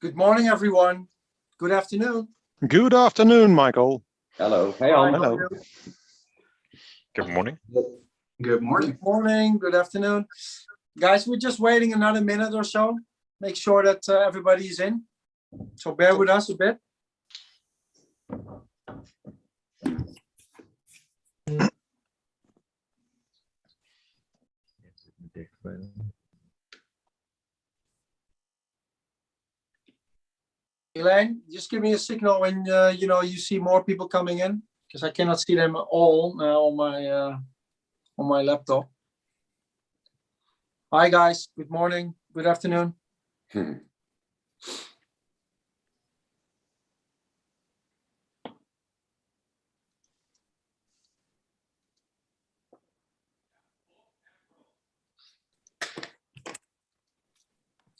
Good morning, everyone. Good afternoon. Good afternoon, Michael. Hello. Hey, Al. Hello. Good morning. Good morning. Good morning. Good afternoon. Guys, we're just waiting another minute or so. Make sure that everybody is in. So bear with us a bit. Elaine, just give me a signal when you see more people coming in, because I cannot see them all now on my laptop. Hi guys, good morning, good afternoon.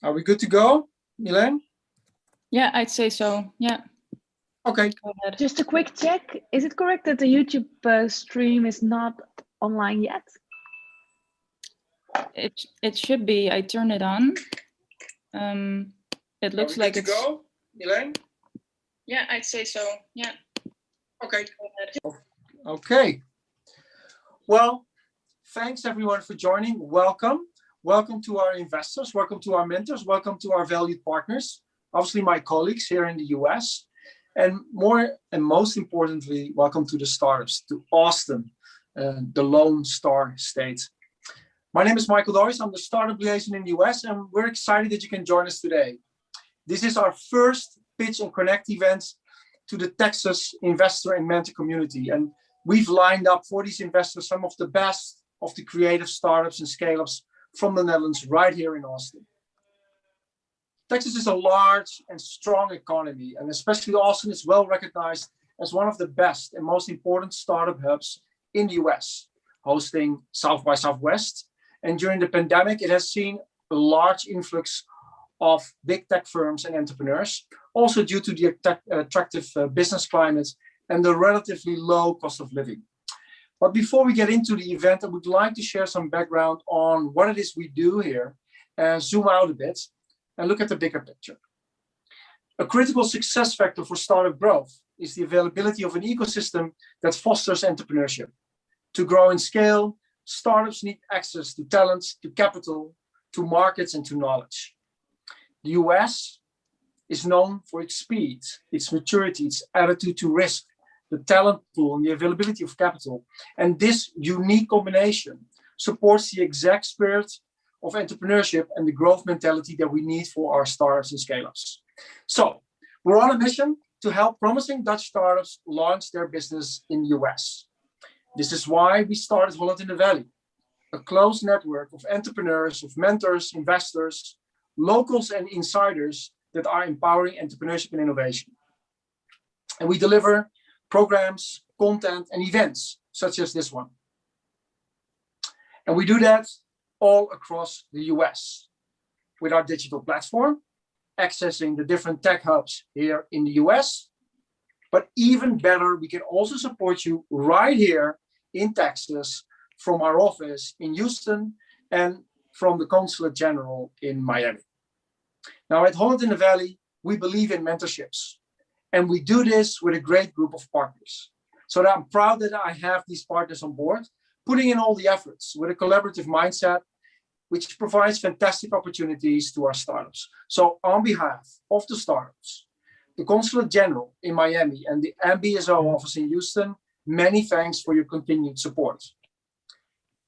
Are we good to go, Elaine? Yeah, I'd say so. Yeah. Okay. Go ahead. Just a quick check. Is it correct that the YouTube stream is not online yet? It should be. I turned it on. It looks like it's. Go, Elaine? Yeah, I'd say so. Yeah. Okay. Go ahead. Okay. Well, thanks everyone for joining. Welcome. Welcome to our investors. Welcome to our mentors. Welcome to our valued partners. Obviously, my colleagues here in the US. And more and most importantly, welcome to the startups, to Austin, the Lone Star State. My name is Michael Doris. I'm the startup liaison in the US, and we're excited that you can join us today. This is our first Pitch and Connect event to the Texas investor and mentor community. And we've lined up for these investors some of the best of the creative startups and scale-ups from the Netherlands right here in Austin. Texas is a large and strong economy, and especially Austin is well recognized as one of the best and most important startup hubs in the US, hosting South by Southwest. And during the pandemic, it has seen a large influx of big tech firms and entrepreneurs, also due to the attractive business climate and the relatively low cost of living. But before we get into the event, I would like to share some background on what it is we do here and zoom out a bit and look at the bigger picture. A critical success factor for startup growth is the availability of an ecosystem that fosters entrepreneurship. To grow and scale, startups need access to talent, to capital, to markets, and to knowledge. The US is known for its speed, its maturity, its attitude to risk, the talent pool, and the availability of capital. And this unique combination supports the exact spirit of entrepreneurship and the growth mentality that we need for our startups and scale-ups. So we're on a mission to help promising Dutch startups launch their business in the US. This is why we started Holland in the Valley, a close network of entrepreneurs, of mentors, investors, locals, and insiders that are empowering entrepreneurship and innovation. And we deliver programs, content, and events such as this one. And we do that all across the US with our digital platform, accessing the different tech hubs here in the US. But even better, we can also support you right here in Texas from our office in Houston and from the Consulate General in Miami. Now at Holland in the Valley, we believe in mentorships, and we do this with a great group of partners. So that I'm proud that I have these partners on board, putting in all the efforts with a collaborative mindset, which provides fantastic opportunities to our startups. So on behalf of the startups, the Consulate General in Miami and the MBSO office in Houston, many thanks for your continued support.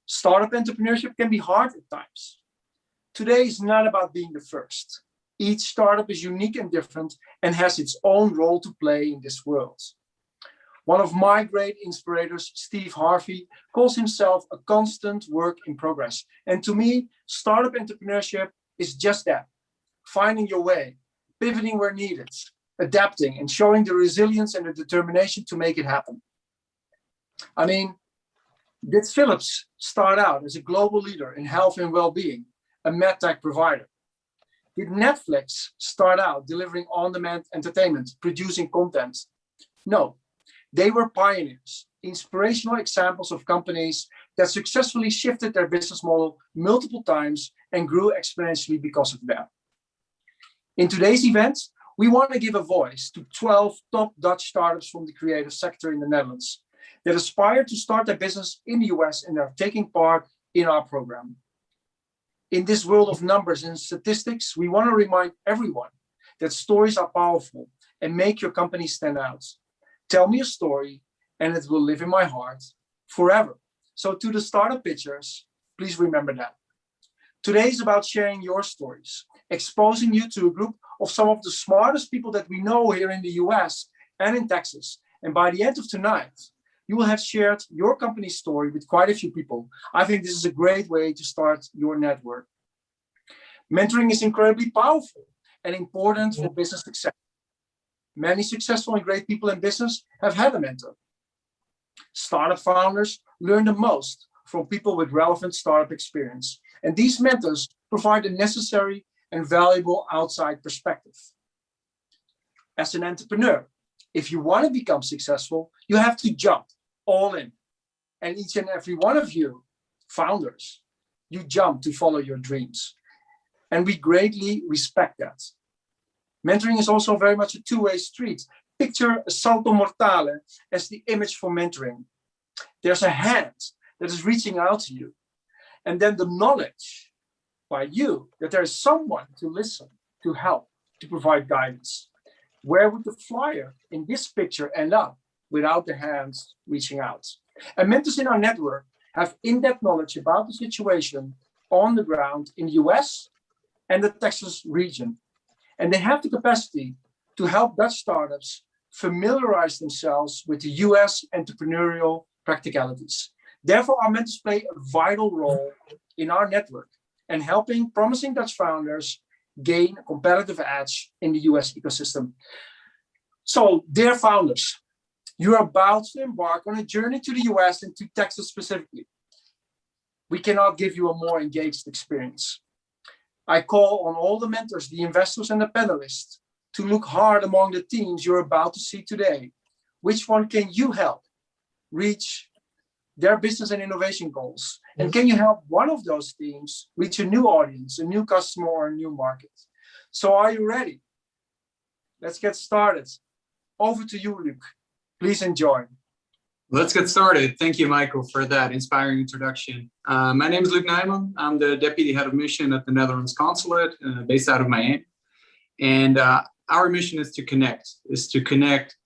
Startup entrepreneurship can be hard at times. Today is not about being the first. Each startup is unique and different and has its own role to play in this world. One of my great inspirators, Steve Harvey, calls himself a constant work in progress. And to me, startup entrepreneurship is just that, finding your way, pivoting where needed, adapting, and showing the resilience and the determination to make it happen. I mean, did Philips start out as a global leader in health and well-being, a medtech provider? Did Netflix start out delivering on-demand entertainment, producing content? No. They were pioneers, inspirational examples of companies that successfully shifted their business model multiple times and grew exponentially because of that. In today's event, we want to give a voice to 12 top Dutch startups from the creative sector in the Netherlands that aspire to start their business in the US and are taking part in our program. In this world of numbers and statistics, we want to remind everyone that stories are powerful and make your company stand out. Tell me a story and it will live in my heart forever. So to the startup pitchers, please remember that. Today is about sharing your stories, exposing you to a group of some of the smartest people that we know here in the US and in Texas. And by the end of tonight, you will have shared your company's story with quite a few people. I think this is a great way to start your network. Mentoring is incredibly powerful and important for business success. Many successful and great people in business have had a mentor. Startup founders learn the most from people with relevant startup experience. And these mentors provide the necessary and valuable outside perspective. As an entrepreneur, if you want to become successful, you have to jump all in. And each and every one of you, founders, you jump to follow your dreams. And we greatly respect that. Mentoring is also very much a two-way street. Picture a salto mortale as the image for mentoring. There's a hand that is reaching out to you. And then the knowledge by you that there is someone to listen, to help, to provide guidance. Where would the flyer in this picture end up without the hands reaching out? And mentors in our network have in-depth knowledge about the situation on the ground in the US and the Texas region. And they have the capacity to help Dutch startups familiarize themselves with the US entrepreneurial practicalities. Therefore, our mentors play a vital role in our network and helping promising Dutch founders gain a competitive edge in the US ecosystem. So, dear founders, you're about to embark on a journey to the US and to Texas specifically. We cannot give you a more engaged experience. I call on all the mentors, the investors, and the panelists to look hard among the teams you're about to see today. Which one can you help reach their business and innovation goals? And can you help one of those teams reach a new audience, a new customer, or a new market? So are you ready? Let's get started. Over to you, Luc. Please enjoy. Let's get started. Thank you, Michael, for that inspiring introduction. My name is Luc Schneidman. I'm the Deputy Head of Mission at the Netherlands Consulate, based out of Miami. And our mission is to connect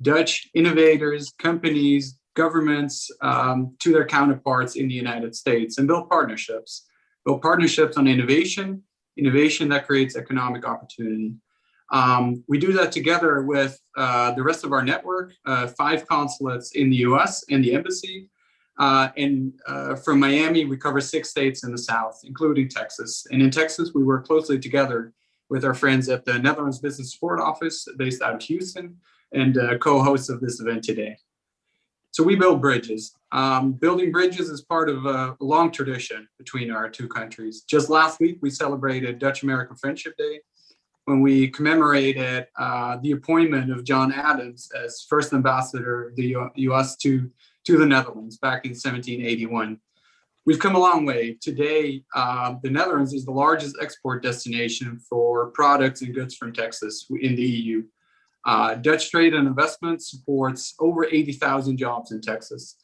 Dutch innovators, companies, governments to their counterparts in the United States and build partnerships on innovation that creates economic opportunity. We do that together with the rest of our network, 5 consulates in the US and the embassy. And from Miami, we cover 6 states in the South, including Texas. And in Texas, we work closely together with our friends at the Netherlands Business Support Office based out of Houston and co-hosts of this event today. So we build bridges. Building bridges is part of a long tradition between our 2 countries. Just last week, we celebrated Dutch-American Friendship Day when we commemorated the appointment of John Adams as first ambassador of the US to the Netherlands back in 1781. We've come a long way. Today, the Netherlands is the largest export destination for products and goods from Texas in the EU. Dutch trade and investment supports over 80,000 jobs in Texas.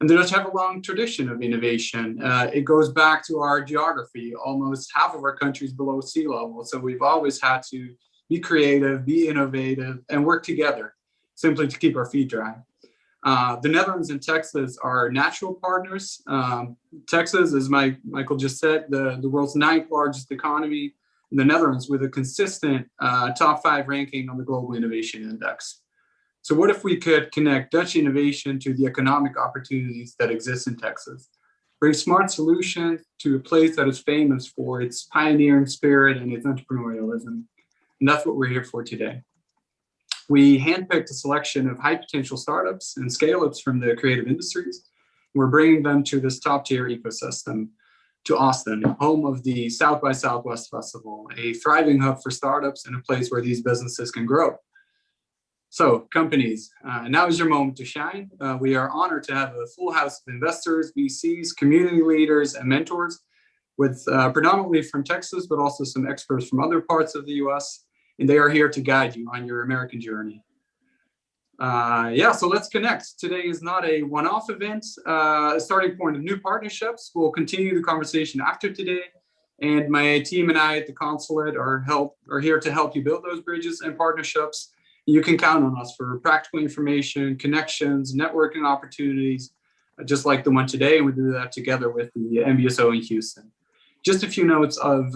And the Dutch have a long tradition of innovation. It goes back to our geography. Almost half of our country is below sea level. So we've always had to be creative, be innovative, and work together simply to keep our feet dry. The Netherlands and Texas are natural partners. Texas, as Michael just said, the world's 9th largest economy. The Netherlands with a consistent top 5 ranking on the Global Innovation Index. So what if we could connect Dutch innovation to the economic opportunities that exist in Texas? Bring smart solutions to a place that is famous for its pioneering spirit and its entrepreneurialism. And that's what we're here for today. We handpicked a selection of high potential startups and scale-ups from the creative industries. We're bringing them to this top tier ecosystem, to Austin, home of the South by Southwest Festival, a thriving hub for startups and a place where these businesses can grow. So companies, now is your moment to shine. We are honored to have a full house of investors, VCs, community leaders, and mentors with predominantly from Texas, but also some experts from other parts of the US. And they are here to guide you on your American journey. Yeah, so let's connect. Today is not a one-off event, a starting point of new partnerships. We'll continue the conversation after today. And my team and I at the consulate are here to help you build those bridges and partnerships. You can count on us for practical information, connections, networking opportunities, just like the one today. And we do that together with the MBSO in Houston. Just a few notes of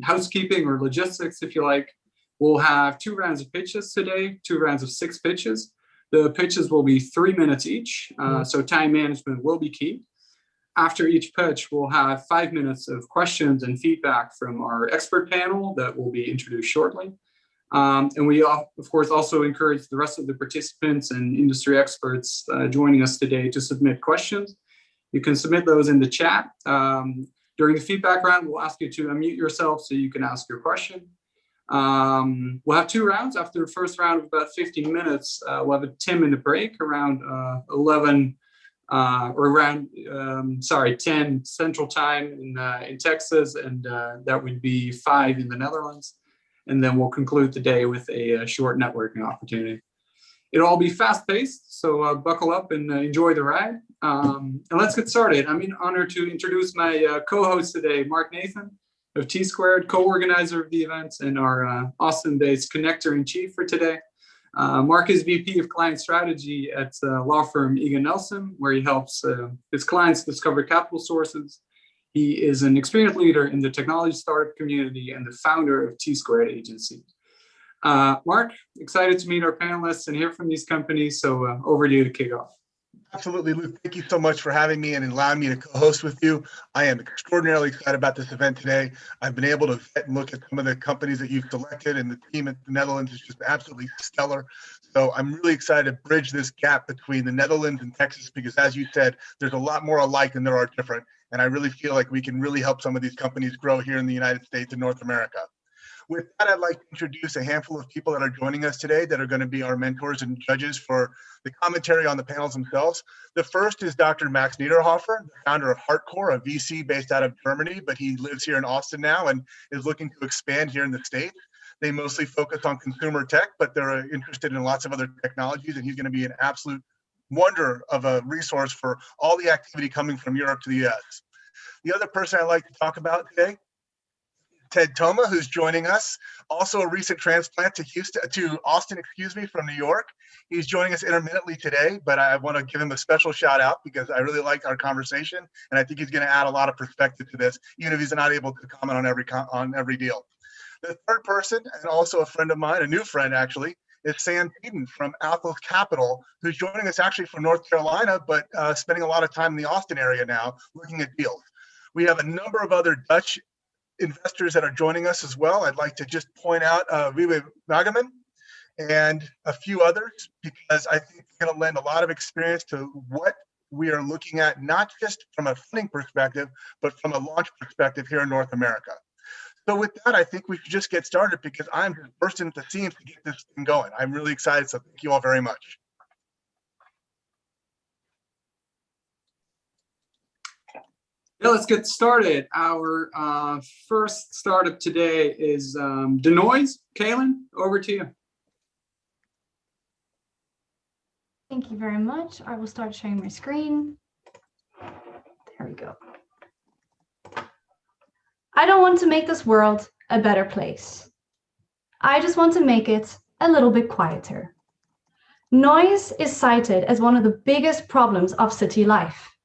housekeeping or logistics, if you like. We'll have 2 rounds of pitches today, 2 rounds of 6 pitches. The pitches will be 3 minutes each, so time management will be key. After each pitch, we'll have 5 minutes of questions and feedback from our expert panel that will be introduced shortly. And we, of course, also encourage the rest of the participants and industry experts joining us today to submit questions. You can submit those in the chat. During the feedback round, we'll ask you to unmute yourself so you can ask your question. We'll have 2 rounds. After the first round of about 15 minutes, we'll have a 10-minute break around 10 Central Time in Texas, and that would be 5 in the Netherlands. And then we'll conclude the day with a short networking opportunity. It'll all be fast-paced, so buckle up and enjoy the ride. And let's get started. I'm honored to introduce my co-host today, Mark Nathan of T-Squared, co-organizer of the event and our Austin-based connector-in-chief for today. Mark is VP of Client Strategy at law firm Egan Nelson, where he helps his clients discover capital sources. He is an experienced leader in the technology startup community and the founder of T-Squared Agency. Mark, excited to meet our panelists and hear from these companies, so over to you to kick off. Absolutely, Luke. Thank you so much for having me and allowing me to co-host with you. I am extraordinarily excited about this event today. I've been able to vet and look at some of the companies that you've selected, and the team at the Netherlands is just absolutely stellar. So I'm really excited to bridge this gap between the Netherlands and Texas, because as you said, there's a lot more alike than there are different. And I really feel like we can really help some of these companies grow here in the United States and North America. With that, I'd like to introduce a handful of people that are joining us today that are going to be our mentors and judges for the commentary on the panels themselves. The first is Dr. Max Niederhoffer, the founder of Hardcore, a VC based out of Germany, but he lives here in Austin now and is looking to expand here in the States. They mostly focus on consumer tech, but they're interested in lots of other technologies, and he's going to be an absolute wonder of a resource for all the activity coming from Europe to the US. The other person I'd like to talk about today, Ted Tomah, who's joining us, also a recent transplant to Austin, from New York. He's joining us intermittently today, but I want to give him a special shout out because I really liked our conversation, and I think he's going to add a lot of perspective to this, even if he's not able to comment on every deal. The third person, and also a friend of mine, a new friend actually, is Sam Peden from Athos Capital, who's joining us actually from North Carolina, but spending a lot of time in the Austin area now looking at deals. We have a number of other Dutch investors that are joining us as well. I'd like to just point out Wiebe Nagaman and a few others, because I think it's going to lend a lot of experience to what we are looking at, not just from a funding perspective, but from a launch perspective here in North America. So with that, I think we should just get started, because I'm just bursting at the seams to get this thing going. I'm really excited, so thank you all very much. Yeah, let's get started. Our first startup today is Denoise. Kaylin, over to you. Thank you very much. I will start sharing my screen. There we go. I don't want to make this world a better place. I just want to make it a little bit quieter. Noise is cited as one of the biggest problems of city life.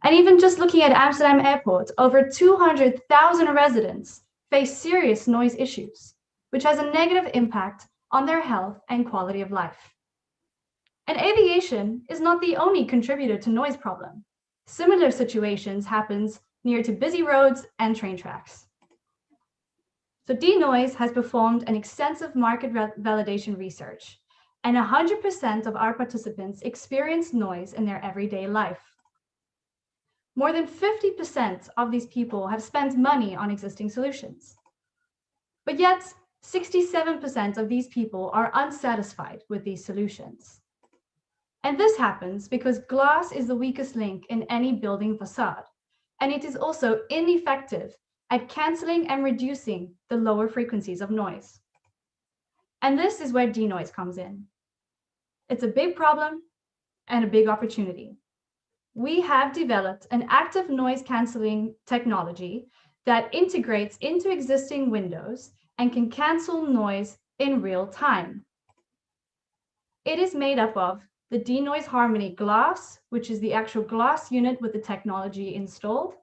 And even just looking at Amsterdam Airport, over 200,000 residents face serious noise issues, which has a negative impact on their health and quality of life. And aviation is not the only contributor to noise problem. Similar situations happen near to busy roads and train tracks. So Denoise has performed an extensive market validation research, and 100% of our participants experience noise in their everyday life. More than 50% of these people have spent money on existing solutions. But yet, 67% of these people are unsatisfied with these solutions. And this happens because glass is the weakest link in any building facade, and it is also ineffective at canceling and reducing the lower frequencies of noise. And this is where denoise comes in. It's a big problem and a big opportunity. We have developed an active noise canceling technology that integrates into existing windows and can cancel noise in real time. It is made up of the denoise harmony glass, which is the actual glass unit with the technology installed,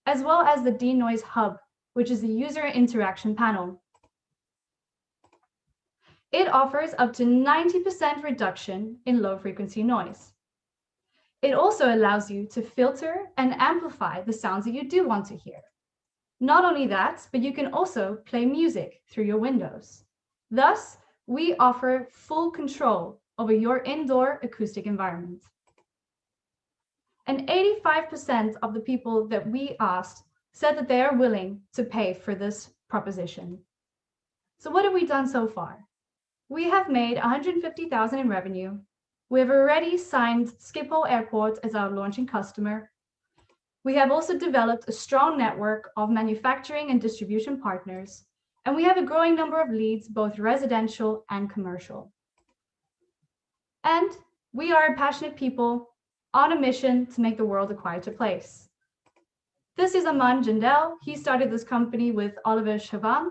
as well as the denoise hub, which is the user interaction panel. It offers up to 90% reduction in low frequency noise. It also allows you to filter and amplify the sounds that you do want to hear. Not only that, but you can also play music through your windows. Thus, we offer full control over your indoor acoustic environment. And 85% of the people that we asked said that they are willing to pay for this proposition. So what have we done so far? We have made 150,000 in revenue. We have already signed Schiphol Airport as our launching customer. We have also developed a strong network of manufacturing and distribution partners, and we have a growing number of leads, both residential and commercial. And we are passionate people on a mission to make the world a quieter place. This is Aman Jindal. He started this company with Oliver Chavan.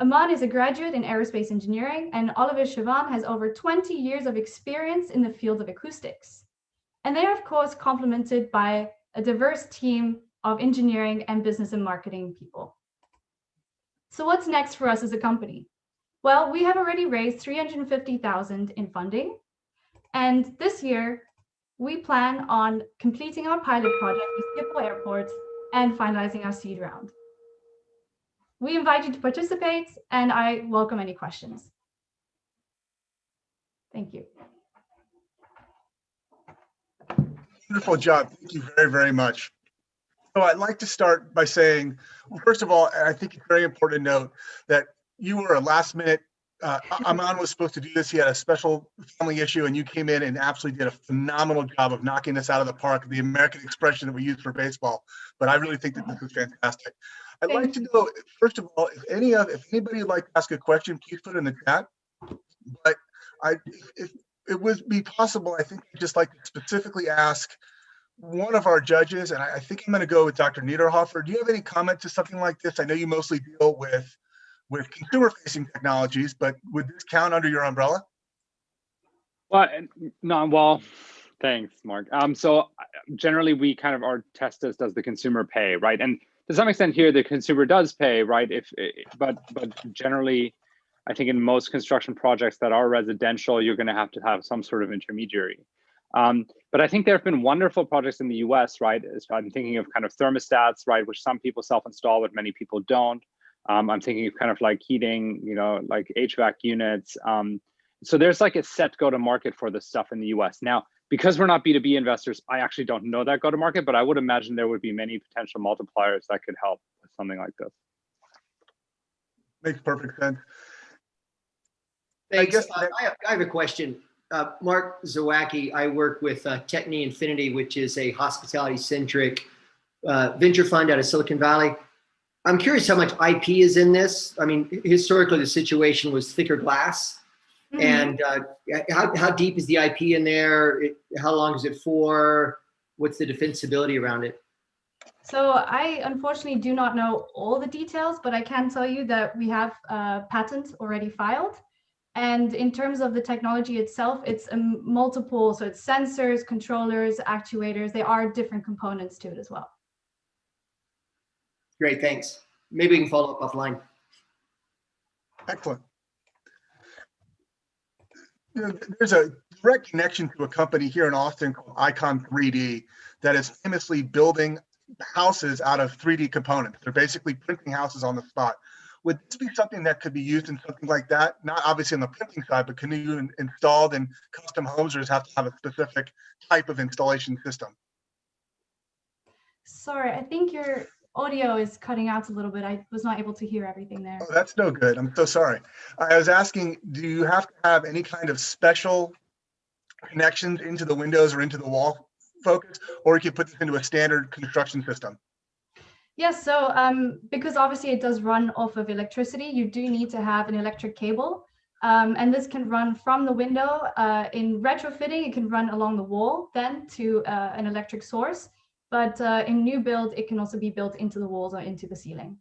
Aman is a graduate in aerospace engineering, and Oliver Chavan has over 20 years of experience in the field of acoustics. And they are, of course, complemented by a diverse team of engineering and business and marketing people. So what's next for us as a company? Well, we have already raised 350,000 in funding. And this year, we plan on completing our pilot project with Schiphol Airport and finalizing our seed round. We invite you to participate, and I welcome any questions. Thank you. Wonderful job. Thank you very, very much. So I'd like to start by saying, well, first of all, I think it's very important to note that you were a last minute, Aman was supposed to do this. He had a special family issue, and you came in and absolutely did a phenomenal job of knocking this out of the park, the American expression that we use for baseball. But I really think that this is fantastic. I'd like to know, first of all, if anybody would like to ask a question, please put it in the chat. But if it would be possible, I think I'd just like to specifically ask one of our judges, and I think I'm going to go with Dr. Niederhoffer. Do you have any comment to something like this? I know you mostly deal with consumer-facing technologies, but would this count under your umbrella? Well, thanks, Mark. So generally, we kind of our test is, does the consumer pay, right? And to some extent here, the consumer does pay, right? But generally, I think in most construction projects that are residential, you're going to have some sort of intermediary. But I think there have been wonderful projects in the US, right? I'm thinking of kind of thermostats, right, which some people self-install, but many people don't. I'm thinking of kind of like heating, like HVAC units. So there's like a set go-to-market for this stuff in the US. Now, because we're not B2B investors, I actually don't know that go-to-market, but I would imagine there would be many potential multipliers that could help with something like this. Makes perfect sense. Thanks. I have a question. Mark Zawacki, I work with Techni Infinity, which is a hospitality-centric venture fund out of Silicon Valley. I'm curious how much IP is in this. I mean, historically, the situation was thicker glass. Mm-hmm. And how deep is the IP in there? How long is it for? What's the defensibility around it? So I unfortunately do not know all the details, but I can tell you that we have a patent already filed. And in terms of the technology itself, it's multiple, so it's sensors, controllers, actuators. There are different components to it as well. Great, thanks. Maybe we can follow up offline. Excellent. There's a direct connection to a company here in Austin called Icon 3D that is famously building houses out of 3D components. They're basically printing houses on the spot. Would this be something that could be used in something like that? Not obviously on the printing side, but can you installed in custom homes, or does it have to have a specific type of installation system? Sorry, I think your audio is cutting out a little bit. I was not able to hear everything there. Oh, that's no good. I'm so sorry. I was asking, do you have to have any kind of special connections into the windows or into the wall focus, or you can put this into a standard construction system? Yes, so because obviously it does run off of electricity, you do need to have an electric cable. And this can run from the window. In retrofitting, it can run along the wall then to an electric source. But in new build, it can also be built into the walls or into the ceiling.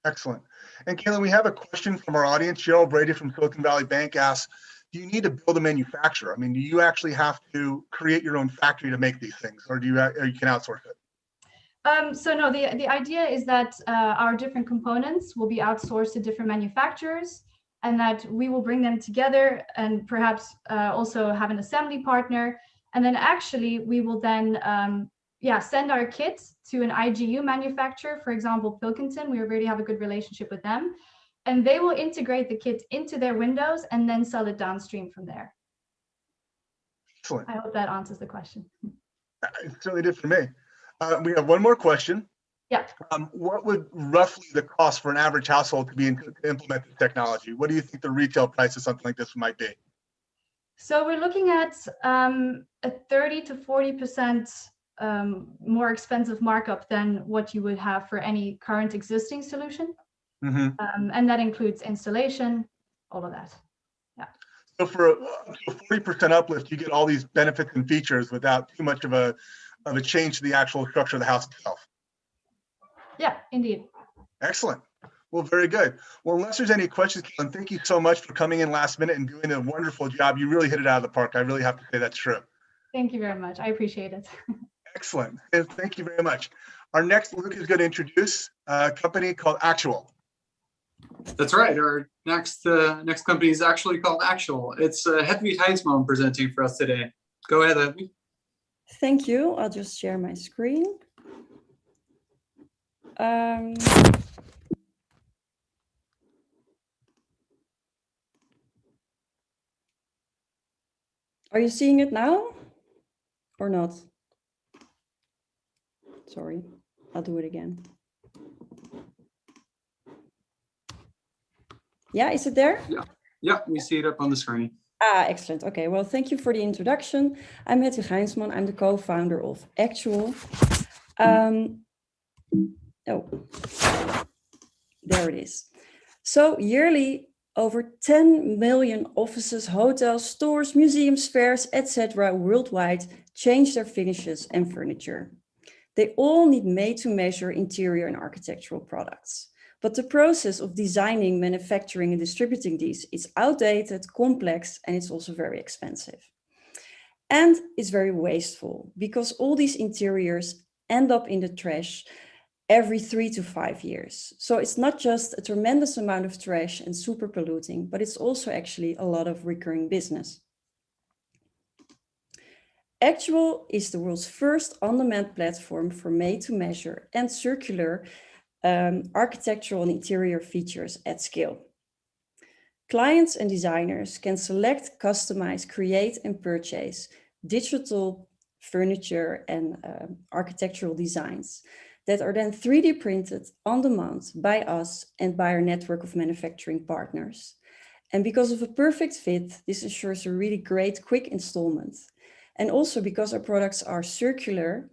Excellent. And Caitlin, we have a question from our audience. Gerald Brady from Silicon Valley Bank asks, do you need to build a manufacturer? I mean, do you actually have to create your own factory to make these things, or do you can outsource it? So no, the idea is that our different components will be outsourced to different manufacturers, and that we will bring them together and perhaps also have an assembly partner. And then actually we will then send our kits to an IGU manufacturer, for example, Pilkington. We already have a good relationship with them. And they will integrate the kit into their windows and then sell it downstream from there. Excellent. I hope that answers the question. It certainly did for me. We have one more question. Yeah. What would roughly the cost for an average household to implement this technology? What do you think the retail price of something like this might be? So we're looking at a 30 to 40% more expensive markup than what you would have for any current existing solution. Mm-hmm. And that includes installation, all of that. Yeah. So for a 40% uplift, you get all these benefits and features without too much of a change to the actual structure of the house itself. Yeah, indeed. Excellent. Well, very good. Well, unless there's any questions, Caitlin, thank you so much for coming in last minute and doing a wonderful job. You really hit it out of the park. I really have to say that's true. Thank you very much. I appreciate it. Excellent. And thank you very much. Our next, Luke is going to introduce a company called Actual. That's right. Our next company is actually called Actual. It's Hedwig Heinsman presenting for us today. Go ahead, Hedwig. Thank you. I'll just share my screen. Are you seeing it now or not? Sorry, I'll do it again. Yeah, is it there? Yeah, we see it up on the screen. Ah, excellent. Okay, well, thank you for the introduction. I'm Hedwig Heinsman. I'm the co-founder of Actual. There it is. So yearly, over 10 million offices, hotels, stores, museums, fairs, etc. worldwide change their finishes and furniture. They all need made-to-measure interior and architectural products. But the process of designing, manufacturing, and distributing these is outdated, complex, and it's also very expensive. And it's very wasteful because all these interiors end up in the trash every 3 to 5 years. So it's not just a tremendous amount of trash and super polluting, but it's also actually a lot of recurring business. Actual is the world's first on-demand platform for made-to-measure and circular architectural and interior features at scale. Clients and designers can select, customize, create, and purchase digital furniture and architectural designs that are then 3D printed on demand by us and by our network of manufacturing partners. And because of a perfect fit, this ensures a really great quick installment. And also because our products are circular,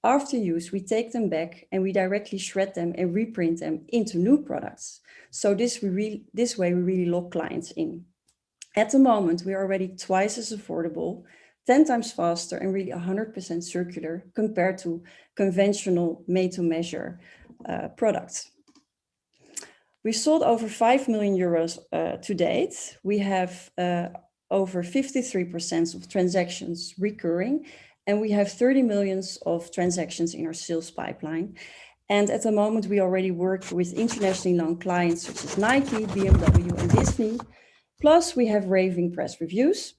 after use, we take them back and we directly shred them and reprint them into new products. So this way we really lock clients in. At the moment, we are already twice as affordable, 10 times faster, and really 100% circular compared to conventional made-to-measure products. We sold over 5 million euros to date. We have over 53% of transactions recurring, and we have 30 million of transactions in our sales pipeline. And at the moment, we already work with internationally known clients such as Nike, BMW, and Disney. Plus, we have raving press reviews.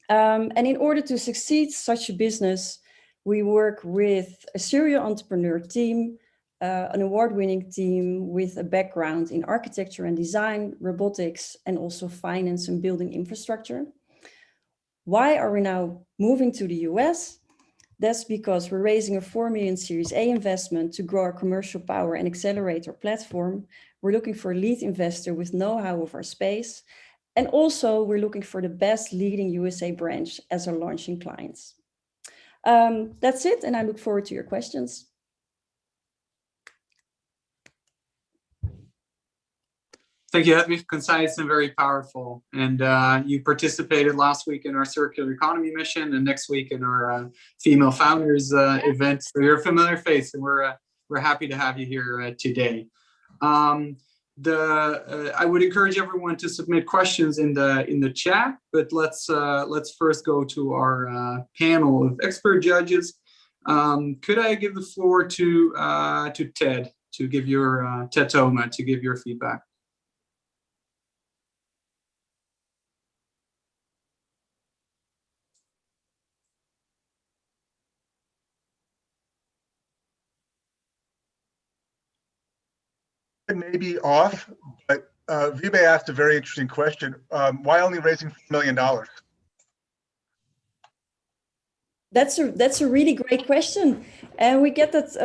And in order to succeed such a business, we work with a serial entrepreneur team, an award-winning team with a background in architecture and design, robotics, and also finance and building infrastructure. Why are we now moving to the US? That's because we're raising a 4 million Series A investment to grow our commercial power and accelerate our platform. We're looking for a lead investor with know-how of our space. And also we're looking for the best leading USA branch as our launching clients. That's it, and I look forward to your questions. Thank you, Hedwig. Concise and very powerful. And you participated last week in our circular economy mission, and next week in our female founders event. So you're a familiar face, and we're happy to have you here today. I would encourage everyone to submit questions in the chat, but let's first go to our panel of expert judges. Could I give the floor to Ted to give your Ted Tomah to give your feedback? It may be off, but Vibe asked a very interesting question. Why only raising $4 million? That's a really great question, and we get that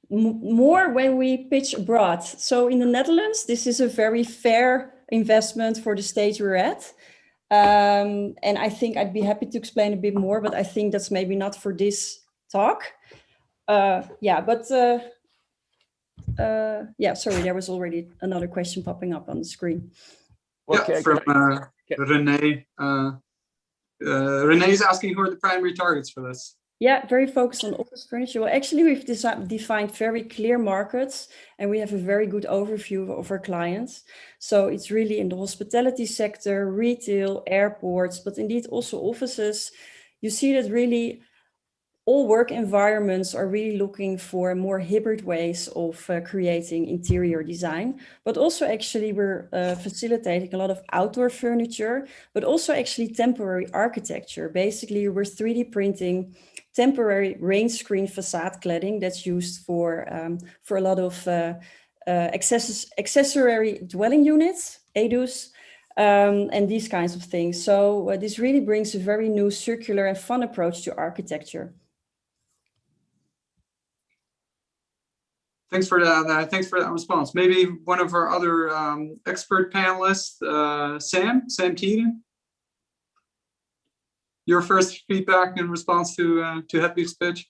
more when we pitch abroad. So in the Netherlands, this is a very fair investment for the stage we're at, and I think I'd be happy to explain a bit more, but I think that's maybe not for this talk. Sorry, there was already another question popping up on the screen. Yeah, from Renee. Renee is asking who are the primary targets for this? Yeah, very focused on office furniture. Well, actually, we've defined very clear markets, and we have a very good overview of our clients. So it's really in the hospitality sector, retail, airports, but indeed also offices. You see that really all work environments are really looking for more hybrid ways of creating interior design, but also actually we're facilitating a lot of outdoor furniture, but also actually temporary architecture. Basically, we're 3D printing temporary rain screen facade cladding that's used for a lot of accessory dwelling units, ADUs, and these kinds of things. So this really brings a very new circular and fun approach to architecture. Thanks for that. Thanks for that response. Maybe one of our other expert panelists, Sam Keaton. Your first feedback in response to Hedwig's pitch.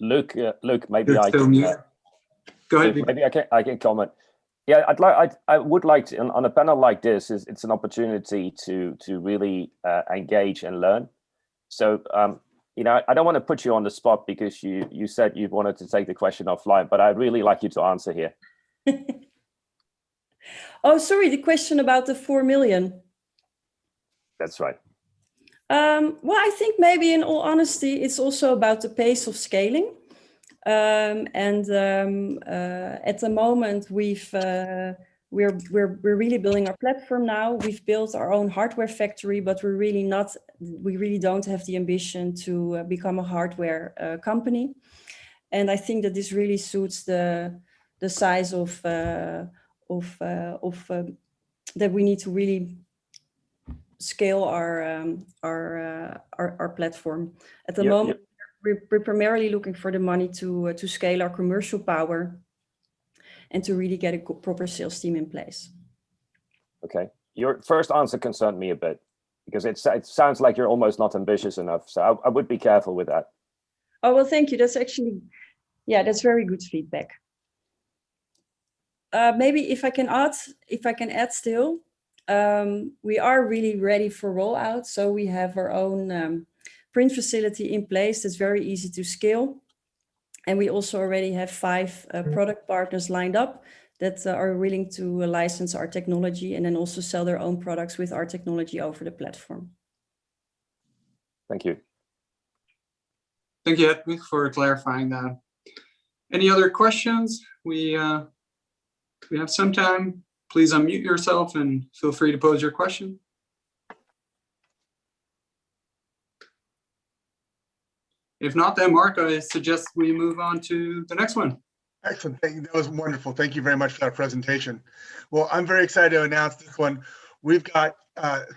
Luke, maybe I can. Go ahead. Luke, maybe I can comment. Yeah, I would like to, on a panel like this, it's an opportunity to really engage and learn. So, I don't want to put you on the spot because you said you wanted to take the question offline, but I'd really like you to answer here. Oh, sorry, the question about the 4 million. That's right. Well, I think maybe in all honesty, it's also about the pace of scaling. At the moment, we're really building our platform now. We've built our own hardware factory, but we really don't have the ambition to become a hardware company. And I think that this really suits the size of that we need to really scale our platform. At the moment, we're primarily looking for the money to scale our commercial power and to really get a proper sales team in place. Okay, your first answer concerned me a bit because it sounds like you're almost not ambitious enough. So I would be careful with that. Oh, well, thank you. That's actually, that's very good feedback. Maybe if I can add still, we are really ready for rollout. So we have our own print facility in place that's very easy to scale. And we also already have 5 product partners lined up that are willing to license our technology and then also sell their own products with our technology over the platform. Thank you. Thank you, Hedwig, for clarifying that. Any other questions? We have some time. Please unmute yourself and feel free to pose your question. If not, then Mark, I suggest we move on to the next one. Excellent. Thank you. That was wonderful. Thank you very much for that presentation. Well, I'm very excited to announce this one. We've got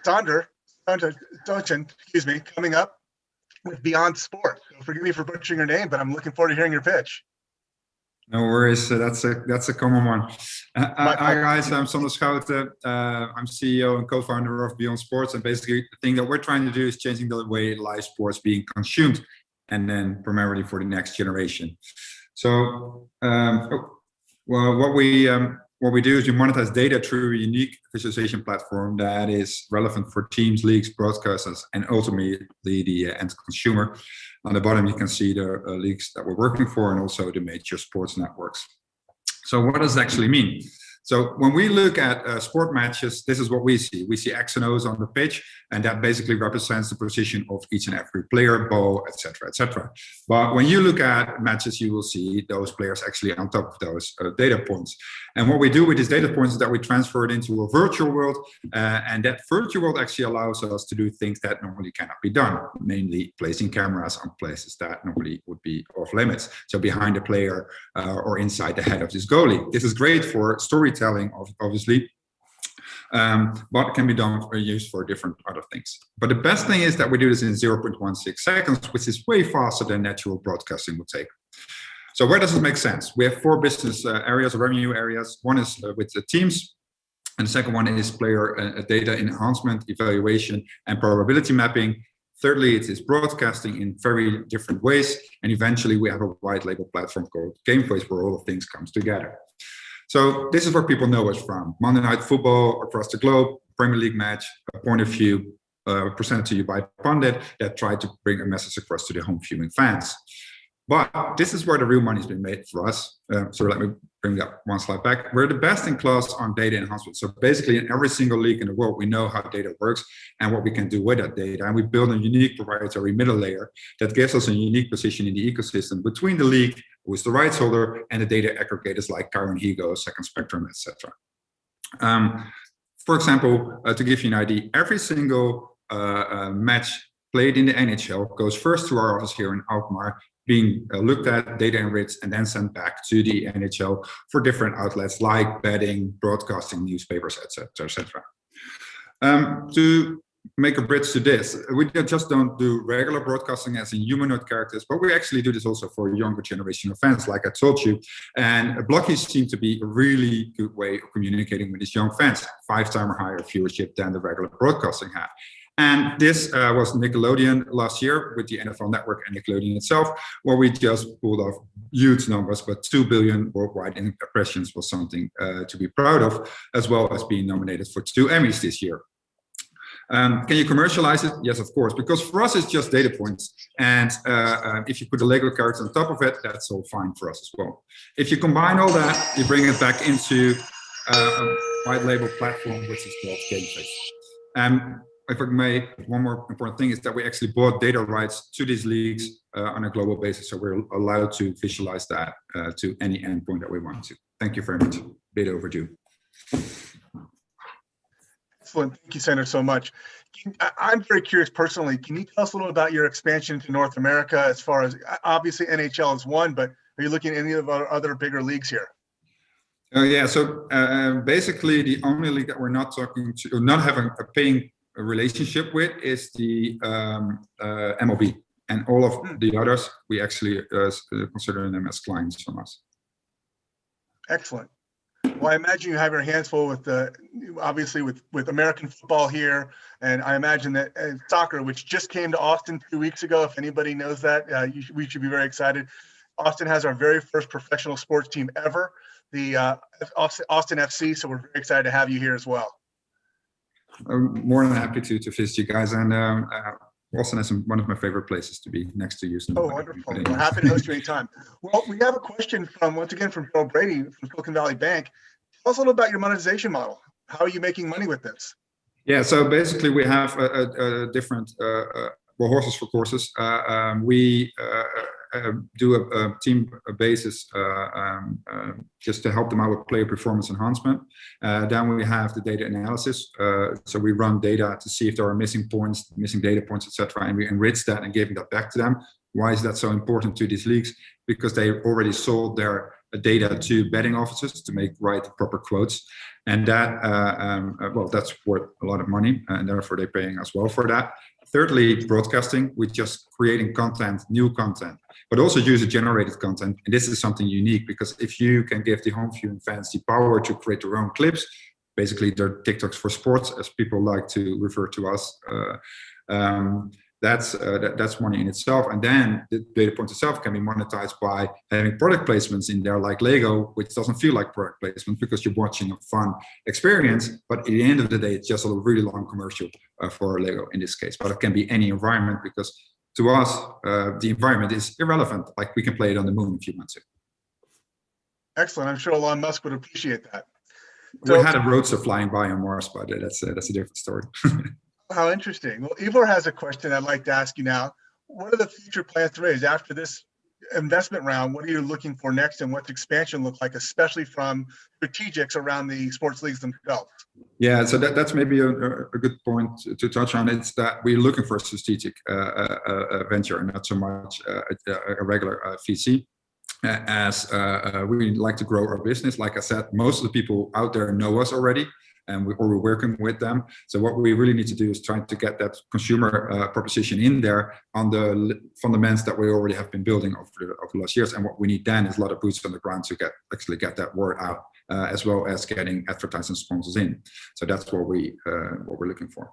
Sandra coming up with Beyond Sport. So forgive me for butchering her name, but I'm looking forward to hearing your pitch. No worries. That's a common one. Hi guys, I'm Sander Schouten. I'm CEO and co-founder of Beyond Sports, and basically the thing that we're trying to do is changing the way live sports being consumed, and then primarily for the next generation. So, well, what we do is we monetize data through a unique visualization platform that is relevant for teams, leagues, broadcasters, and ultimately the end consumer. On the bottom, you can see the leagues that we're working for and also the major sports networks. So what does it actually mean? So when we look at sport matches, this is what we see. We see X and O's on the pitch, and that basically represents the position of each and every player, ball, etc., etc. But when you look at matches, you will see those players actually on top of those data points. And what we do with these data points is that we transfer it into a virtual world, and that virtual world actually allows us to do things that normally cannot be done, namely placing cameras on places that normally would be off limits. So behind the player or inside the head of this goalie. This is great for storytelling, obviously, but can be done or used for different other things. But the best thing is that we do this in 0.16 seconds, which is way faster than natural broadcasting would take. So where does this make sense? We have 4 business areas or revenue areas. One is with the teams, and the second one is player data enhancement, evaluation, and probability mapping. Thirdly, it is broadcasting in very different ways. And eventually we have a white label platform called Gameplays where all the things comes together. So this is where people know us from. Monday Night Football across the globe, Premier League match, a point of view presented to you by Pundit that tried to bring a message across to the home viewing fans. But this is where the real money's been made for us. So let me bring that one slide back. We're the best in class on data enhancement. So basically in every single league in the world, we know how data works and what we can do with that data. And we build a unique proprietary middle layer that gives us a unique position in the ecosystem between the league, who is the rights holder, and the data aggregators like Kyron Higo, Second Spectrum, etc. For example, to give you an idea, every single match played in the NHL goes first to our office here in Alkmaar, being looked at, data enriched, and then sent back to the NHL for different outlets like betting, broadcasting, newspapers, etc., etc. To make a bridge to this, we just don't do regular broadcasting as in humanoid characters, but we actually do this also for younger generation of fans, like I told you. And blockies seem to be a really good way of communicating with these young fans, 5-times higher viewership than the regular broadcasting had. And this was Nickelodeon last year with the NFL Network and Nickelodeon itself, where we just pulled off huge numbers, but 2 billion worldwide impressions was something to be proud of, as well as being nominated for 2 Emmys this year. Can you commercialize it? Yes, of course, because for us it's just data points. And if you put the Lego characters on top of it, that's all fine for us as well. If you combine all that, you bring it back into a white label platform, which is called Gameplays. If I may, one more important thing is that we actually bought data rights to these leagues on a global basis. So we're allowed to visualize that to any endpoint that we want to. Thank you very much. Bit overdue. Excellent. Thank you, Sander, so much. I'm very curious personally. Can you tell us a little about your expansion to North America as far as, obviously NHL is one, but are you looking at any of our other bigger leagues here? Yeah, so basically the only league that we're not talking to, or not having a paying relationship with is the MLB, and all of the others we actually consider them as clients from us. Excellent. Well, I imagine you have your hands full with obviously with American football here, and I imagine that soccer, which just came to Austin 2 weeks ago. If anybody knows that, we should be very excited. Austin has our very first professional sports team ever, the Austin FC. So we're very excited to have you here as well. I'm more than happy to visit you guys, and Austin is one of my favorite places to be, next to you. Oh, wonderful. We're happy to host you anytime. Well, we have a question once again from Bill Brady from Silicon Valley Bank. Tell us a little about your monetization model. How are you making money with this? Yeah, so basically we have a different horses for courses. We do a team basis just to help them out with player performance enhancement. Then we have the data analysis. So we run data to see if there are missing points, missing data points, etc., and we enrich that and give that back to them. Why is that so important to these leagues? Because they already sold their data to betting offices to write proper quotes, and that well, that's worth a lot of money, and therefore they're paying us well for that. Thirdly, broadcasting, we're just creating content, new content, but also user-generated content. And this is something unique because if you can give the home viewing fans the power to create their own clips, basically they're TikToks for sports, as people like to refer to us, that's money in itself. And then the data point itself can be monetized by having product placements in there, like Lego, which doesn't feel like product placement because you're watching a fun experience. But at the end of the day, it's just a really long commercial for Lego in this case. But it can be any environment because to us, the environment is irrelevant. Like we can play it on the moon if you want to. Excellent. I'm sure Elon Musk would appreciate that. We had a roadster flying by on Mars, but that's a different story. How interesting. Well, Ivor has a question I'd like to ask you now. What are the future plans to raise after this investment round? What are you looking for next, and what's expansion look like, especially from strategics around the sports leagues themselves? Yeah, so that's maybe a good point to touch on. It's that we're looking for a strategic venture and not so much a regular VC. As we like to grow our business. Like I said, most of the people out there know us already, and we're working with them. So what we really need to do is try to get that consumer proposition in there on the fundamentals that we already have been building over the last years. And what we need then is a lot of boots on the ground to get that word out, as well as getting advertising sponsors in. So that's what we're looking for.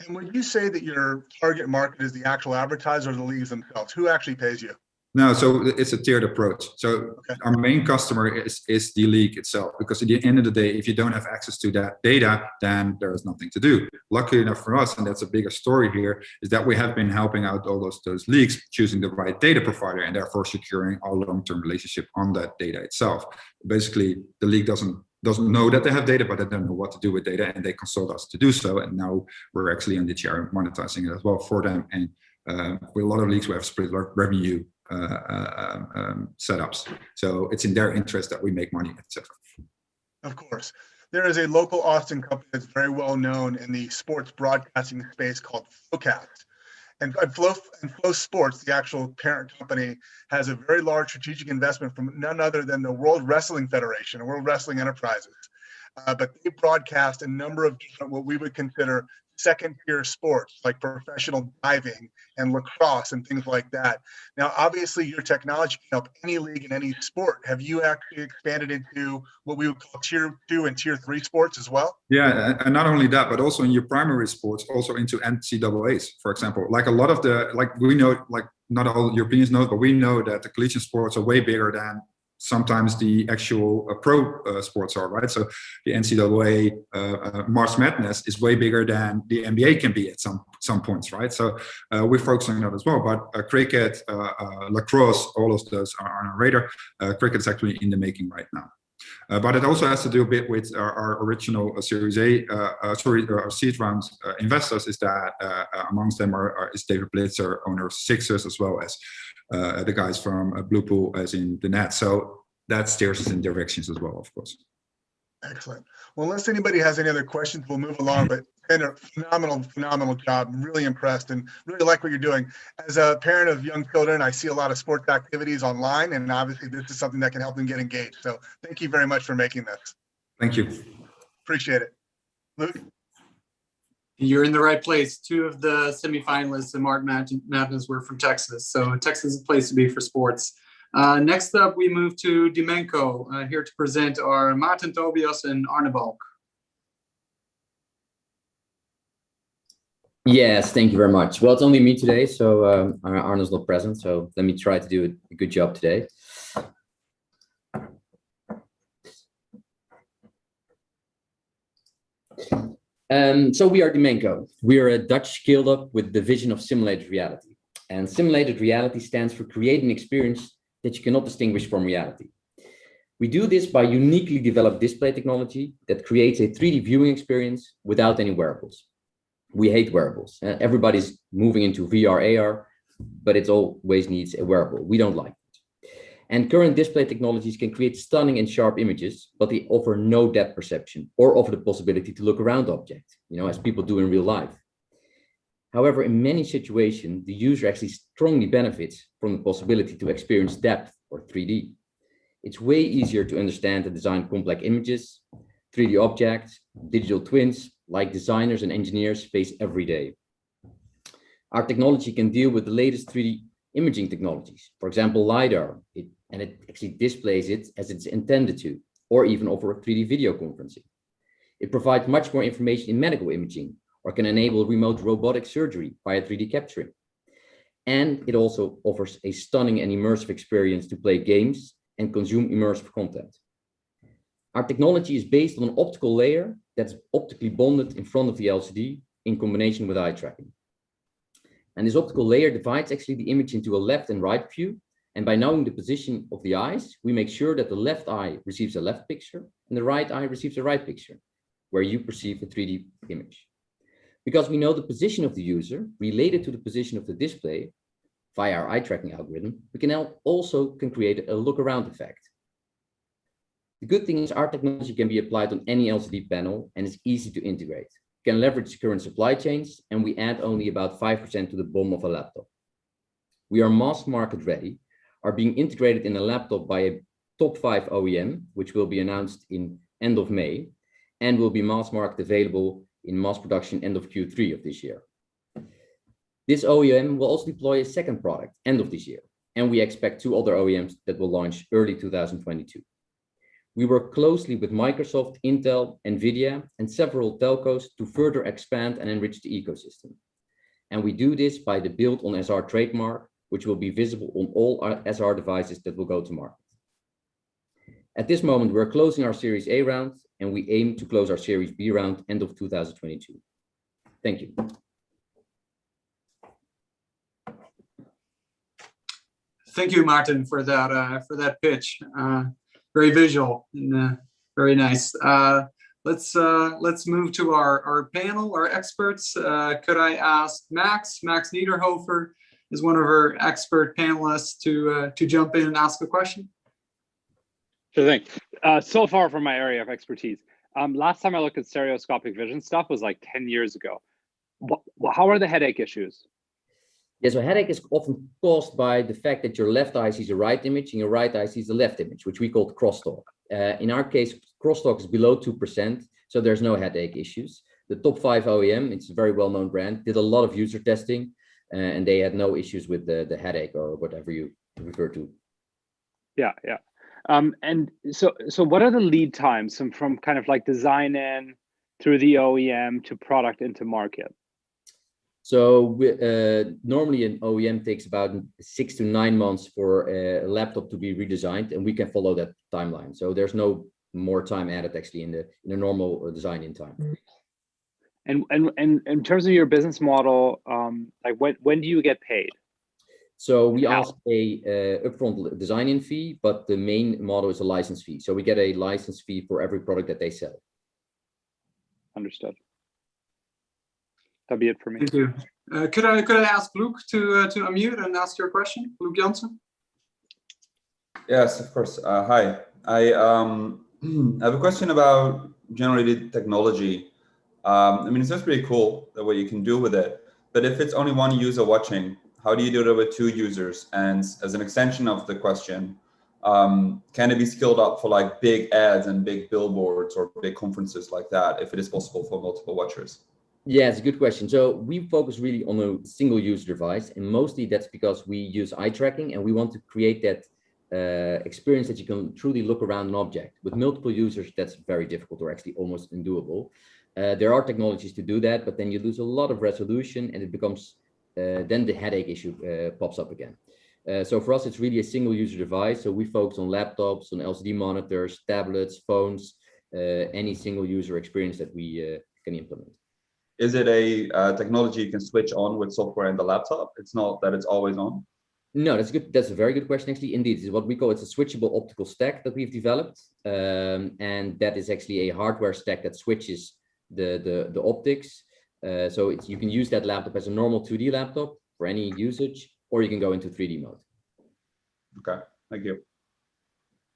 And would you say that your target market is the actual advertiser or the leagues themselves? Who actually pays you? No, so it's a tiered approach. So our main customer is the league itself, because at the end of the day, if you don't have access to that data, then there is nothing to do. Luckily enough for us, and that's a bigger story here, is that we have been helping out all those leagues choosing the right data provider and therefore securing our long-term relationship on that data itself. Basically, the league doesn't know that they have data, but they don't know what to do with data, and they consult us to do so. And now we're actually on the chair monetizing it as well for them. And with a lot of leagues, we have split revenue setups, so it's in their interest that we make money, etc. Of course, there is a local Austin company that's very well known in the sports broadcasting space called Flowcast, and Flow Sports, the actual parent company, has a very large strategic investment from none other than the World Wrestling Federation, or World Wrestling Enterprises. But they broadcast a number of different, what we would consider second-tier sports like professional diving and lacrosse and things like that. Now, obviously, your technology can help any league in any sport. Have you actually expanded into what we would call tier 2 and tier 3 sports as well? Yeah, and not only that, but also in your primary sports, also into NCAAs, for example. Like a lot of we know, like not all Europeans know, but we know that the collegiate sports are way bigger than sometimes the actual pro sports are, right? So the NCAA March Madness is way bigger than the NBA can be at some points, right? So we're focusing on that as well. But cricket, lacrosse, all of those are on our radar. Cricket is actually in the making right now. But it also has to do a bit with our original Series A, our seed round investors. Is that amongst them is David Blitzer, owner of Sixers, as well as the guys from Blue Pool, as in the net. So that steers us in directions as well, of course. Excellent. Well, unless anybody has any other questions, we'll move along. But been a phenomenal job. I'm really impressed and really like what you're doing. As a parent of young children, I see a lot of sports activities online, and obviously this is something that can help them get engaged. So thank you very much for making this. Thank you. Appreciate it. Luke? You're in the right place. Two of the semifinalists in March Madness were from Texas. So Texas is a place to be for sports. Next up, we move to Dimenco, here to present our Maarten Tobias and Arne Balk. Yes, thank you very much. Well, it's only me today, so Arne's not present. So let me try to do a good job today. So we are Dimenco. We are a Dutch scaled-up with the vision of simulated reality. And simulated reality stands for creating an experience that you cannot distinguish from reality. We do this by uniquely developed display technology that creates a 3D viewing experience without any wearables. We hate wearables. Everybody's moving into VR, AR, but it always needs a wearable. We don't like it. And current display technologies can create stunning and sharp images, but they offer no depth perception or offer the possibility to look around objects, as people do in real life. However, in many situations, the user actually strongly benefits from the possibility to experience depth or 3D. It's way easier to understand and design complex images, 3D objects, digital twins, like designers and engineers face every day. Our technology can deal with the latest 3D imaging technologies, for example, LiDAR, and it actually displays it as it's intended to, or even offer 3D video conferencing. It provides much more information in medical imaging, or can enable remote robotic surgery via 3D capturing. And it also offers a stunning and immersive experience to play games and consume immersive content. Our technology is based on an optical layer that's optically bonded in front of the LCD in combination with eye tracking. And this optical layer divides actually the image into a left and right view. And by knowing the position of the eyes, we make sure that the left eye receives a left picture and the right eye receives a right picture, where you perceive the 3D image. Because we know the position of the user related to the position of the display via our eye tracking algorithm, we can also create a look around effect. The good thing is our technology can be applied on any LCD panel and is easy to integrate. We can leverage current supply chains, and we add only about 5% to the BOM of a laptop. We are mass market ready, are being integrated in a laptop by a top 5 OEM, which will be announced in end of May, and will be mass market available in mass production end of Q3 of this year. This OEM will also deploy a second product end of this year, and we expect 2 other OEMs that will launch early 2022. We work closely with Microsoft, Intel, NVIDIA, and several telcos to further expand and enrich the ecosystem. And we do this by the Build on SR trademark, which will be visible on all our SR devices that will go to market. At this moment, we're closing our Series A round, and we aim to close our Series B round end of 2022. Thank you. Thank you, Martin, for that pitch. Very visual and very nice. Let's move to our panel, our experts. Could I ask Max Niederhoffer is one of our expert panelists to jump in and ask a question? Sure thing. So far from my area of expertise, last time I looked at stereoscopic vision stuff was like 10 years ago. How are the headache issues? Yeah, so headache is often caused by the fact that your left eye sees the right image and your right eye sees the left image, which we call crosstalk. In our case, crosstalk is below 2%, so there's no headache issues. The top 5 OEM, it's a very well-known brand, did a lot of user testing, and they had no issues with the headache or whatever you refer to. Yeah. And so what are the lead times from kind of like design in through the OEM to product into market? So normally an OEM takes about 6 to 9 months for a laptop to be redesigned, and we can follow that timeline. So there's no more time added actually in the normal design in time. And in terms of your business model, like when do you get paid? So we ask a upfront design-in fee, but the main model is a license fee. So we get a license fee for every product that they sell. Understood. That'd be it for me. Thank you. Could I ask Luke to unmute and ask your question, Luke Janssen? Yes, of course. Hi. I have a question about generated technology. I mean, it sounds pretty cool the way you can do with it, but if it's only one user watching, how do you do it with 2 users? And as an extension of the question, can it be scaled up for like big ads and big billboards or big conferences like that, if it is possible for multiple watchers? Yeah, it's a good question. So we focus really on a single user device, and mostly that's because we use eye tracking and we want to create that experience that you can truly look around an object. With multiple users, that's very difficult or actually almost undoable. There are technologies to do that, but then you lose a lot of resolution and it becomes, then the headache issue pops up again. So for us, it's really a single user device. So we focus on laptops, on LCD monitors, tablets, phones, any single user experience that we can implement. Is it a technology you can switch on with software in the laptop? It's not that it's always on? No, that's good. That's a very good question. Actually, indeed, it's what we call, it's a switchable optical stack that we've developed, and that is actually a hardware stack that switches the optics. So you can use that laptop as a normal 2D laptop for any usage, or you can go into 3D mode. Okay, thank you.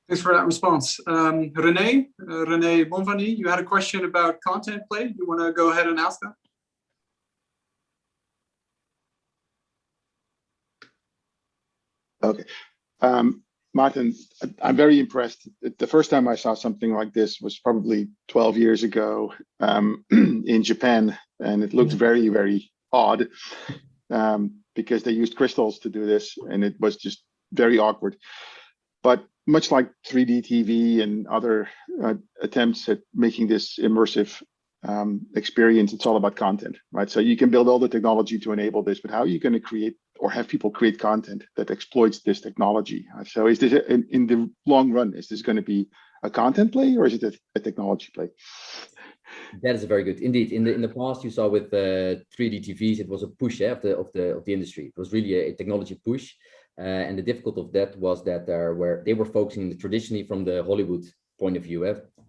Thanks for that response. René Bonvanie, you had a question about content play. You want to go ahead and ask that? Okay. Martin, I'm very impressed. The first time I saw something like this was probably 12 years ago in Japan, and it looked very, very odd. because they used crystals to do this, and it was just very awkward. But much like 3D TV and other attempts at making this immersive experience, it's all about content, right? So you can build all the technology to enable this, but how are you going to create or have people create content that exploits this technology? So is this in the long run, is this going to be a content play, or is it a technology play? That is very good indeed. In the past, you saw with 3D TVs, it was a push of the industry. It was really a technology push, and the difficult of that was that they were focusing traditionally from the Hollywood point of view,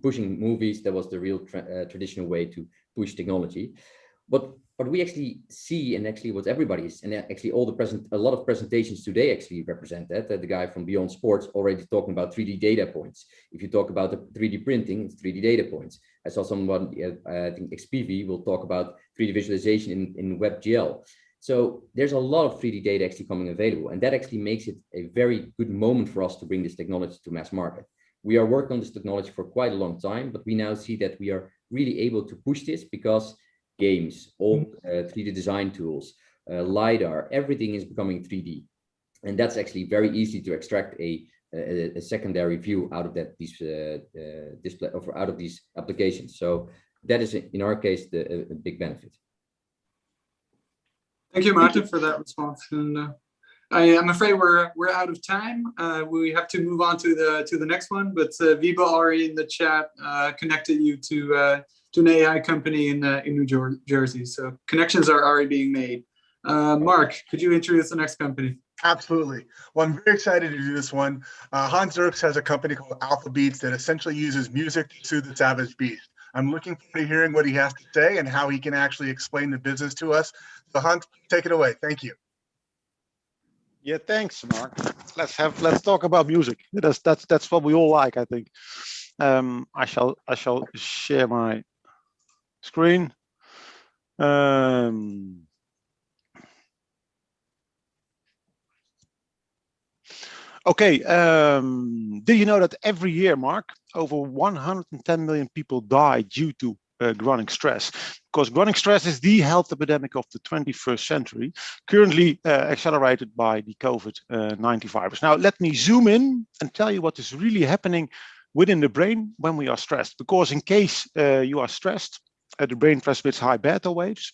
pushing movies. That was the real traditional way to push technology. What we actually see, and actually what everybody is, and actually a lot of presentations today actually represent that. The guy from Beyond Sports already talking about 3D data points. If you talk about the 3D printing, it's 3D data points. I saw someone, I think XPV will talk about 3D visualization in WebGL. So there's a lot of 3D data actually coming available, and that actually makes it a very good moment for us to bring this technology to mass market. We are working on this technology for quite a long time, but we now see that we are really able to push this because games, all 3D design tools, LiDAR, everything is becoming 3D. And that's actually very easy to extract a secondary view out of that display, or out of these applications. So that is, in our case, a big benefit. Thank you, Martin, for that response. And I'm afraid we're out of time. We have to move on to the next one. But Wiebe already in the chat connected you to an AI company in New Jersey. So connections are already being made. Mark, could you introduce the next company? Absolutely. Well, I'm very excited to do this one. Hans Zerks has a company called Alpha Beats that essentially uses music to soothe the savage beast. I'm looking forward to hearing what he has to say and how he can actually explain the business to us. So Hans, take it away. Thank you. Yeah, thanks, Mark. Let's talk about music. That's what we all like, I think. I shall share my screen. Okay, did you know that every year, Mark, over 110 million people die due to chronic stress? Because chronic stress is the health epidemic of the 21st century, currently accelerated by the COVID-19 virus. Now, let me zoom in and tell you what is really happening within the brain when we are stressed. Because in case you are stressed, the brain transmits high beta waves.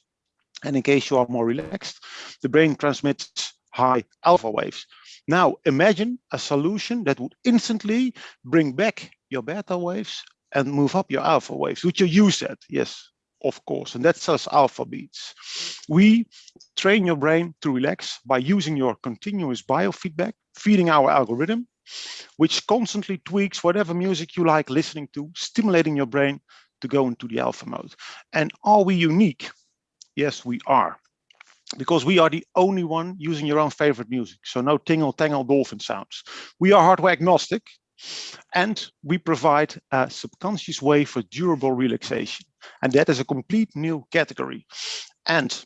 And in case you are more relaxed, the brain transmits high alpha waves. Now, imagine a solution that would instantly bring back your beta waves and move up your alpha waves. Would you use that? Yes, of course. And that's us Alpha Beats. We train your brain to relax by using your continuous biofeedback, feeding our algorithm, which constantly tweaks whatever music you like listening to, stimulating your brain to go into the alpha mode. And are we unique? Yes, we are. Because we are the only one using your own favorite music. So no tingle tangle dolphin sounds. We are hardware agnostic, and we provide a subconscious way for durable relaxation. And that is a complete new category. And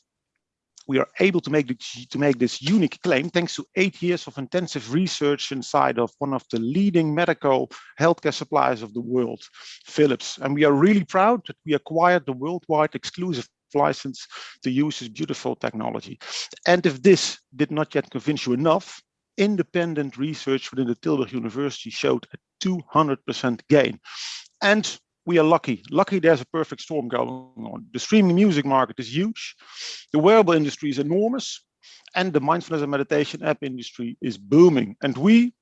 we are able to make this unique claim thanks to 8 years of intensive research inside of one of the leading medical healthcare suppliers of the world, Philips. And we are really proud that we acquired the worldwide exclusive license to use this beautiful technology. And if this did not yet convince you enough, independent research within the Tilburg University showed a 200% gain. And we are lucky there's a perfect storm going on. The streaming music market is huge, the wearable industry is enormous, and the mindfulness and meditation app industry is booming. And we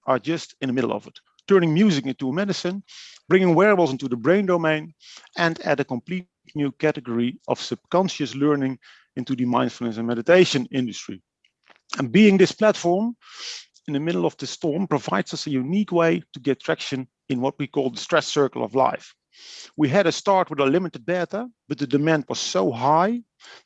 are just in the middle of it, turning music into a medicine, bringing wearables into the brain domain, and add a complete new category of subconscious learning into the mindfulness and meditation industry. And being this platform in the middle of the storm provides us a unique way to get traction in what we call the stress circle of life. We had a start with a limited beta, but the demand was so high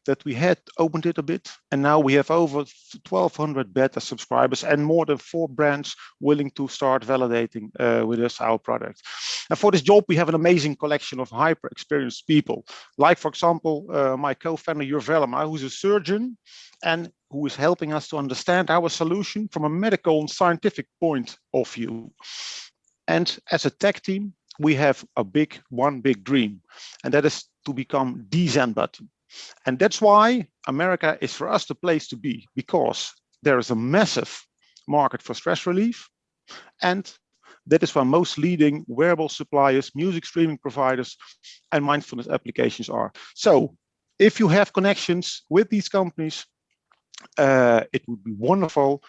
that we had opened it a bit. And now we have over 1,200 beta subscribers and more than 4 brands willing to start validating with us our product. And for this job, we have an amazing collection of hyper experienced people. Like, for example, my co-founder, Jur Velema, who's a surgeon and who is helping us to understand our solution from a medical and scientific point of view. And as a tech team, we have one big dream, and that is to become the Zen button. And that's why America is for us the place to be, because there is a massive market for stress relief. And that is where most leading wearable suppliers, music streaming providers, and mindfulness applications are. So if you have connections with these companies, it would be wonderful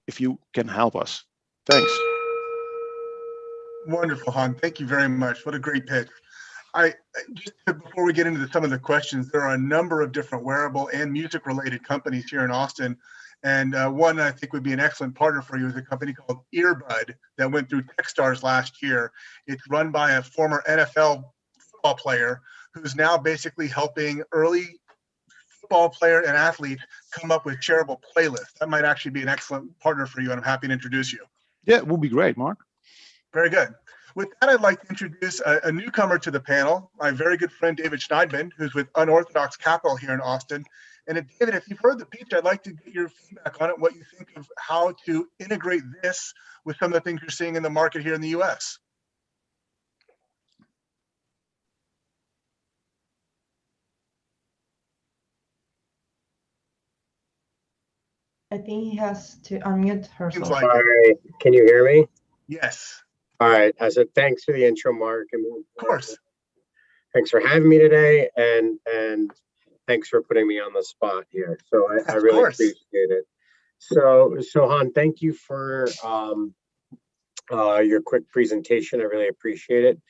if you can help us. Thanks. Wonderful, Han. Thank you very much. What a great pitch. Just before we get into some of the questions, there are a number of different wearable and music related companies here in Austin. And one I think would be an excellent partner for you is a company called Earbud that went through Techstars last year. It's run by a former NFL football player who's now basically helping early football player and athletes come up with shareable playlists. That might actually be an excellent partner for you, and I'm happy to introduce you. Yeah, it would be great, Mark. Very good. With that, I'd like to introduce a newcomer to the panel, my very good friend, David Schneidman, who's with Unorthodox Capital here in Austin. And David, if you've heard the pitch, I'd like to get your feedback on it, what you think of how to integrate this with some of the things you're seeing in the market here in the US. I think he has to unmute herself. Like All right. Can you hear me? Yes. All right. I said thanks for the intro, Mark. And of course. Thanks for having me today, and thanks for putting me on the spot here. So I really appreciate it. So Han, thank you for your quick presentation. I really appreciate it.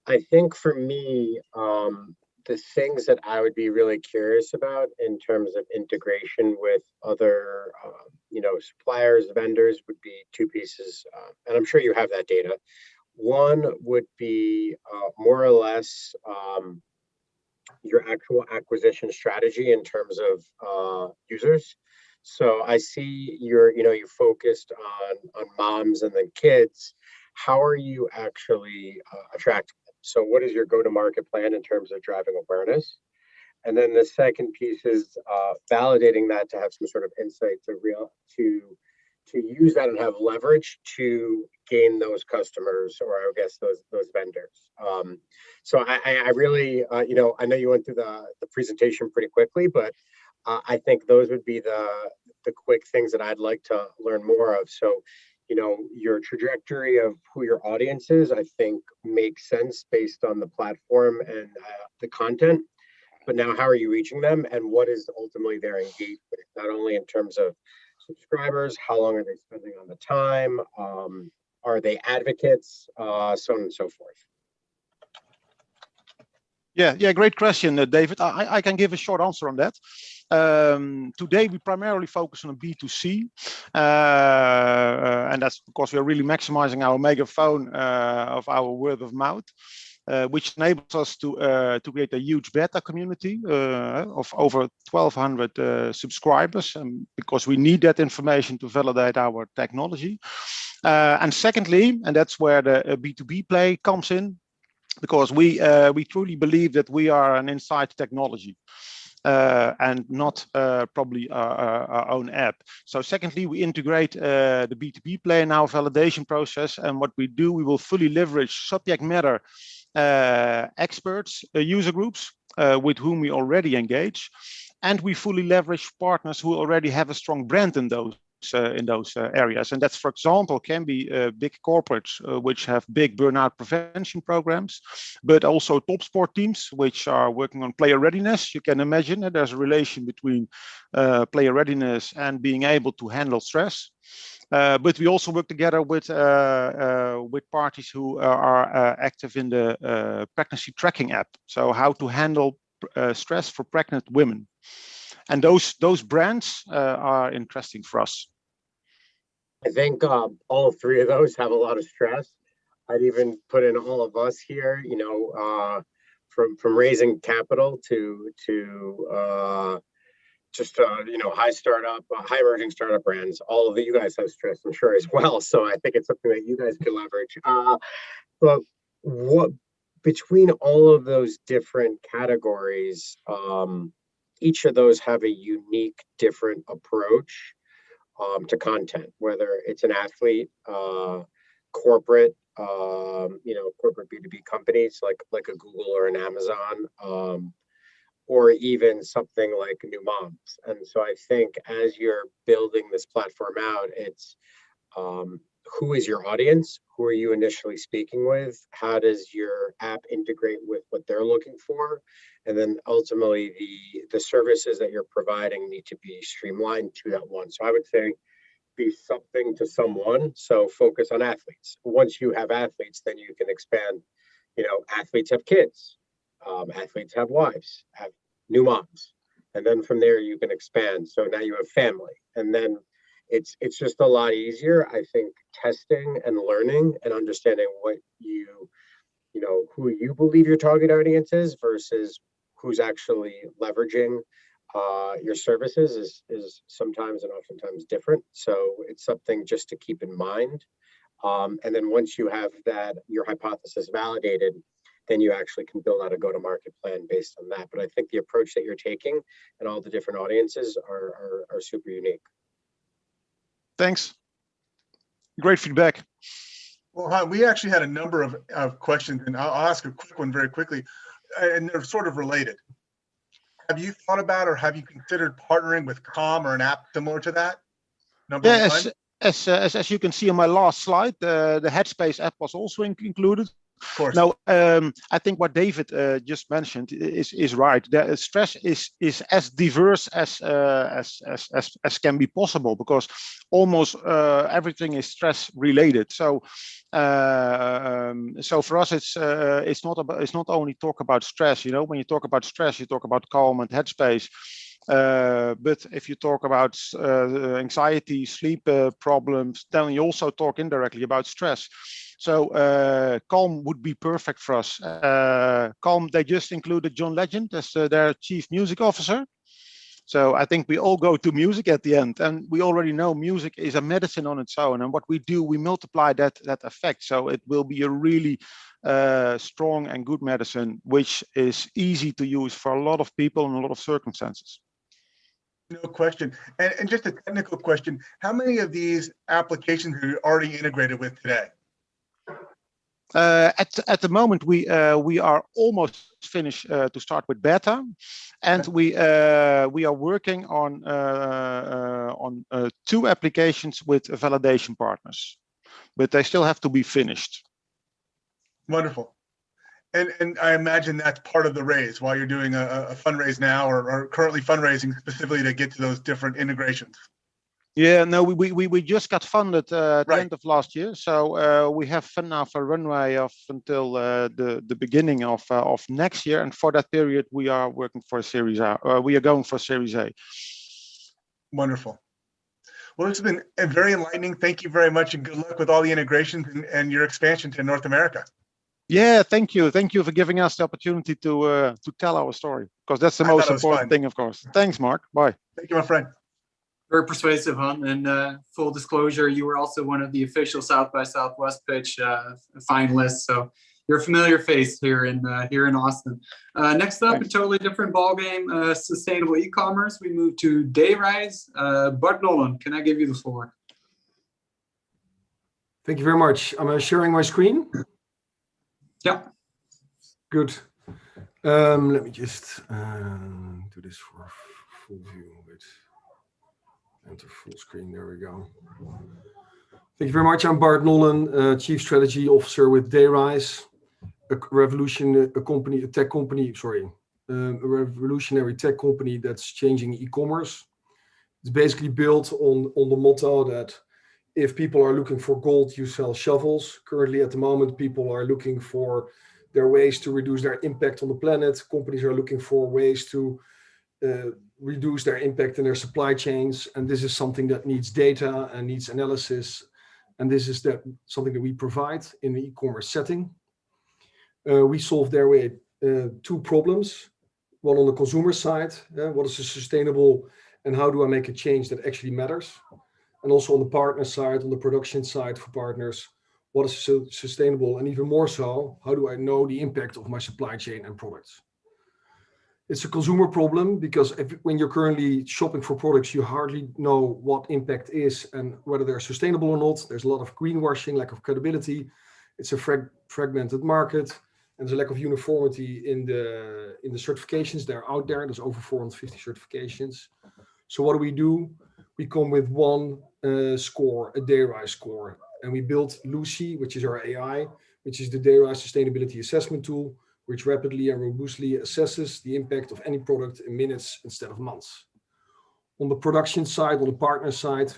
I think for me, the things that I would be really curious about in terms of integration with other, suppliers, vendors would be two pieces. And I'm sure you have that data. One would be more or less your actual acquisition strategy in terms of users. So I see you focused on moms and then kids. How are you actually attracting them? So what is your go-to-market plan in terms of driving awareness? And then the second piece is validating that to have some sort of insight to use that and have leverage to gain those customers, or I guess those vendors. So I really, I know you went through the presentation pretty quickly, but I think those would be the quick things that I'd like to learn more of. So, your trajectory of who your audience is, I think makes sense based on the platform and the content. But now how are you reaching them, and what is ultimately their engagement, not only in terms of subscribers, how long are they spending on the time, are they advocates, so on and so forth. Yeah, great question, David. I can give a short answer on that. Today, we primarily focus on B2C, and that's because we're really maximizing our megaphone of our word of mouth, which enables us to create a huge beta community of over 1,200 subscribers, because we need that information to validate our technology. And secondly, and that's where the B2B play comes in, because we truly believe that we are an inside technology and not probably our own app. So secondly, we integrate the B2B play in our validation process, and what we do, we will fully leverage subject matter experts, user groups with whom we already engage, and we fully leverage partners who already have a strong brand in those areas. And that's, for example, can be big corporates which have big burnout prevention programs, but also top sport teams which are working on player readiness. You can imagine that there's a relation between player readiness and being able to handle stress. But we also work together with parties who are active in the pregnancy tracking app. So how to handle stress for pregnant women. And those brands are interesting for us. I think all three of those have a lot of stress. I'd even put in all of us here, from raising capital to just high emerging startup brands. All of you guys have stress, I'm sure, as well. So I think it's something that you guys can leverage. But what between all of those different categories, each of those have a unique, different approach to content, whether it's an athlete, corporate, corporate B2B companies like a Google or an Amazon, or even something like New Moms. And so I think as you're building this platform out, it's who is your audience? Who are you initially speaking with? How does your app integrate with what they're looking for? And then ultimately the services that you're providing need to be streamlined to that one. So I would say be something to someone. So focus on athletes. Once you have athletes, then you can expand. You know, athletes have kids, athletes have wives, have new moms. And then from there you can expand. So now you have family. And then it's just a lot easier, I think, testing and learning and understanding what you know, who you believe your target audience is versus who's actually leveraging your services is sometimes and oftentimes different. So it's something just to keep in mind. And then once you have that, your hypothesis validated, then you actually can build out a go-to-market plan based on that. But I think the approach that you're taking and all the different audiences are super unique. Thanks. Great feedback. Well, we actually had a number of questions, and I'll ask a quick one very quickly, and they're sort of related. Have you thought about or have you considered partnering with Calm or an app similar to that? Number one. As you can see on my last slide, the Headspace app was also included. Of course. Now, I think what David just mentioned is right. The stress is as diverse as can be possible, because almost everything is stress related. So for us, it's not only talk about stress. You know, when you talk about stress, you talk about Calm and Headspace. But if you talk about anxiety, sleep problems, then you also talk indirectly about stress. So Calm would be perfect for us. Calm, they just included John Legend as their chief music officer. So I think we all go to music at the end, and we already know music is a medicine on its own. And what we do, we multiply that effect. So it will be a really strong and good medicine, which is easy to use for a lot of people in a lot of circumstances. No question. And just a technical question, how many of these applications are you already integrated with today? At the moment, we are almost finished to start with beta, and we are working on 2 applications with validation partners, but they still have to be finished. Wonderful. And I imagine that's part of the raise while you're doing a fundraise now, or currently fundraising specifically to get to those different integrations. Yeah, no, we just got funded at the end of last year, so we have fund now for a runway of until the beginning of next year, and for that period we are working for a Series A. We are going for Series A. Wonderful. Well, this has been very enlightening. Thank you very much, and good luck with all the integrations and your expansion to North America. Yeah, thank you for giving us the opportunity to tell our story, because that's the most important thing, of course. Thanks, Mark. Bye. Thank you, my friend. Very persuasive, huh? And full disclosure, you were also one of the official South by Southwest pitch finalists, so you're a familiar face here in Austin. Next up, a totally different ballgame, sustainable e-commerce. We move to Dayrise. Bart Nolan, can I give you the floor? Thank you very much. Am I sharing my screen? Yeah. Good. Let me just do this for full view. Wait. Enter full screen. There we go. Thank you very much. I'm Bart Nolan, Chief Strategy Officer with Dayrise, a revolutionary tech company that's changing e-commerce. It's basically built on the motto that if people are looking for gold, you sell shovels. Currently, at the moment, people are looking for their ways to reduce their impact on the planet. Companies are looking for ways to reduce their impact in their supply chains. And this is something that needs data and needs analysis. And this is something that we provide in the e-commerce setting. We solve their way 2 problems. One on the consumer side, what is sustainable and how do I make a change that actually matters? And also on the partner side, on the production side for partners, what is sustainable? And even more so, how do I know the impact of my supply chain and products? It's a consumer problem because when you're currently shopping for products, you hardly know what impact is and whether they're sustainable or not. There's a lot of greenwashing, lack of credibility. It's a fragmented market. And there's a lack of uniformity in the certifications that are out there. There's over 450 certifications. So what do? We come with one score, a DayRise score. And we built Lucy, which is our AI, which is the DayRise sustainability assessment tool, which rapidly and robustly assesses the impact of any product in minutes instead of months. On the production side, on the partner side,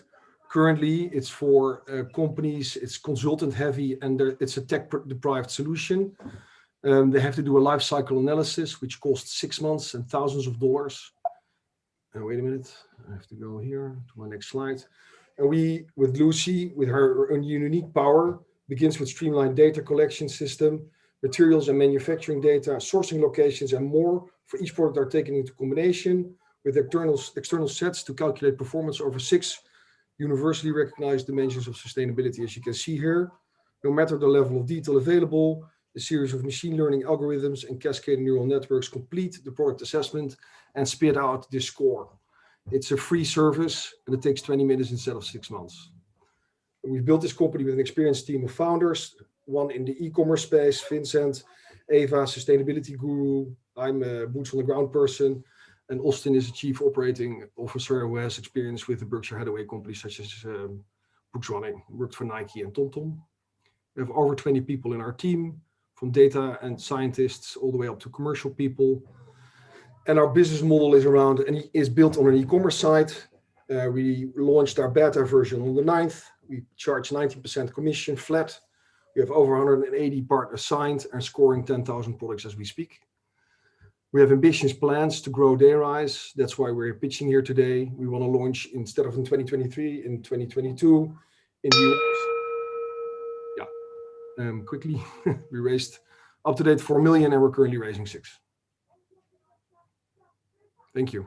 currently it's for companies, it's consultant heavy, and it's a tech deprived solution. They have to do a life cycle analysis, which costs 6 months and thousands of dollars. Wait a minute, I have to go here to my next slide. And we, with Lucy, with her unique power, begins with streamlined data collection system, materials and manufacturing data, sourcing locations, and more for each product are taken into combination with external sets to calculate performance over 6 universally recognized dimensions of sustainability. As you can see here, no matter the level of detail available, a series of machine learning algorithms and cascading neural networks complete the product assessment and spit out this score. It's a free service and it takes 20 minutes instead of 6 months. We've built this company with an experienced team of founders, one in the e-commerce space, Vincent, Eva, sustainability guru. I'm a boots on the ground person, and Austin is a chief operating officer who has experience with the Berkshire Hathaway companies such as Brooks Running, worked for Nike and TomTom. We have over 20 people in our team, from data and scientists all the way up to commercial people. And our business model is built on an e-commerce site. We launched our beta version on the 9th. We charge 19% commission flat. We have over 180 partners signed and scoring 10,000 products as we speak. We have ambitious plans to grow DayRise. That's why we're pitching here today. We want to launch, instead of in 2023, in 2022 in the US. Yeah, quickly, we raised up to date 4 million and we're currently raising 6. Thank you.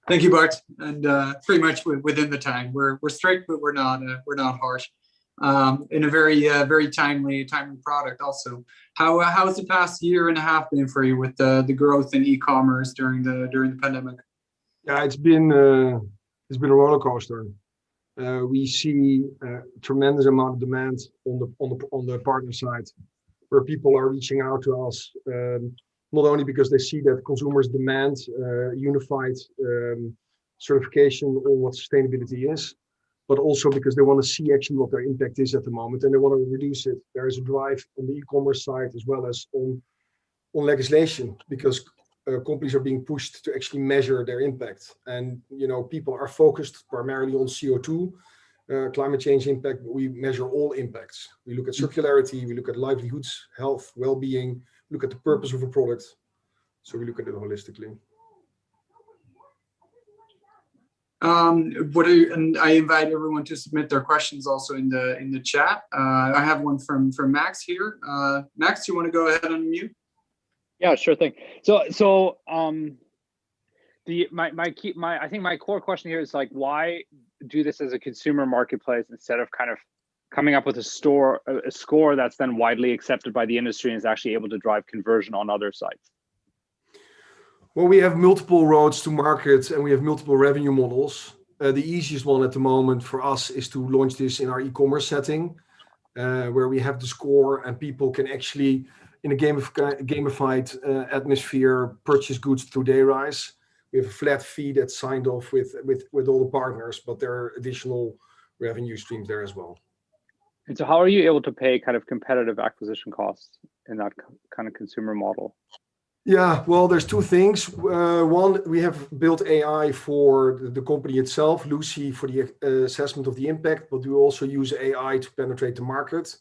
Thank you, Bart. And pretty much within the time. We're strict, but we're not harsh. In a very timely product also. How has the past year and a half been for you with the growth in e-commerce during the pandemic? Yeah, it's been a roller coaster. We see a tremendous amount of demand on the partner side, where people are reaching out to us, not only because they see that consumers demand unified certification on what sustainability is, but also because they want to see actually what their impact is at the moment and they want to reduce it. There is a drive on the e-commerce side as well as on legislation, because companies are being pushed to actually measure their impact. And people are focused primarily on CO2, climate change impact, but we measure all impacts. We look at circularity, we look at livelihoods, health, well-being, look at the purpose of a product. So we look at it holistically. And I invite everyone to submit their questions also in the chat. I have one from Max here. Max, you want to go ahead and unmute? Yeah, sure thing. So I think my core question here is like, why do this as a consumer marketplace instead of kind of coming up with a score that's then widely accepted by the industry and is actually able to drive conversion on other sites? Well, we have multiple roads to market and we have multiple revenue models. The easiest one at the moment for us is to launch this in our e-commerce setting, where we have the score and people can actually, in a gamified atmosphere, purchase goods through DayRise. We have a flat fee that's signed off with all the partners, but there are additional revenue streams there as well. And so how are you able to pay kind of competitive acquisition costs in that kind of consumer model? Yeah, well, there's two things. One, we have built AI for the company itself, Lucy for the assessment of the impact, but we also use AI to penetrate the market.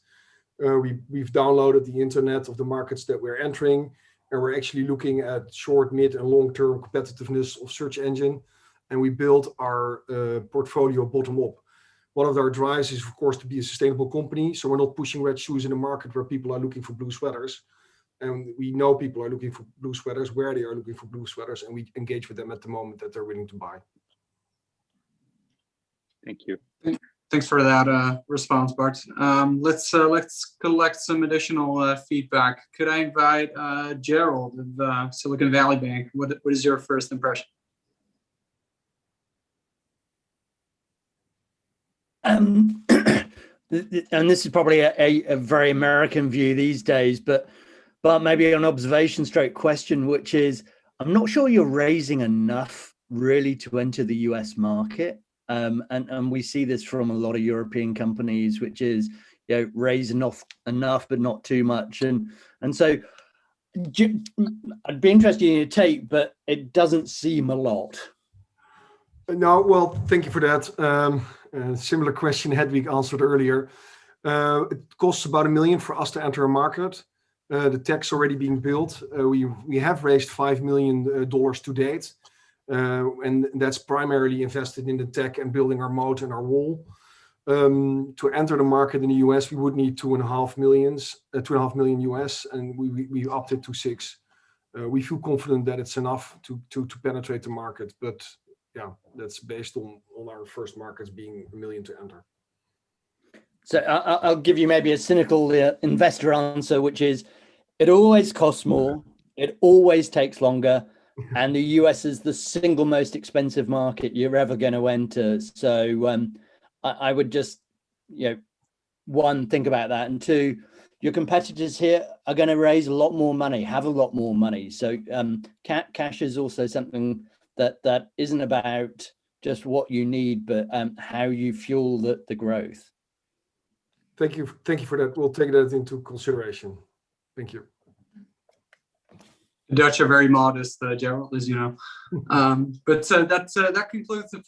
We've downloaded the internet of the markets that we're entering, and we're actually looking at short, mid, and long-term competitiveness of search engine, and we built our portfolio bottom up. One of our drives is, of course, to be a sustainable company, so we're not pushing red shoes in a market where people are looking for blue sweaters. And we know people are looking for blue sweaters, where they are looking for blue sweaters, and we engage with them at the moment that they're willing to buy. Thank you. Thanks for that response, Bart. Let's collect some additional feedback. Could I invite Gerald of Silicon Valley Bank? What is your first impression? The and this is probably a very American view these days, but maybe an observation stroke question, which is, I'm not sure you're raising enough really to enter the US market. And we see this from a lot of European companies, which is, raise enough, but not too much. And so I'd be interested in your take, but it doesn't seem a lot. No, well, thank you for that. Similar question Hedwig answered earlier. It costs about $1 million for us to enter a market. The tech's already being built. We have raised $5 million to date. And that's primarily invested in the tech and building our moat and our wall. To enter the market in the US, we would need 2.5 million US, and we opted to 6. We feel confident that it's enough to penetrate the market, but yeah, that's based on our first markets being $1 million to enter. So I'll give you maybe a cynical investor answer, which is, it always costs more, it always takes longer, and the US is the single most expensive market you're ever going to enter. So I would just, one, think about that, and two, your competitors here are going to raise a lot more money, have a lot more money. So cash is also something that isn't about just what you need, but how you fuel the growth. Thank you for that. We'll take that into consideration. Thank you. The Dutch are very modest, Gerald, as you know. But that concludes the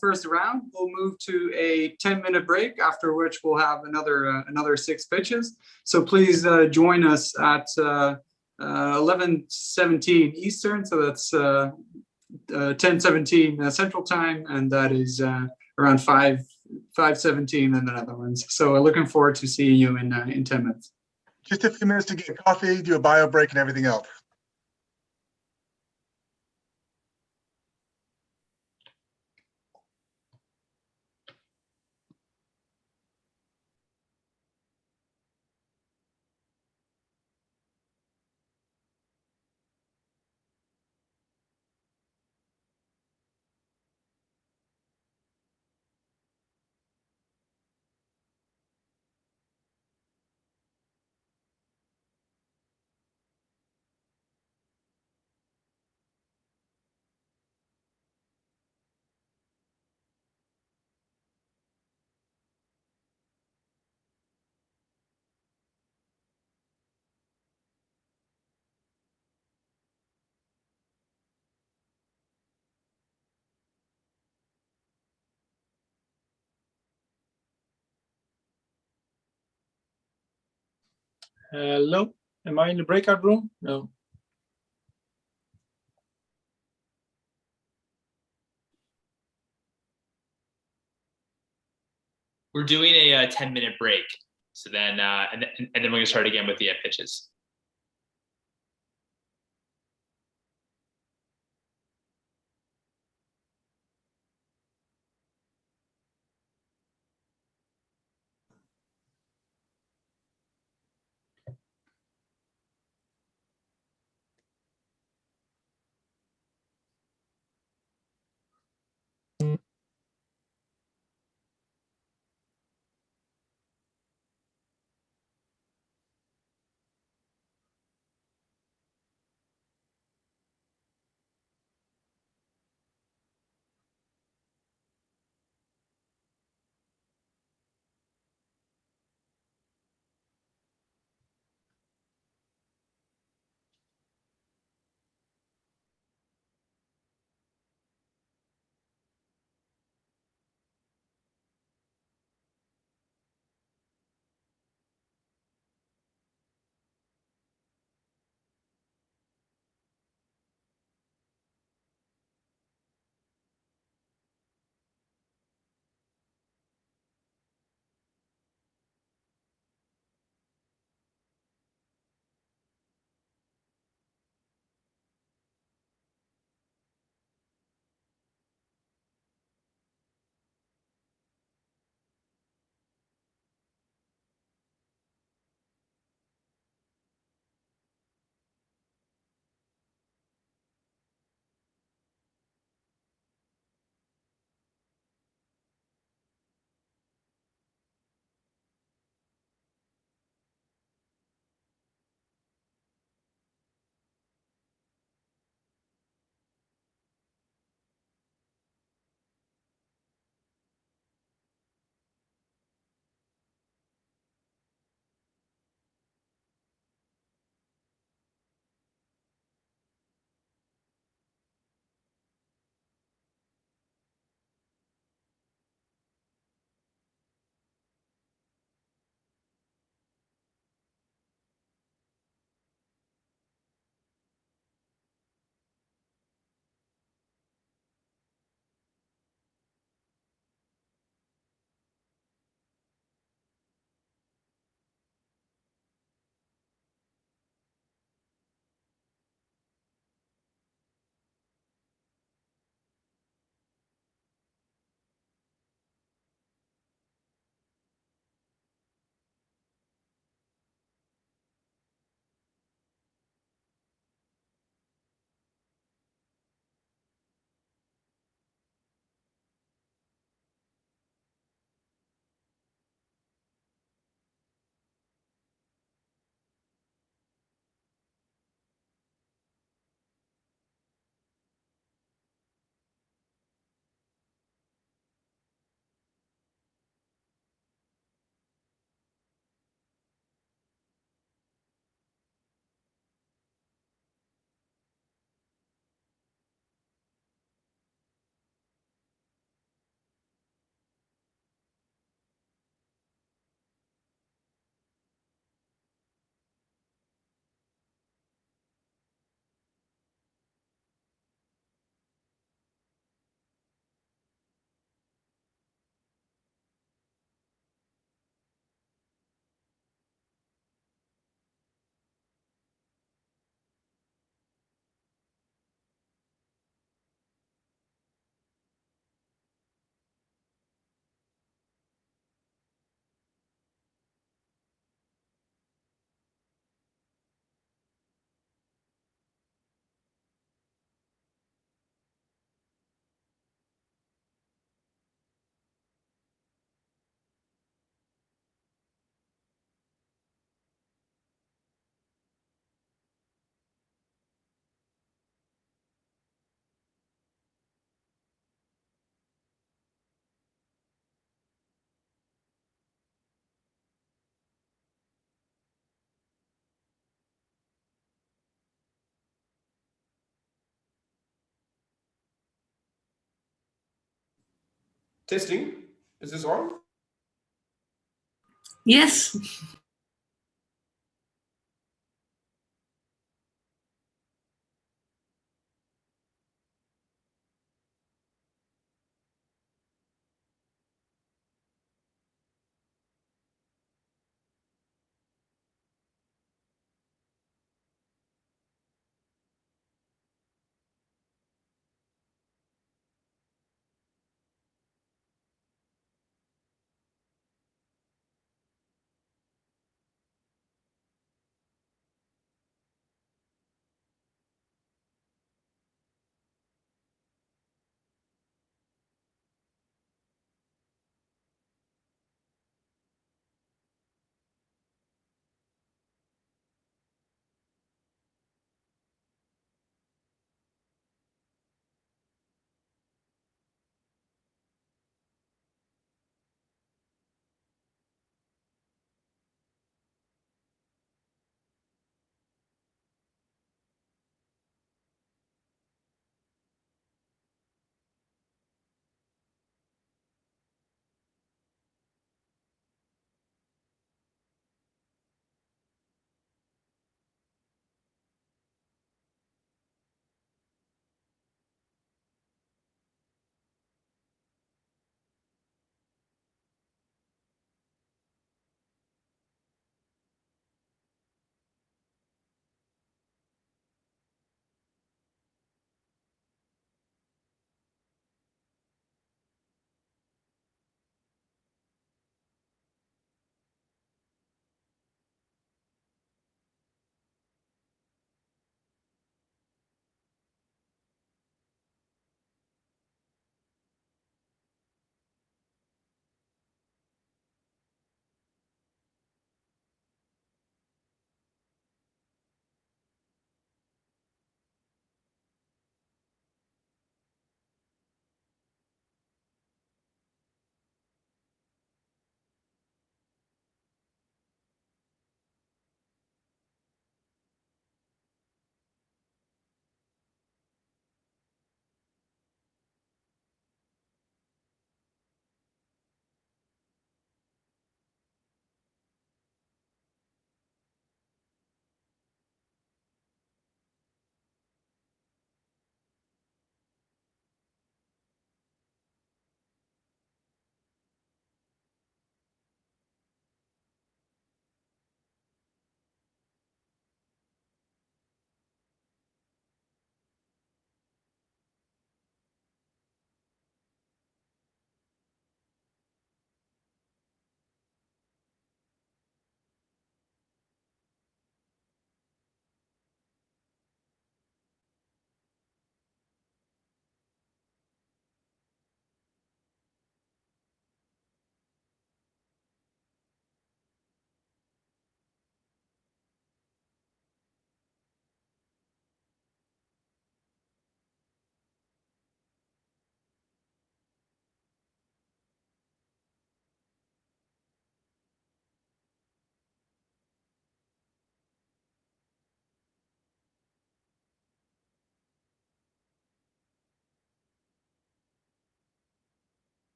first round. We'll move to a 10-minute break, after which we'll have another 6 pitches. So please join us at 11:17 Eastern. So that's 10:17 Central Time, and that is around 5:17 in the Netherlands. So we're looking forward to seeing you in 10 minutes. Just a few minutes to get coffee, do a bio break, and everything else. Hello, am I in the breakout room? No. We're doing a 10-minute break. So then, and then we're gonna start again with the pitches. Testing. Is this on? Yes.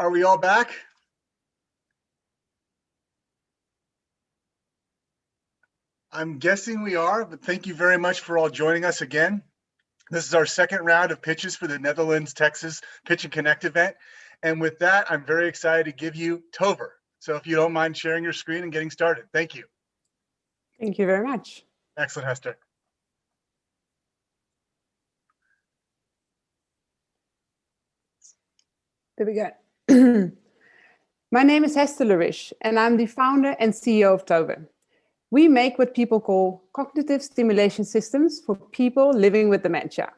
Are we all back? I'm guessing we are, but thank you very much for all joining us again. This is our second round of pitches for the Netherlands, Texas Pitch and Connect event. And with that, I'm very excited to give you Tover. So if you don't mind sharing your screen and getting started. Thank you. Thank you very much. Excellent, Hester. There we go. My name is Hester Larish, and I'm the founder and CEO of Tover. We make what people call cognitive stimulation systems for people living with dementia,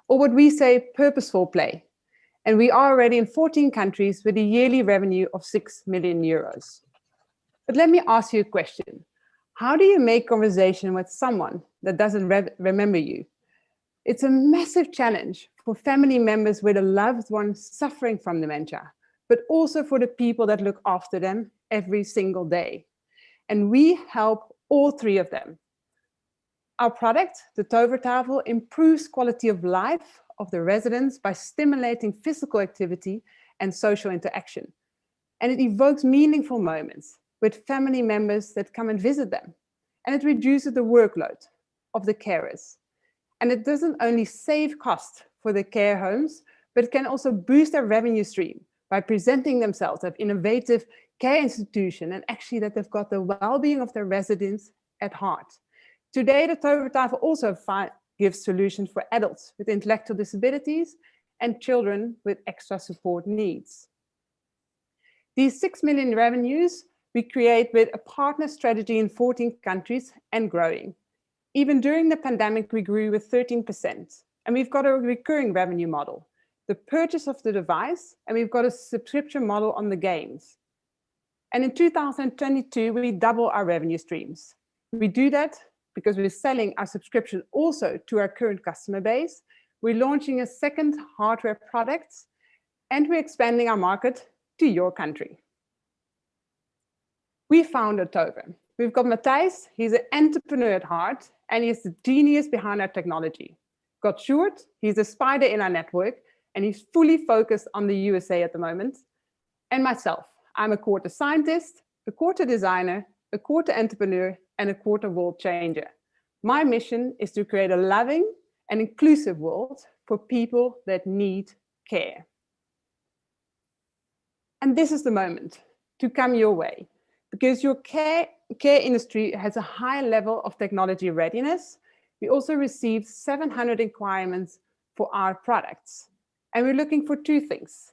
or what we say purposeful play. And we are already in 14 countries with a yearly revenue of 6 million euros. But let me ask you a question. How do you make conversation with someone that doesn't remember you? It's a massive challenge for family members with a loved one suffering from dementia, but also for the people that look after them every single day. And we help all three of them. Our product, the Tovertafel, improves quality of life of the residents by stimulating physical activity and social interaction. And it evokes meaningful moments with family members that come and visit them. And it reduces the workload of the carers. And it doesn't only save costs for the care homes, but it can also boost their revenue stream by presenting themselves as innovative care institution and actually that they've got the well-being of their residents at heart. Today, the Tovertafel also gives solutions for adults with intellectual disabilities and children with extra support needs. These 6 million revenues we create with a partner strategy in 14 countries and growing. Even during the pandemic, we grew with 13%. And we've got a recurring revenue model, the purchase of the device, and we've got a subscription model on the games. And in 2022, we double our revenue streams. We do that because we're selling our subscription also to our current customer base. We're launching a second hardware product, and we're expanding our market to your country. We founded Tover. We've got Matthijs, he's an entrepreneur at heart, and he's the genius behind our technology. Got Sjoerd, he's a spider in our network, and he's fully focused on the USA at the moment. And myself, I'm a quarter scientist, a quarter designer, a quarter entrepreneur, and a quarter world changer. My mission is to create a loving and inclusive world for people that need care. And this is the moment to come your way, because your care industry has a high level of technology readiness. We also received 700 requirements for our products. And we're looking for two things.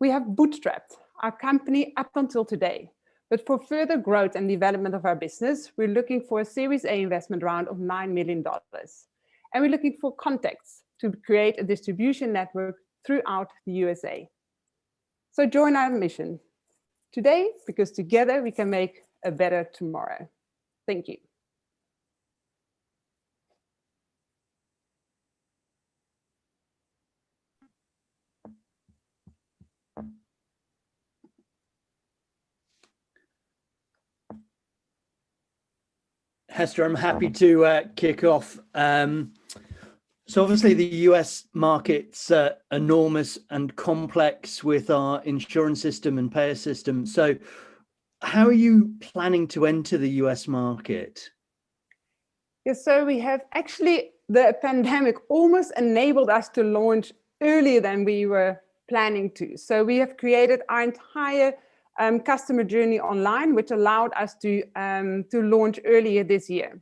We have bootstrapped our company up until today, but for further growth and development of our business, we're looking for a Series A investment round of $9 million. And we're looking for contacts to create a distribution network throughout the USA. So join our mission today, because together we can make a better tomorrow. Thank you. Hester, I'm happy to kick off. So obviously the US market's enormous and complex with our insurance system and payer system. So how are you planning to enter the US market? Yes, so we have actually, the pandemic almost enabled us to launch earlier than we were planning to. So we have created our entire customer journey online, which allowed us to launch earlier this year.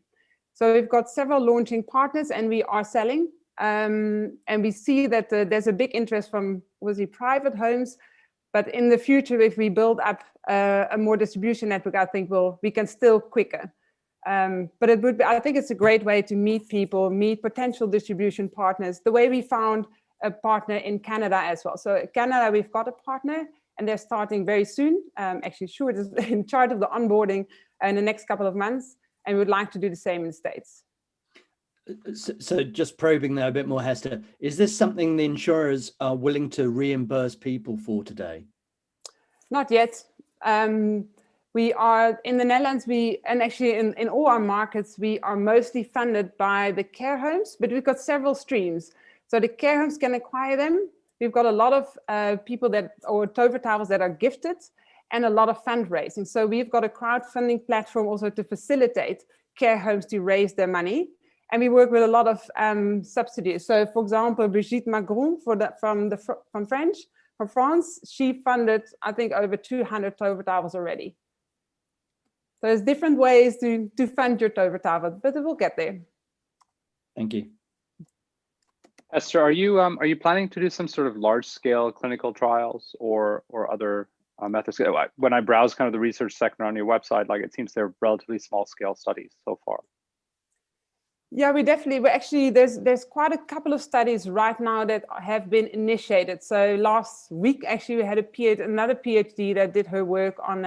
So we've got several launching partners and we are selling. And we see that there's a big interest from obviously private homes, but in the future, if we build up a more distribution network, I think we can still quicker. But it would be, I think it's a great way to meet people, meet potential distribution partners, the way we found a partner in Canada as well. So in Canada, we've got a partner and they're starting very soon. Actually, Sjoerd is in charge of the onboarding in the next couple of months, and we would like to do the same in the States. So just probing there a bit more, Hester, is this something the insurers are willing to reimburse people for today? Not yet. We are in the Netherlands, and actually in all our markets, we are mostly funded by the care homes, but we've got several streams. So the care homes can acquire them, we've got a lot of people or tovertafels that are gifted and a lot of fundraising. So we've got a crowdfunding platform also to facilitate care homes to raise their money. And we work with a lot of subsidies. So for example, Brigitte Macron from France, she funded, I think, over 200 tovertafels already. So there's different ways to fund your tovertafel, but it will get there. Thank you. Esther, are you planning to do some sort of large-scale clinical trials or other methods? When I browse kind of the research section on your website, like it seems they're relatively small-scale studies so far. Yeah, we actually, there's quite a couple of studies right now that have been initiated. So last week, actually, we had another PhD that did her work on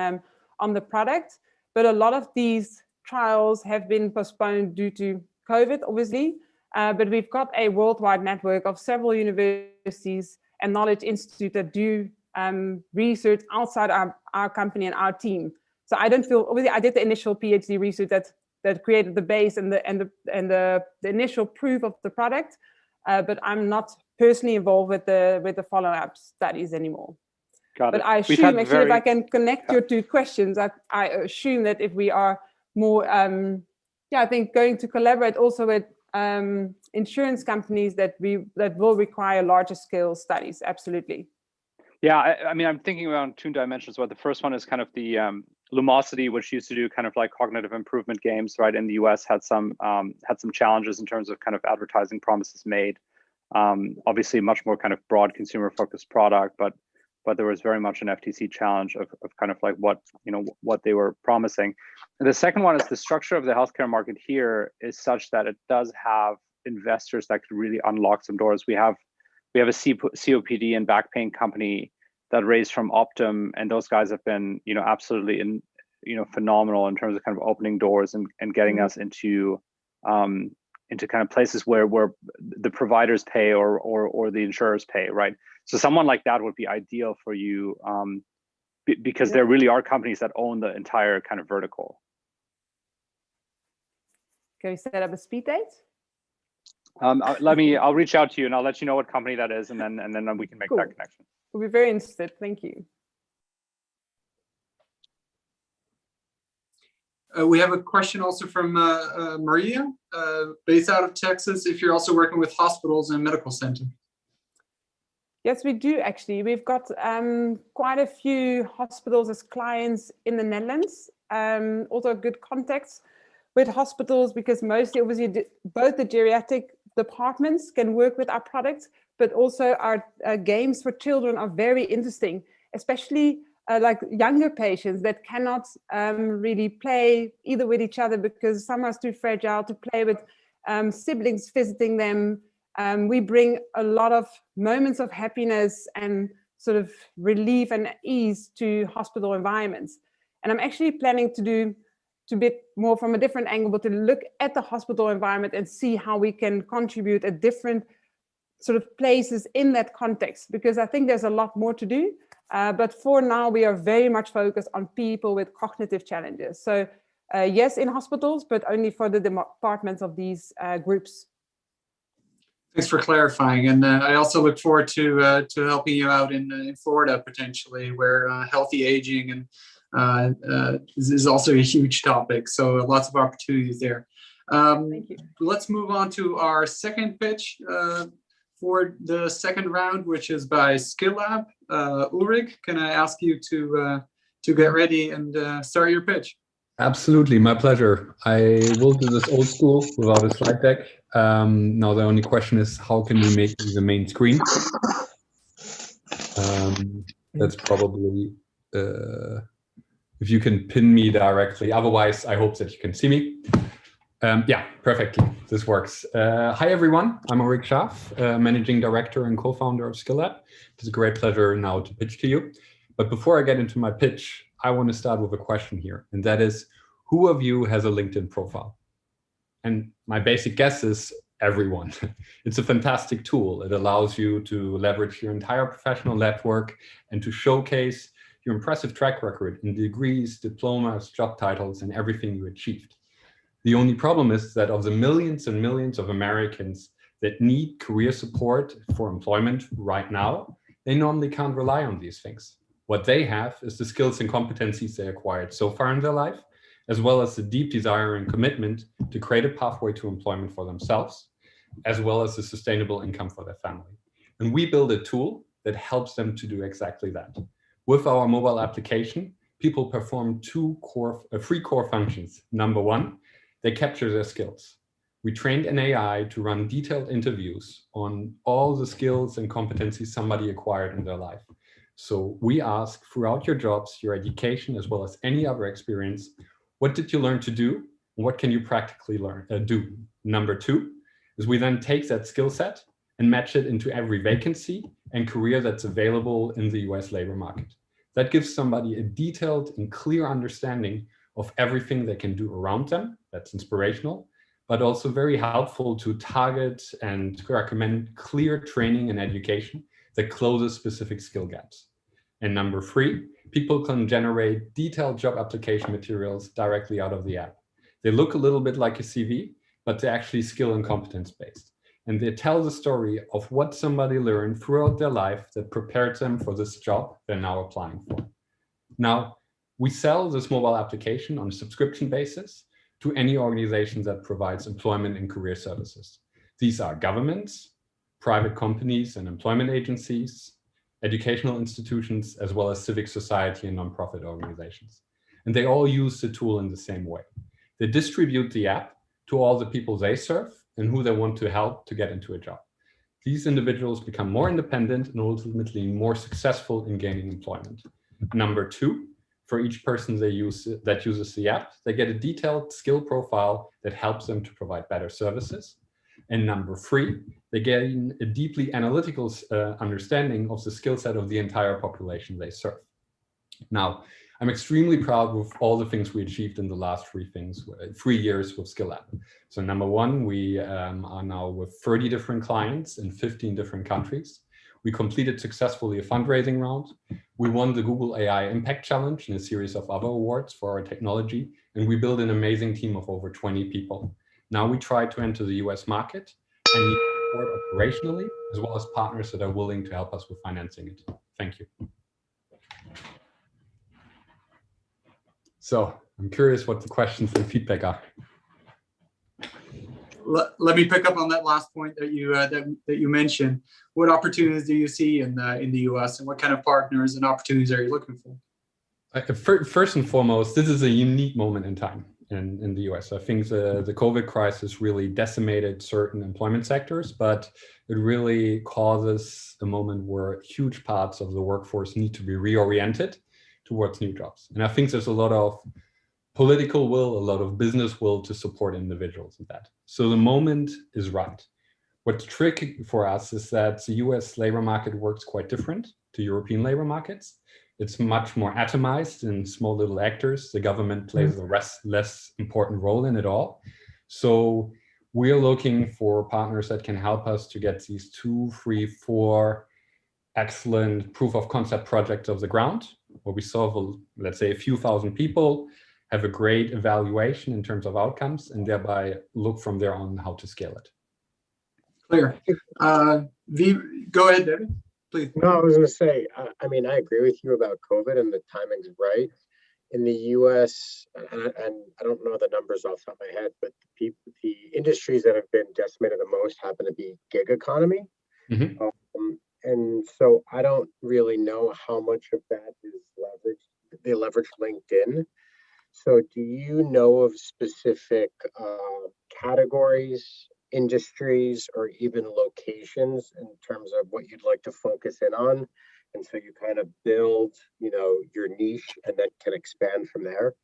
the product, but a lot of these trials have been postponed due to COVID, obviously. But we've got a worldwide network of several universities and knowledge institutes that do research outside our company and our team. So I don't feel, obviously, I did the initial PhD research that created the base and the initial proof of the product, but I'm not personally involved with the follow-up studies anymore. Got it. But I assume, actually, if I can connect your two questions, I assume that if we are more, I think going to collaborate also with insurance companies that will require larger scale studies, absolutely. Yeah, I mean, I'm thinking around two dimensions. Well, the first one is kind of the Lumosity, which used to do kind of like cognitive improvement games, right? In the US had some challenges in terms of kind of advertising promises made. Obviously, much more kind of broad consumer focused product, but there was very much an FTC challenge of kind of like what they were promising. And the second one is the structure of the healthcare market here is such that it does have investors that could really unlock some doors. We have a COPD and back pain company that raised from Optum, and those guys have been, absolutely phenomenal in terms of kind of opening doors and getting us into kind of places where the providers pay or the insurers pay, right? So someone like that would be ideal for you because there really are companies that own the entire kind of vertical. Can we set up a speed date? I'll reach out to you and I'll let you know what company that is, and then we can make that connection. We'll be very interested. Thank you. We have a question also from Maria, based out of Texas, if you're also working with hospitals and medical centers. Yes, we do actually. We've got quite a few hospitals as clients in the Netherlands. Also good contacts with hospitals because mostly, obviously, both the geriatric departments can work with our products, but also our games for children are very interesting, especially like younger patients that cannot really play either with each other because some are too fragile to play with siblings visiting them. We bring a lot of moments of happiness and sort of relief and ease to hospital environments. And I'm actually planning to do a bit more from a different angle, but to look at the hospital environment and see how we can contribute at different sort of places in that context, because I think there's a lot more to do. But for now, we are very much focused on people with cognitive challenges. So yes, in hospitals, but only for the departments of these groups. Thanks for clarifying. And I also look forward to helping you out in Florida, potentially, where healthy aging and is also a huge topic. So lots of opportunities there. Thank you. Let's move on to our second pitch for the second round, which is by Skill Lab. Ulrich, can I ask you to get ready and start your pitch? Absolutely, my pleasure. I will do this old school without a slide deck. Now the only question is, how can we make this the main screen? That's probably, if you can pin me directly. Otherwise, I hope that you can see me. Yeah, perfectly. This works. Hi, everyone. I'm Ulrich Schaaf, Managing Director and Co-founder of Skill Lab. It's a great pleasure now to pitch to you. But before I get into my pitch, I want to start with a question here, and that is, who of you has a LinkedIn profile? And my basic guess is everyone. It's a fantastic tool. It allows you to leverage your entire professional network and to showcase your impressive track record in degrees, diplomas, job titles, and everything you achieved. The only problem is that of the millions and millions of Americans that need career support for employment right now, they normally can't rely on these things. What they have is the skills and competencies they acquired so far in their life, as well as the deep desire and commitment to create a pathway to employment for themselves, as well as a sustainable income for their family. And we build a tool that helps them to do exactly that. With our mobile application, people perform three core functions. Number one, they capture their skills. We trained an AI to run detailed interviews on all the skills and competencies somebody acquired in their life. So we ask throughout your jobs, your education, as well as any other experience, what did you learn to do? What can you practically do? Number two is we then take that skill set and match it into every vacancy and career that's available in the US labor market. That gives somebody a detailed and clear understanding of everything they can do around them. That's inspirational, but also very helpful to target and recommend clear training and education that closes specific skill gaps. And number three, people can generate detailed job application materials directly out of the app. They look a little bit like a CV, but they're actually skill and competence based. And they tell the story of what somebody learned throughout their life that prepared them for this job they're now applying for. Now, we sell this mobile application on a subscription basis to any organization that provides employment and career services. These are governments, private companies and employment agencies, educational institutions, as well as civic society and nonprofit organizations. And they all use the tool in the same way. They distribute the app to all the people they serve and who they want to help to get into a job. These individuals become more independent and ultimately more successful in gaining employment. Number two, for each person that uses the app, they get a detailed skill profile that helps them to provide better services. And number three, they gain a deeply analytical understanding of the skill set of the entire population they serve. Now, I'm extremely proud of all the things we achieved in the last 3 years with Skill App. So number one, we are now with 30 different clients in 15 different countries. We completed successfully a fundraising round. We won the Google AI Impact Challenge and a series of other awards for our technology. And we built an amazing team of over 20 people. Now we try to enter the US market and need support operationally, as well as partners that are willing to help us with financing it. Thank you. So I'm curious what the questions and feedback are. Let me pick up on that last point that you mentioned. What opportunities do you see in the US, and what kind of partners and opportunities are you looking for? First and foremost, this is a unique moment in time in the US. I think the COVID crisis really decimated certain employment sectors, but it really causes a moment where huge parts of the workforce need to be reoriented towards new jobs. And I think there's a lot of political will, a lot of business will to support individuals in that. So the moment is right. What's tricky for us is that the US labor market works quite different to European labor markets. It's much more atomized in small little actors. The government plays a less important role in it all. So we're looking for partners that can help us to get these 2, 3, 4 excellent proof of concept projects off the ground, where we solve, let's say, a few thousand people, have a great evaluation in terms of outcomes, and thereby look from there on how to scale it. Clear. Go ahead, David, please. No, I was going to say, I mean, I agree with you about COVID and the timing's right. In the US, and I don't know the numbers off the top of my head, but the industries that have been decimated the most happen to be gig economy. Mm-hmm. And so I don't really know how much of that is leveraged. They leverage LinkedIn. So do you know of specific categories, industries, or even locations in terms of what you'd like to focus in on? And so you kind of build, your niche and then can expand from there?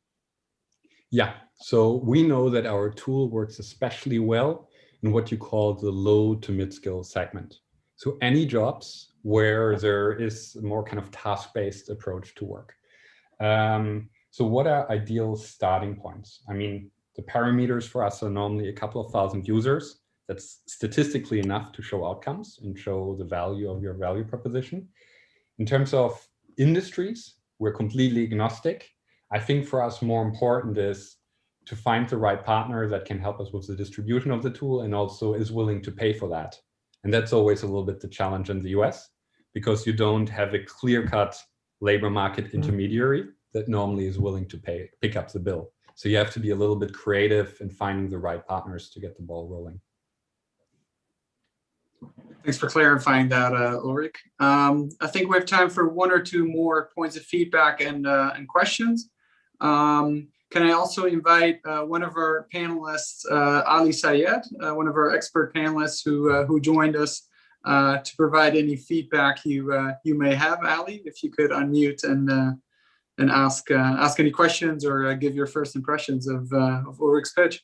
Yeah, so we know that our tool works especially well in what you call the low to mid-skill segment. So any jobs where there is a more kind of task-based approach to work. So what are ideal starting points? I mean, the parameters for us are normally a couple of thousand users. That's statistically enough to show outcomes and show the value of your value proposition. In terms of industries, we're completely agnostic. I think for us more important is to find the right partner that can help us with the distribution of the tool and also is willing to pay for that. And that's always a little bit the challenge in the US, because you don't have a clear-cut labor market intermediary that normally is willing to pick up the bill. So you have to be a little bit creative in finding the right partners to get the ball rolling. Thanks for clarifying that, Ulrich. I think we have time for one or two more points of feedback and questions. Can I also invite one of our panelists, Ali Sayed, one of our expert panelists who joined us to provide any feedback you may have. Ali, if you could unmute and ask any questions or give your first impressions of Ulrich's pitch.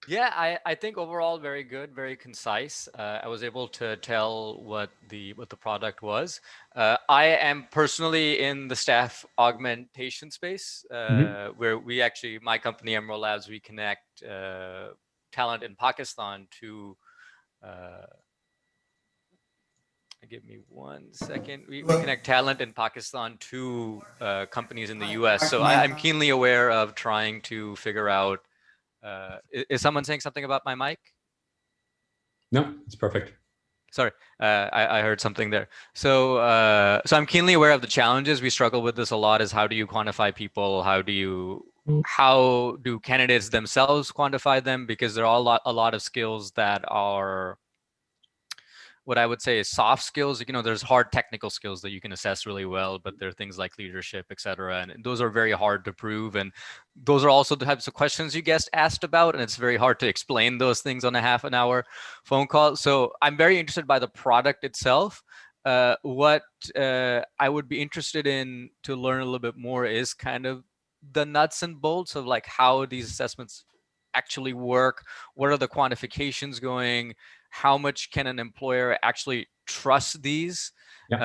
Yeah, I think overall very good, very concise. I was able to tell what the product was. I am personally in the staff augmentation space, where we actually, my company Emerald Labs, we connect talent in Pakistan to. Give me 1 second. We connect talent in Pakistan to companies in the US. So I'm keenly aware of trying to figure out. Is someone saying something about my mic? No, it's perfect. Sorry, I heard something there. So I'm keenly aware of the challenges. We struggle with this a lot. Is how do you quantify people? How do candidates themselves quantify them? Because there are a lot of skills that are what I would say is soft skills. You know, there's hard technical skills that you can assess really well, but there are things like leadership, et cetera. And those are very hard to prove. And those are also the types of questions you get asked about. And it's very hard to explain those things on a half an hour phone call. So I'm very interested by the product itself. What I would be interested in to learn a little bit more is kind of the nuts and bolts of like how these assessments actually work. What are the quantifications going? How much can an employer actually trust these? You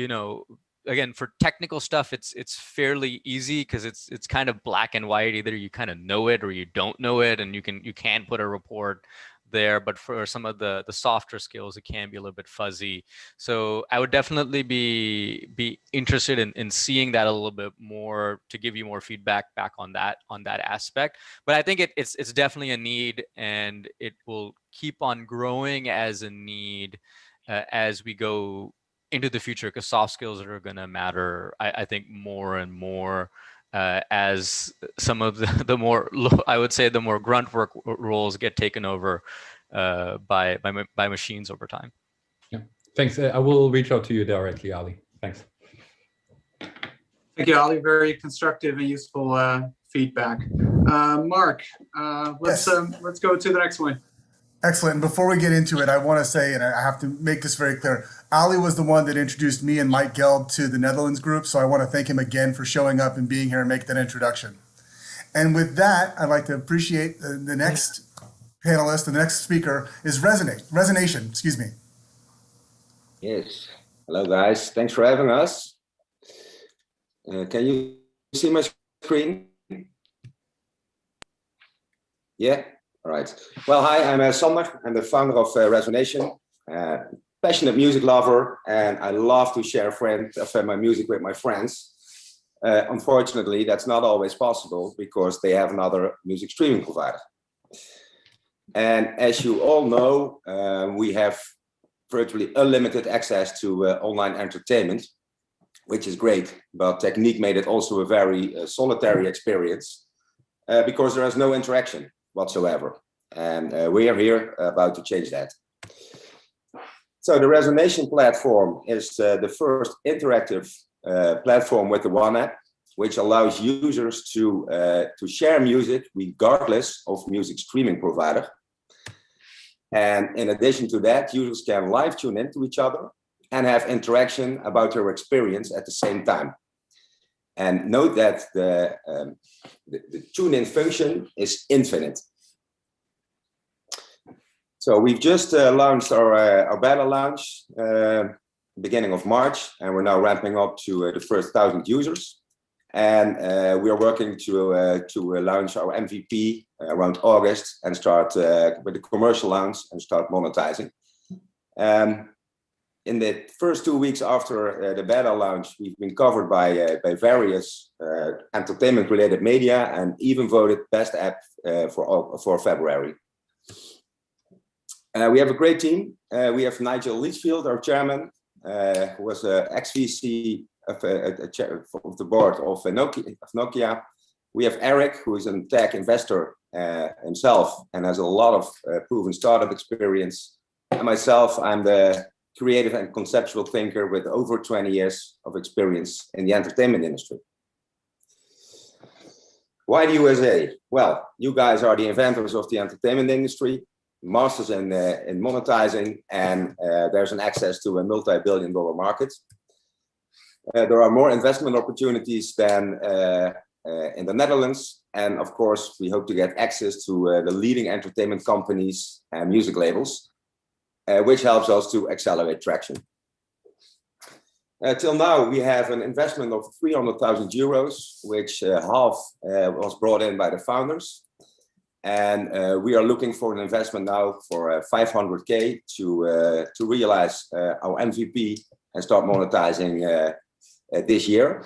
know, again, for technical stuff, it's fairly easy because it's kind of black and white. Either you kind of know it or you don't know it, and you can put a report there. But for some of the softer skills, it can be a little bit fuzzy. So I would definitely be interested in seeing that a little bit more to give you more feedback back on that aspect. But I think it's definitely a need, and it will keep on growing as a need as we go into the future, because soft skills are going to matter, I think, more and more as some of the more, I would say, the more grunt work roles get taken over by machines over time. Yeah, thanks. I will reach out to you directly, Ali. Thanks. Thank you, Ali. Very constructive and useful feedback. Mark, let's go to the next one. Excellent. And before we get into it, I want to say, and I have to make this very clear, Ali was the one that introduced me and Mike Gelb to the Netherlands group. So I want to thank him again for showing up and being here and make that introduction. And with that, I'd like to appreciate the next panelist. The next speaker is Resonation, excuse me. Yes. Hello, guys. Thanks for having us. Can you see my screen? Yeah. All right. Well, hi, I'm Sander. I'm the founder of Resonation, passionate music lover, and I love to share my music with my friends. Unfortunately, that's not always possible because they have another music streaming provider. And as you all know, we have virtually unlimited access to online entertainment, which is great, but technique made it also a very solitary experience because there is no interaction whatsoever. And we are here about to change that. So the Resonation Platform is the first interactive platform with the One app, which allows users to share music regardless of music streaming provider. And in addition to that, users can live tune into each other and have interaction about their experience at the same time. And note that the tune-in function is infinite. So we've just launched our beta launch beginning of March, and we're now ramping up to the first 1,000 users. And we are working to launch our MVP around August and start with the commercial launch and start monetizing. in the first 2 weeks after the beta launch, we've been covered by various entertainment-related media and even voted best app for February. We have a great team. We have Nigel Litchfield, our chairman, who was ex-VC of the board of Nokia. We have Eric, who is a tech investor himself and has a lot of proven startup experience. And myself, I'm the creative and conceptual thinker with over 20 years of experience in the entertainment industry. Why the USA? Well, you guys are the inventors of the entertainment industry, masters in monetizing, and there's an access to a multi-billion-dollar market. There are more investment opportunities than in the Netherlands, and of course, we hope to get access to the leading entertainment companies and music labels, which helps us to accelerate traction. Till now, we have an investment of 300,000 euros, which half was brought in by the founders. And we are looking for an investment now for 500K to realize our MVP and start monetizing this year.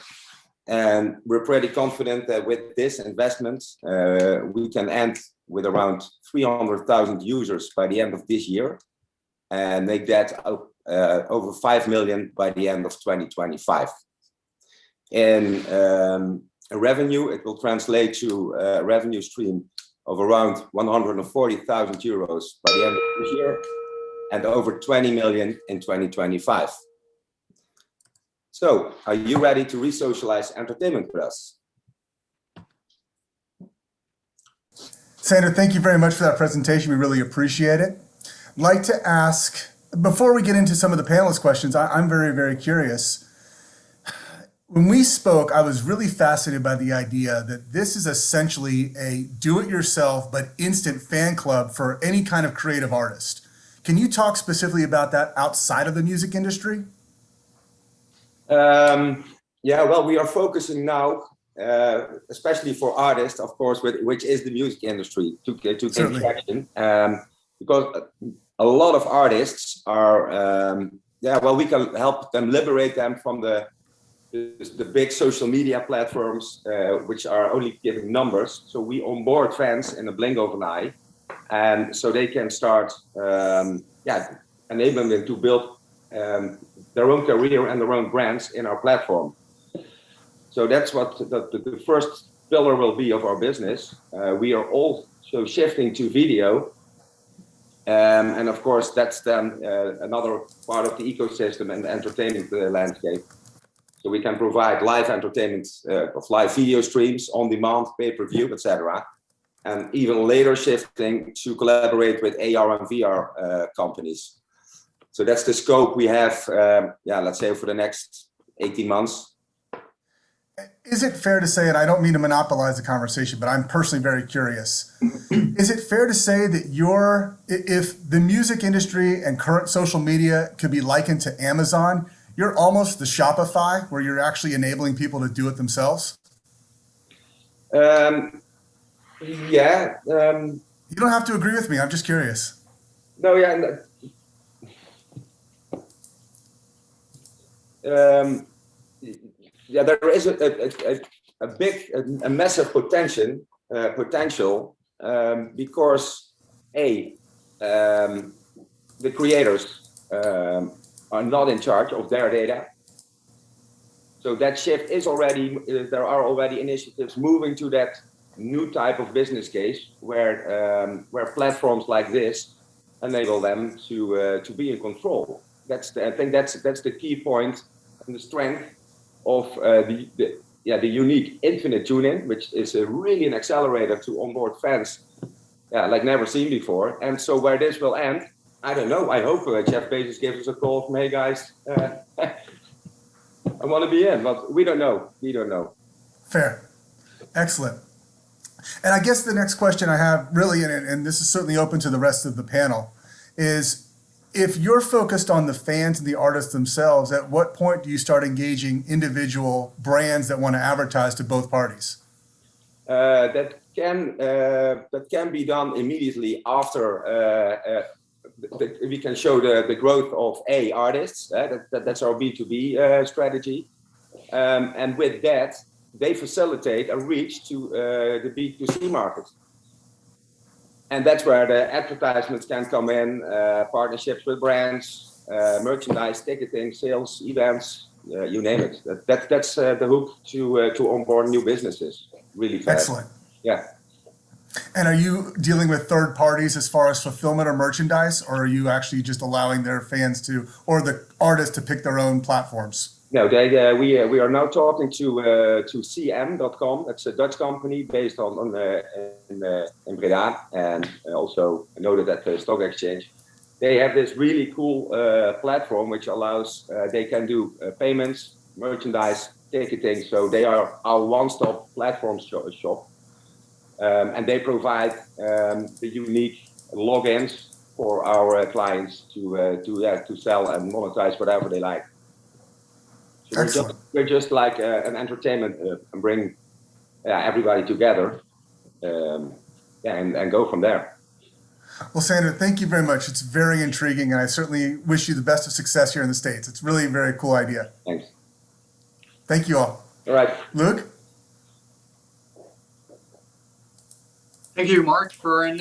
And we're pretty confident that with this investment, we can end with around 300,000 users by the end of this year and make that over 5 million by the end of 2025. In revenue, it will translate to a revenue stream of around 140,000 euros by the end of this year and over 20 million in 2025. So, are you ready to re-socialize entertainment with us? Sander, thank you very much for that presentation. We really appreciate it. I'd like to ask, before we get into some of the panelist questions, I'm very, very curious. When we spoke, I was really fascinated by the idea that this is essentially a do-it-yourself but instant fan club for any kind of creative artist. Can you talk specifically about that outside of the music industry? Yeah, well, we are focusing now, especially for artists, of course, which is the music industry, to gain traction. Because a lot of artists are, we can help them, liberate them from the big social media platforms, which are only giving numbers. So we onboard fans in a blink of an eye, and so they can start, enabling them to build their own career and their own brands in our platform. So that's what the first pillar will be of our business. We are also shifting to video. And of course, that's then another part of the ecosystem and the entertainment landscape. So we can provide live entertainment of live video streams, on demand, pay-per-view, etc. And even later shifting to collaborate with AR and VR companies. So that's the scope we have, let's say for the next 18 months. Is it fair to say, and I don't mean to monopolize the conversation, but I'm personally very curious. Is it fair to say that if the music industry and current social media could be likened to Amazon, you're almost the Shopify, where you're actually enabling people to do it themselves? You don't have to agree with me. I'm just curious. No, yeah. There is a massive potential because the creators are not in charge of their data. So that shift is already, there are already initiatives moving to that new type of business case where platforms like this enable them to be in control. I think that's the key point and the strength of the unique infinite tune-in, which is really an accelerator to onboard fans, like never seen before. And so where this will end, I don't know. I hope Jeff Bezos gives us a call from, hey guys, I want to be in, but we don't know. We don't know. Fair. Excellent. And I guess the next question I have really, and this is certainly open to the rest of the panel, is if you're focused on the fans and the artists themselves, at what point do you start engaging individual brands that want to advertise to both parties? That can be done immediately after we can show the growth of artists. That's our B2B strategy. And with that, they facilitate a reach to the B2C market. And that's where the advertisements can come in, partnerships with brands, merchandise, ticketing, sales, events, you name it. That's the hook to onboard new businesses really fast. Excellent. Yeah. And are you dealing with third parties as far as fulfillment or merchandise, or are you actually just allowing their fans to, or the artists to pick their own platforms? No, we are now talking to CM.com. That's a Dutch company based in Breda, and also noted at the stock exchange. They have this really cool platform which allows they can do payments, merchandise, ticketing. So they are our one-stop platform shop, and they provide the unique logins for our clients to sell and monetize whatever they like. So we're just like an entertainment and bring everybody together, and go from there. Well, Sander, thank you very much. It's very intriguing, and I certainly wish you the best of success here in the States. It's really a very cool idea. Thanks. Thank you all. All right. Luke? Thank you, Mark. For our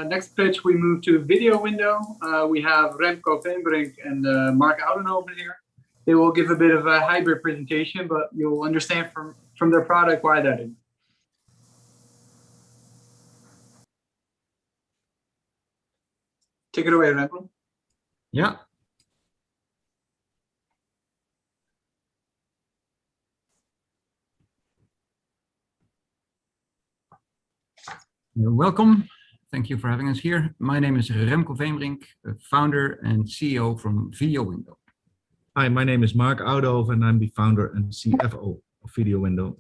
next pitch, we move to video window. We have Remco Veenbrink and Mark Oudenhoven here. They will give a bit of a hybrid presentation, but you'll understand from their product why that is. Take it away, Remco. Yeah. Welcome. Thank you for having us here. My name is Remco Veenbrink, founder and CEO from Video Window. Hi, my name is Mark Oudenhoven, and I'm the founder and CFO of Video Window.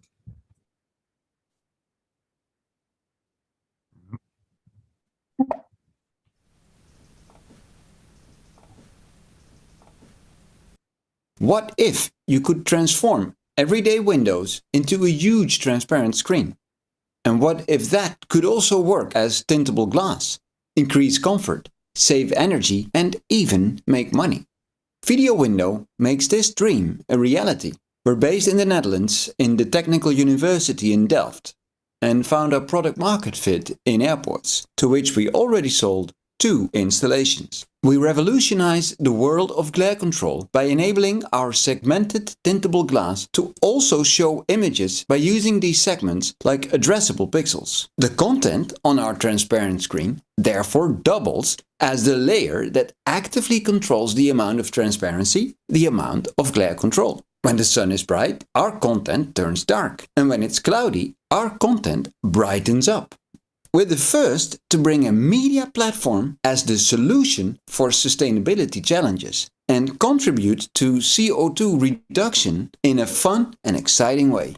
What if you could transform everyday windows into a huge transparent screen? And what if that could also work as tintable glass, increase comfort, save energy, and even make money? Video Window makes this dream a reality. We're based in the Netherlands in the Technical University in Delft and found our product market fit in airports, to which we already sold 2 installations. We revolutionize the world of glare control by enabling our segmented tintable glass to also show images by using these segments like addressable pixels. The content on our transparent screen therefore doubles as the layer that actively controls the amount of transparency, the amount of glare control. When the sun is bright, our content turns dark, and when it's cloudy, our content brightens up. We're the first to bring a media platform as the solution for sustainability challenges and contribute to CO2 reduction in a fun and exciting way.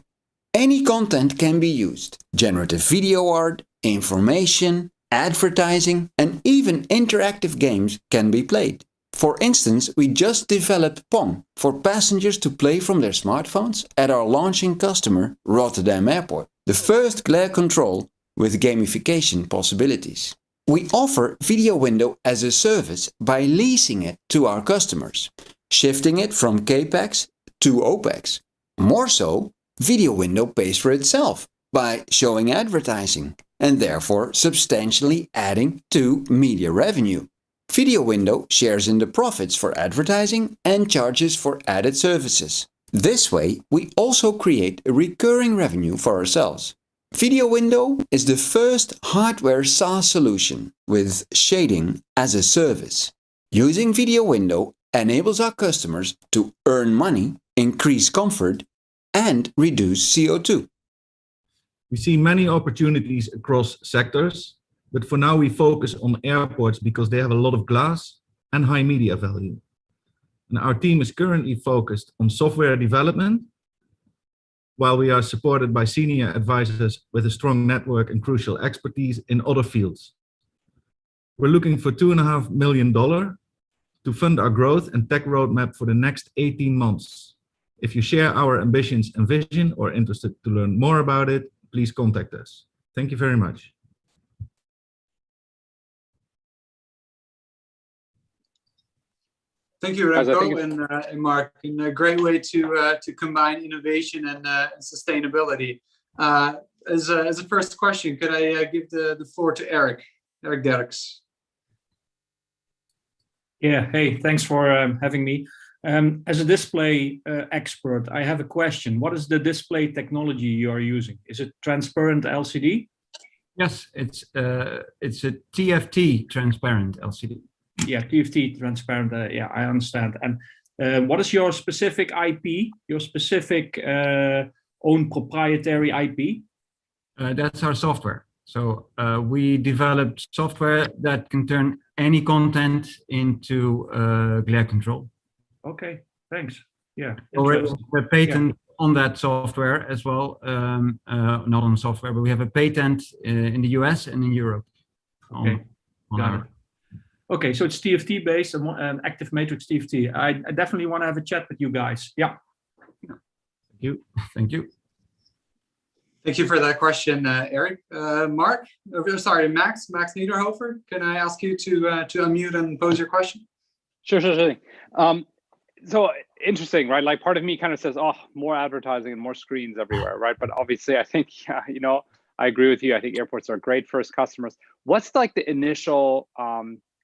Any content can be used: generative video art, information, advertising, and even interactive games can be played. For instance, we just developed Pong for passengers to play from their smartphones at our launching customer, Rotterdam Airport, the first glare control with gamification possibilities. We offer Video Window as a service by leasing it to our customers, shifting it from CAPEX to OPEX. More so, Video Window pays for itself by showing advertising and therefore substantially adding to media revenue. Video Window shares in the profits for advertising and charges for added services. This way, we also create a recurring revenue for ourselves. Video Window is the first hardware SaaS solution with shading as a service. Using Video Window enables our customers to earn money, increase comfort, and reduce CO2. We see many opportunities across sectors, but for now we focus on airports because they have a lot of glass and high media value. And our team is currently focused on software development, while we are supported by senior advisors with a strong network and crucial expertise in other fields. We're looking for $2.5 million to fund our growth and tech roadmap for the next 18 months. If you share our ambitions and vision or are interested to learn more about it, please contact us. Thank you very much. Thank you, Guys, I think Remco and Mark. And a great way to combine innovation and sustainability. As a first question, could I give the floor to Eric Derks? Yeah, hey, thanks for having me. As a display expert, I have a question. What is the display technology you are using? Is it transparent LCD? Yes, it's a TFT transparent LCD. Yeah, TFT transparent. Yeah, I understand. And what is your specific IP? Your specific own proprietary IP? That's our software. So we developed software that can turn any content into glare control. Okay, thanks. Yeah, already a patent on that software as well. Not on software, but we have a patent in the US and in Europe. Okay, got it. Okay, so it's TFT based and active matrix TFT. I definitely want to have a chat with you guys. Yeah. Thank you. Thank you. Thank you for that question, Eric. Mark, sorry, Max Niederhoffer, can I ask you to unmute and pose your question? Sure. So interesting, right? Like part of me kind of says, oh, more advertising and more screens everywhere, right? But obviously, I think, you know, I agree with you. I think airports are great first customers. What's like the initial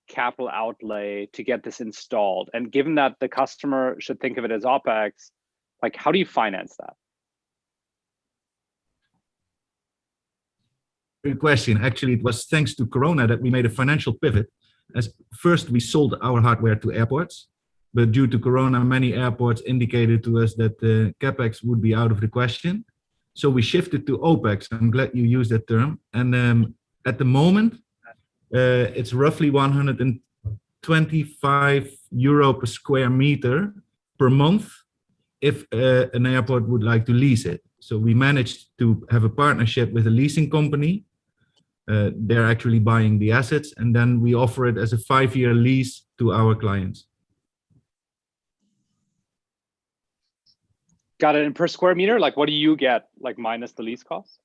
capital outlay to get this installed? And given that the customer should think of it as OpEx, like how do you finance that? Good question. Actually, it was thanks to Corona that we made a financial pivot. As first, we sold our hardware to airports, but due to Corona, many airports indicated to us that the CapEx would be out of the question. So we shifted to OpEx. I'm glad you used that term. And at the moment, it's roughly 125 euro per square meter per month if an airport would like to lease it. So we managed to have a partnership with a leasing company. They're actually buying the assets, and then we offer it as a 5-year lease to our clients. Got it. And per square meter, like what do you get, like minus the lease cost?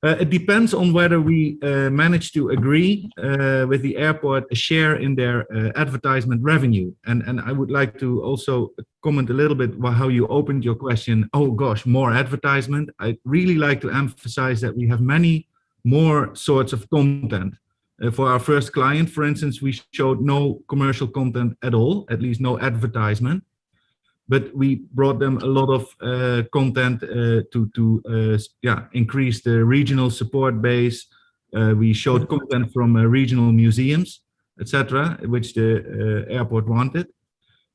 It depends on whether we manage to agree with the airport a share in their advertisement revenue. And I would like to also comment a little bit how you opened your question. Oh gosh, more advertisement. I'd really like to emphasize that we have many more sorts of content. For our first client, for instance, we showed no commercial content at all, at least no advertisement. But we brought them a lot of content to increase the regional support base. We showed content from regional museums, etc., which the airport wanted.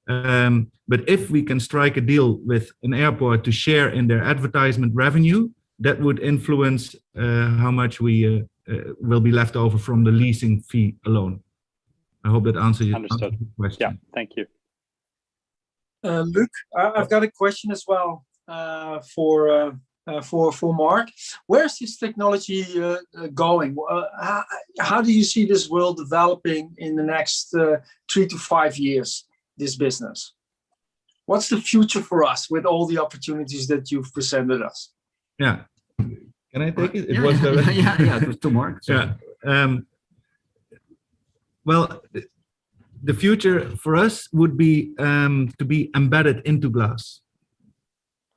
But if we can strike a deal with an airport to share in their advertisement revenue, that would influence how much we will be left over from the leasing fee alone. I hope that answers your question. Yeah, thank you. Luc, I've got a question as well for Mark. Where's this technology going? How do you see this world developing in the next 3 to 5 years, this business? What's the future for us with all the opportunities that you've presented us? Yeah. Can I take it? It was to Mark. So. Yeah. Well, the future for us would be to be embedded into glass.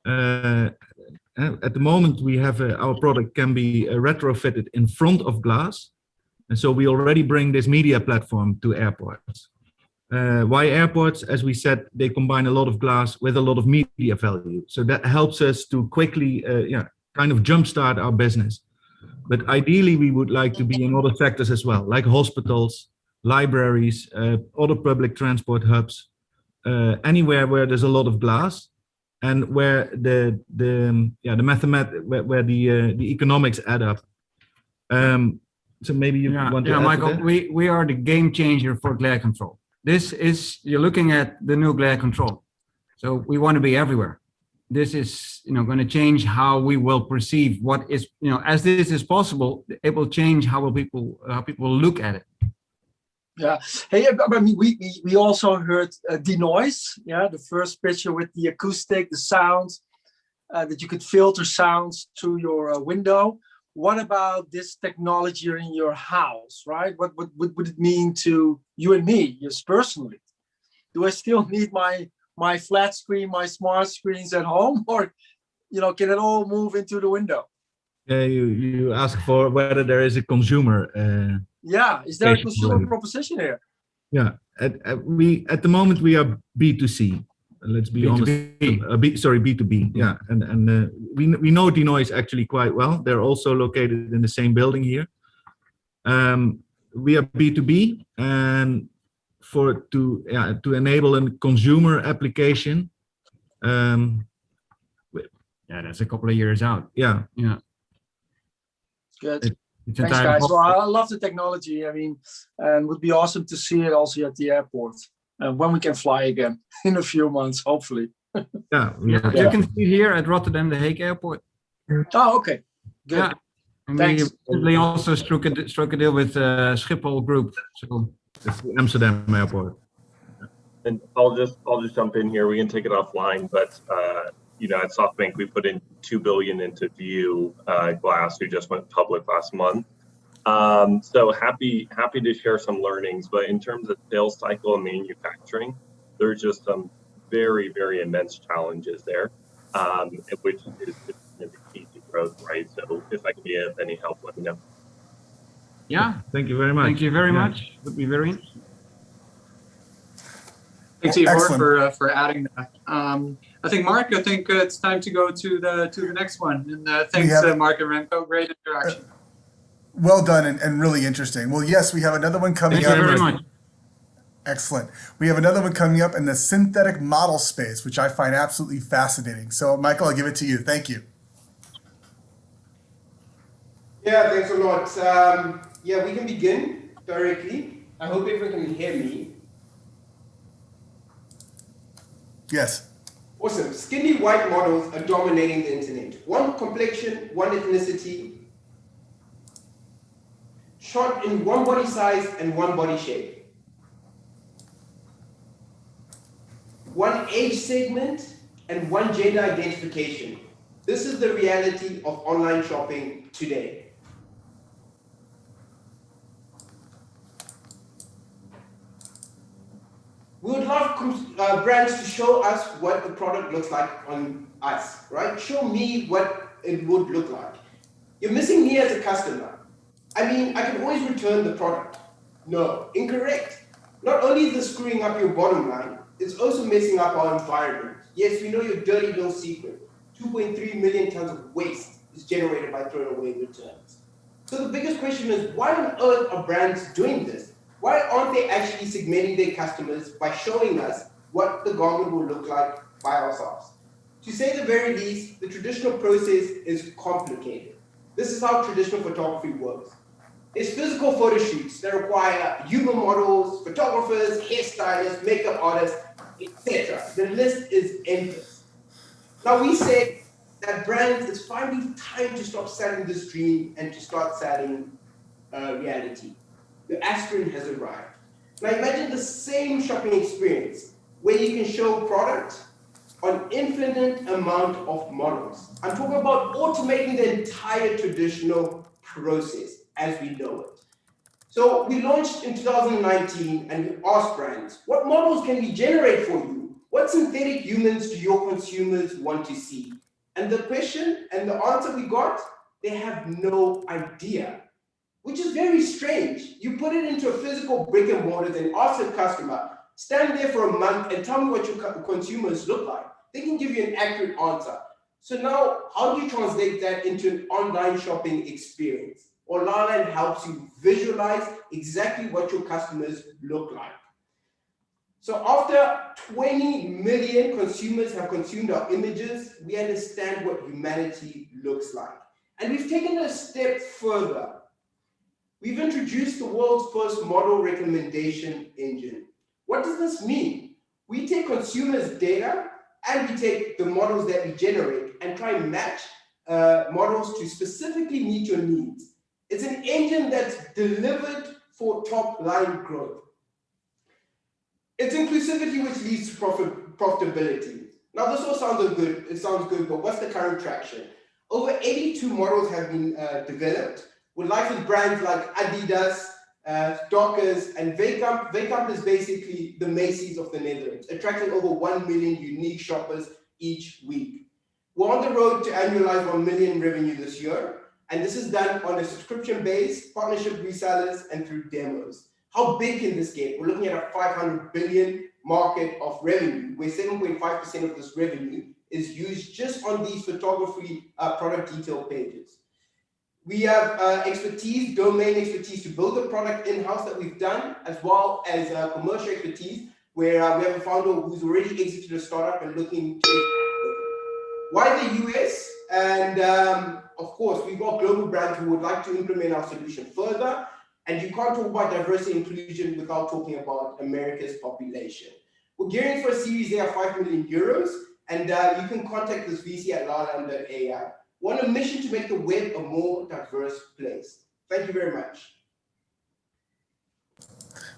At the moment, we have our product can be retrofitted in front of glass. And so we already bring this media platform to airports. Why airports? As we said, they combine a lot of glass with a lot of media value. So that helps us to quickly kind of jumpstart our business. But ideally, we would like to be in other sectors as well, like hospitals, libraries, other public transport hubs, anywhere where there's a lot of glass, and where the economics add up. So maybe you want to add Michael, to that? we are the game changer for glare control. This is, you're looking at the new glare control. So we want to be everywhere. This is, going to change how we will perceive what is, as this is possible, it will change how people look at it. Yeah. Hey, I mean, we also heard denoise. Yeah, the first picture with the acoustic, the sound that you could filter sounds through your window. What about this technology in your house, right? What would it mean to you and me, just personally? Do I still need my flat screen, my smart screens at home, or can it all move into the window? You ask for whether there is a consumer. Yeah, is there a consumer proposition here? Yeah, at the moment we are B2C. Let's be honest. B2B. Yeah, and we know Denoise actually quite well. They're also located in the same building here. We are B2B, and to enable a consumer application. That's a couple of years out. Yeah. Good. Thanks, guys. Well, I love the technology. I mean, and would be awesome to see it also at the airport when we can fly again in a few months, hopefully. You can see here at Rotterdam, the Hague Airport. Oh, okay. Good. Yeah. And thanks. we also struck a deal with Schiphol Group, so it's the Amsterdam Airport. And I'll just jump in here. We can take it offline, but at SoftBank we put in $2 billion into View Glass, who just went public last month. So happy to share some learnings. But in terms of sales cycle and manufacturing, there's just some very, very immense challenges there, which is the key to growth, right? So if I can be of any help, let me know. Yeah. Thank you very much. Thank you very much. Would be very interesting. Thanks, Igor, for adding that. I think, Mark, it's time to go to the next one. And thanks, Mark and Remco. Great interaction. Well done and really interesting. Well, yes, we have another one coming up. Thank you very much. Excellent. We have another one coming up in the synthetic model space, which I find absolutely fascinating. So, Michael, I'll give it to you. Thank you. Yeah, thanks a lot. We can begin directly. I hope everyone can hear me. Yes. Awesome. Skinny white models are dominating the internet. One complexion, one ethnicity, shot in one body size and one body shape. One age segment and one gender identification. This is the reality of online shopping today. We would love brands to show us what the product looks like on us, right? Show me what it would look like. You're missing me as a customer. I mean, I can always return the product. No, incorrect. Not only is this screwing up your bottom line, it's also messing up our environment. Yes, we know your dirty little secret. 2.3 million tons of waste is generated by throwing away returns. So the biggest question is, why on earth are brands doing this? Why aren't they actually segmenting their customers by showing us what the garment will look like by ourselves? To say the very least, the traditional process is complicated. This is how traditional photography works. There's physical photo shoots that require human models, photographers, hairstylists, makeup artists, etc. The list is endless. Now we say that brands, it's finally time to stop selling this dream and to start selling reality. The aspirin has arrived. Now imagine the same shopping experience where you can show product on infinite amount of models. I'm talking about automating the entire traditional process as we know it. So we launched in 2019 and we asked brands, what models can we generate for you? What synthetic humans do your consumers want to see? And the question and the answer we got, they have no idea. Which is very strange. You put it into a physical brick and mortar and ask a customer, stand there for a month and tell me what your consumers look like. They can give you an accurate answer. So now, how do you translate that into an online shopping experience? Online helps you visualize exactly what your customers look like. So after 20 million consumers have consumed our images, we understand what humanity looks like. And we've taken it a step further. We've introduced the world's first model recommendation engine. What does this mean? We take consumers' data and we take the models that we generate and try and match models to specifically meet your needs. It's an engine that's delivered for top-line growth. It's inclusivity which leads to profitability. Now this all sounds good. It sounds good, but what's the current traction? Over 82 models have been developed with licensed brands like Advertise, Dockers, and Waykamp. Waykamp is basically the Macy's of the Netherlands, attracting over 1 million unique shoppers each week. We're on the road to annualize 1 million revenue this year, and this is done on a subscription base, partnership resellers, and through demos. How big can this get? We're looking at a 500 billion market of revenue, where 7.5% of this revenue is used just on these photography product detail pages. We have expertise, domain expertise to build a product in-house that we've done, as well as commercial expertise, where we have a founder who's already exited a startup and looking to why the US? And of course, we've got global brands who would like to implement our solution further. And you can't talk about diversity and inclusion without talking about America's population. We're gearing for a Series A of 5 million euros, and you can contact this VC at lalam.ai. We're on a mission to make the web a more diverse place. Thank you very much.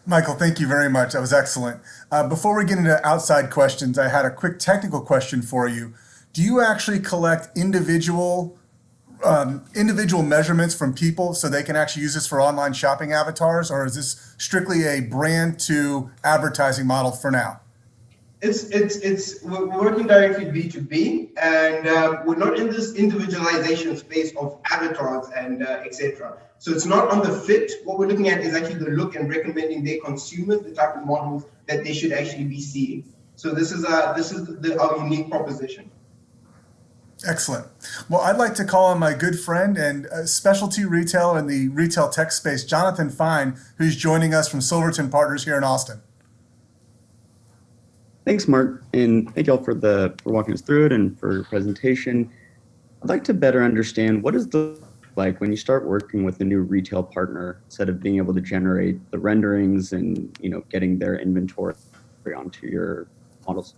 Michael, thank you very much. That was excellent. Before we get into outside questions, I had a quick technical question for you. Do you actually collect individual measurements from people so they can actually use this for online shopping avatars, or is this strictly a brand to advertising model for now? We're working directly B2B, and we're not in this individualization space of avatars and etc. So it's not on the fit. What we're looking at is actually the look and recommending their consumers the type of models that they should actually be seeing. So this is our unique proposition. Excellent. Well, I'd like to call on my good friend and specialty retailer in the retail tech space, Jonathan Fine, who's joining us from Silverton Partners here in Austin. Thanks, Mark, and thank you all for walking us through it and for your presentation. I'd like to better understand what is the like when you start working with a new retail partner, instead of being able to generate the renderings and getting their inventory onto your models.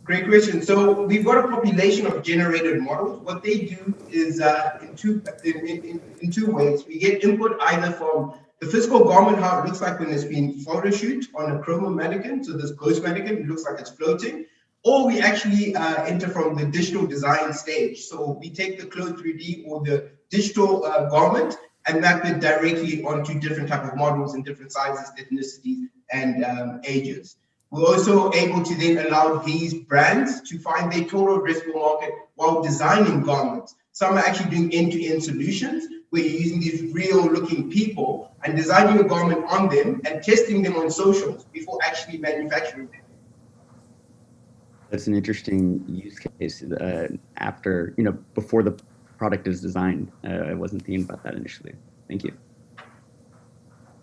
Great question. So we've got a population of generated models. What they do is in two ways. We get input either from the physical garment, how it looks like when it's been photo shoot on a chroma mannequin. So this ghost mannequin, it looks like it's floating. Or we actually enter from the digital design stage. So we take the Clone 3D or the digital garment and map it directly onto different type of models in different sizes, ethnicities, and ages. We're also able to then allow these brands to find their total addressable market while designing garments. Some are actually doing end-to-end solutions where you're using these real-looking people and designing a garment on them and testing them on socials before actually manufacturing them. That's an interesting use case before the product is designed. I wasn't thinking about that initially. Thank you.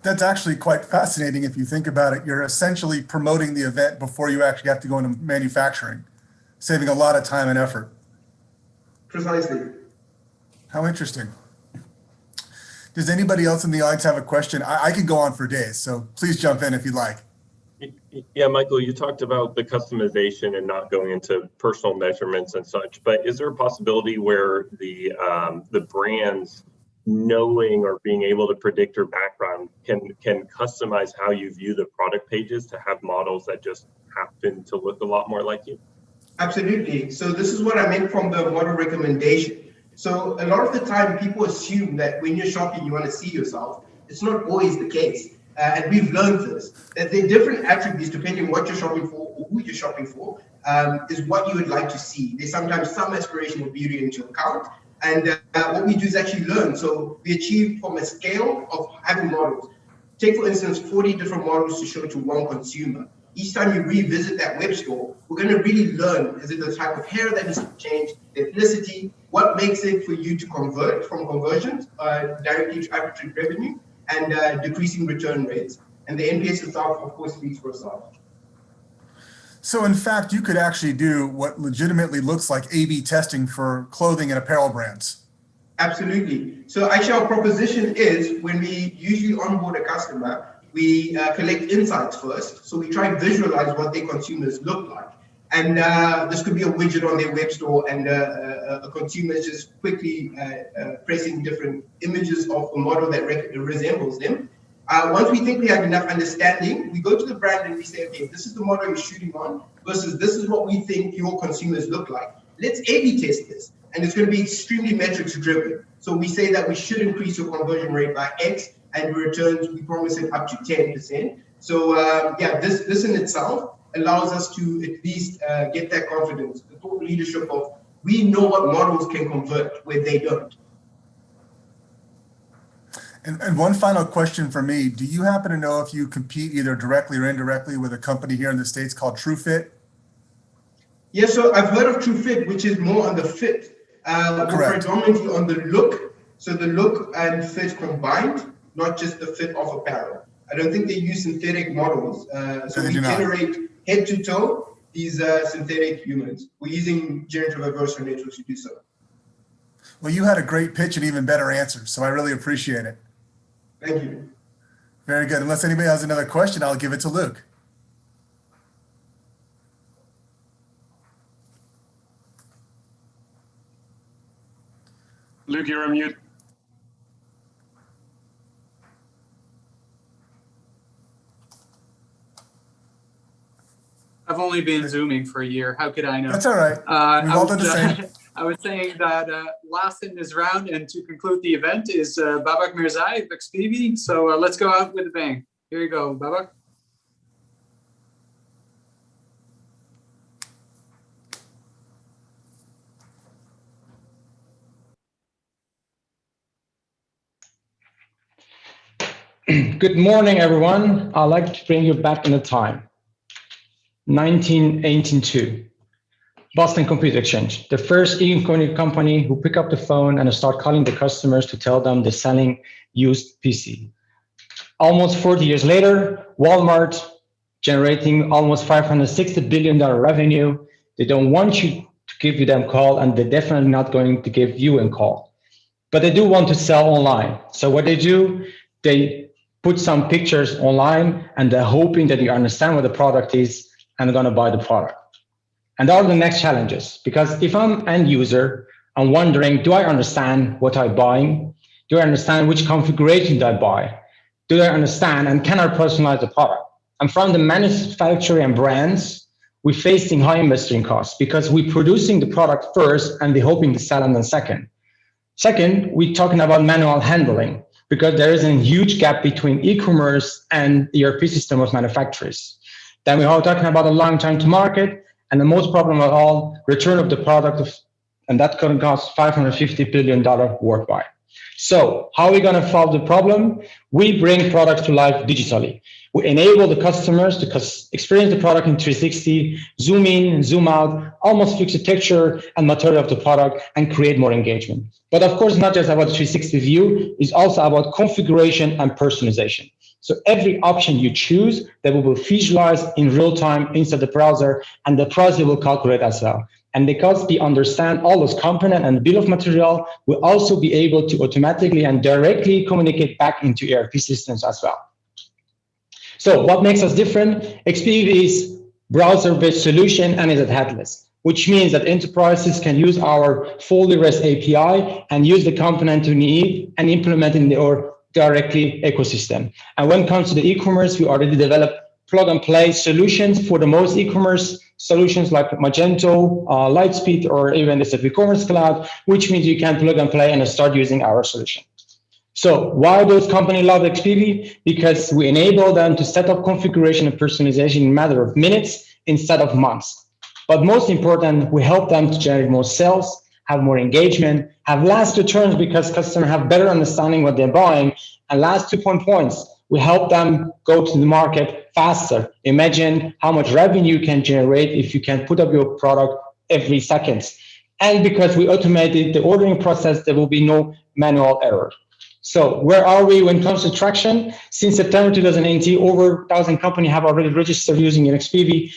That's actually quite fascinating if you think about it. You're essentially promoting the event before you actually have to go into manufacturing, saving a lot of time and effort. Precisely. How interesting. Does anybody else in the audience have a question? I could go on for days, so please jump in if you'd like. Yeah, Michael, you talked about the customization and not going into personal measurements and such, but is there a possibility where the brands knowing or being able to predict your background can customize how you view the product pages to have models that just happen to look a lot more like you? Absolutely. So this is what I meant from the model recommendation. So a lot of the time people assume that when you're shopping, you want to see yourself. It's not always the case. And we've learned this, that there are different attributes depending on what you're shopping for or who you're shopping for, is what you would like to see. There's sometimes some aspirational beauty into account. And what we do is actually learn. So we achieve from a scale of having models. Take, for instance, 40 different models to show to one consumer. Each time you revisit that web store, we're going to really learn, is it the type of hair that needs to change, the ethnicity, what makes it for you to convert from conversions directly to average revenue, and decreasing return rates. And the NPS itself, of course, speaks for itself. So in fact, you could actually do what legitimately looks like A/B testing for clothing and apparel brands. Absolutely. So actually our proposition is when we usually onboard a customer, we collect insights first. So we try and visualize what their consumers look like. And this could be a widget on their web store and a consumer is just quickly pressing different images of a model that resembles them. Once we think we have enough understanding, we go to the brand and we say, okay, this is the model you're shooting on versus this is what we think your consumers look like. Let's A/B test this. And it's going to be extremely metrics driven. So we say that we should increase your conversion rate by X and returns, we promise it up to 10%. So yeah, this in itself allows us to at least get that confidence, the thought leadership of we know what models can convert where they don't. And one final question for me, do you happen to know if you compete either directly or indirectly with a company here in the States called TrueFit? Yes, so I've heard of TrueFit, which is more on the fit. We're predominantly on the look, so the look and fit combined, not just the fit of apparel. I don't think they use synthetic models. So we generate head to toe these synthetic humans. We're using generative adversarial networks to do so. Well, you had a great pitch and even better answers, so I really appreciate it. Thank you. Very good. Unless anybody has another question, I'll give it to Luke. Luke, you're on mute. I've only been Zooming for a year. How could I know? That's all right. We've all done the same. I was saying that last in this round and to conclude the event is Babak Mirzai of XPV. So let's go out with a bang. Here you go, Babak. Good morning, everyone. I'd like to bring you back in the time. 1982. Boston Computer Exchange, the first e-commerce company who pick up the phone and start calling the customers to tell them they're selling used PC. Almost 40 years later, Walmart generating almost $560 billion revenue. They don't want you to give you them call, and they're definitely not going to give you a call. But they do want to sell online. So what they do, they put some pictures online and they're hoping that you understand what the product is and are going to buy the product. And that are the next challenges, because if I'm an end user, I'm wondering, do I understand what I'm buying? Do I understand which configuration do I buy? Do I understand and can I personalize the product? And from the manufacturer and brands, we're facing high investing costs because we're producing the product first and we're hoping to sell them then second. Second, we're talking about manual handling because there is a huge gap between e-commerce and ERP system of manufacturers. Then we're all talking about a long time to market. And the most problem of all, return of the product, and that could cost $550 billion worldwide. So how are we going to solve the problem? We bring products to life digitally. We enable the customers to experience the product in 360, zoom in, zoom out, almost fix the texture and material of the product and create more engagement. But of course, not just about the 360 view, it's also about configuration and personalization. So every option you choose, that will be visualized in real time inside the browser, and the browser will calculate as well. And because we understand all those components and the bill of material, we'll also be able to automatically and directly communicate back into ERP systems as well. So what makes us different? XPV is browser-based solution and is at headless, which means that enterprises can use our fully REST API and use the component to need and implement in their directly ecosystem. And when it comes to the e-commerce, we already developed plug-and-play solutions for the most e-commerce solutions like Magento, Lightspeed, or even the SAP Commerce Cloud, which means you can plug and play and start using our solution. So why those companies love XPV? Because we enable them to set up configuration and personalization in a matter of minutes instead of months. But most important, we help them to generate more sales, have more engagement, have last returns because customers have better understanding what they're buying. And last 2 points, we help them go to the market faster. Imagine how much revenue you can generate if you can put up your product every second. And because we automated the ordering process, there will be no manual error. So where are we when it comes to traction? Since September 2018, over 1,000 companies have already registered using XPV.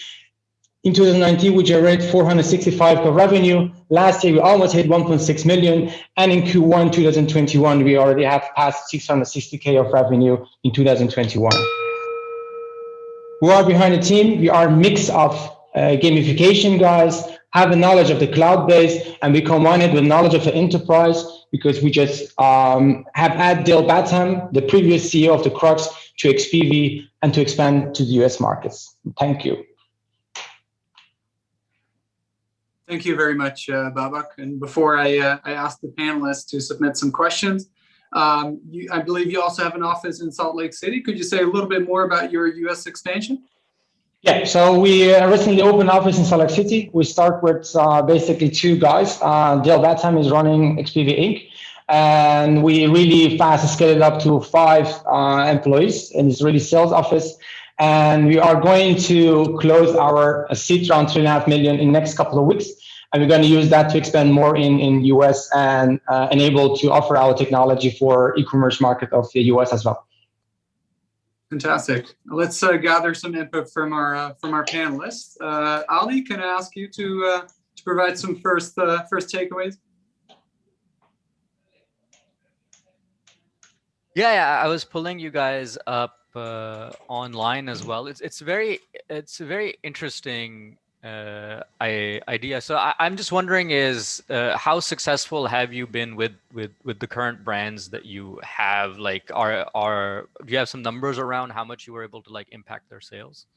In 2019, we generated 465 of revenue. Last year, we almost hit 1.6 million. And in Q1 2021, we already have passed 660K of revenue in 2021. Who are behind the team? We are a mix of gamification guys, have a knowledge of the cloud base, and we combine it with knowledge of the enterprise because we just have added Dale Batham, the previous CEO of the Crux, to XPV and to expand to the US markets. Thank you. Thank you very much, Babak. And before I ask the panelists to submit some questions, I believe you also have an office in Salt Lake City. Could you say a little bit more about your US expansion? Yeah, so we recently opened office in Salt Lake City. We start with basically 2 guys. Dale Batham is running XPV Inc. And we really fast scaled it up to 5 employees in this really sales office. And we are going to close our seed round 3.5 million in the next couple of weeks. And we're going to use that to expand more in US and enable to offer our technology for e-commerce market of the US as well. Fantastic. Let's gather some input from our panelists. Ali, can I ask you to provide some first takeaways? Yeah, I was pulling you guys up online as well. It's a very interesting idea. So I'm just wondering is how successful have you been with the current brands that you have? Like, do you have some numbers around how much you were able to like impact their sales?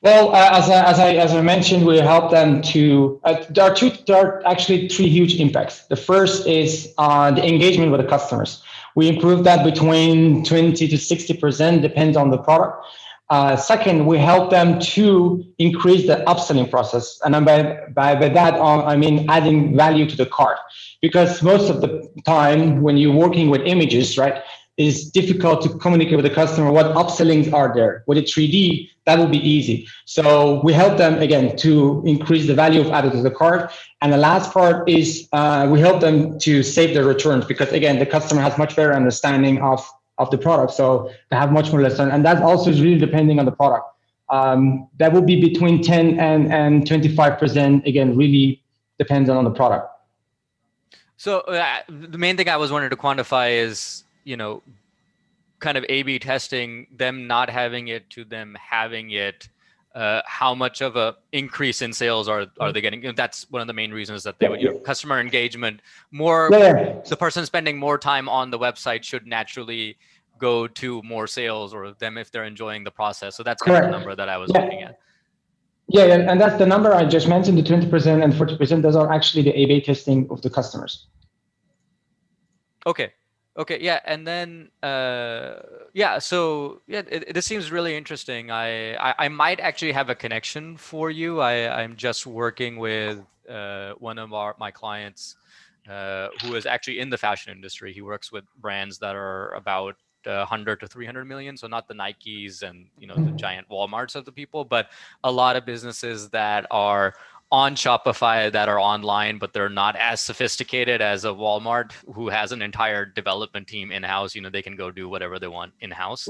Well, as I mentioned, we help them to. There are actually 3 huge impacts. The first is the engagement with the customers. We improve that between 20 to 60%, depends on the product. Second, we help them to increase the upselling process, and by that I mean adding value to the cart, because most of the time when you're working with images, right, it's difficult to communicate with the customer what upsellings are there. With a 3D, that will be easy. So we help them again to increase the value of added to the cart. And the last part is we help them to save their returns, because again, the customer has much better understanding of the product. So they have much more lesson. And that also is really depending on the product. That will be between 10 and 25%. Again, really depends on the product. So the main thing I was wanting to quantify is, kind of A/B testing, them not having it to them having it. How much of a increase in sales are they getting? That's one of the main reasons that they would, customer engagement, the person spending more time on the website should naturally go to more sales, or them if they're enjoying the process. So that's kind of the number that I was looking at. Yeah, and that's the number I just mentioned, the 20% and 40%. Those are actually the A/B testing of the customers. Okay, yeah, and then this seems really interesting. I might actually have a connection for you. I'm just working with one of my clients who is actually in the fashion industry. He works with brands that are about 100 to 300 million, so not the Nikes and the giant Walmarts of the people, but a lot of businesses that are on Shopify that are online, but they're not as sophisticated as a Walmart who has an entire development team in-house. They can go do whatever they want in-house.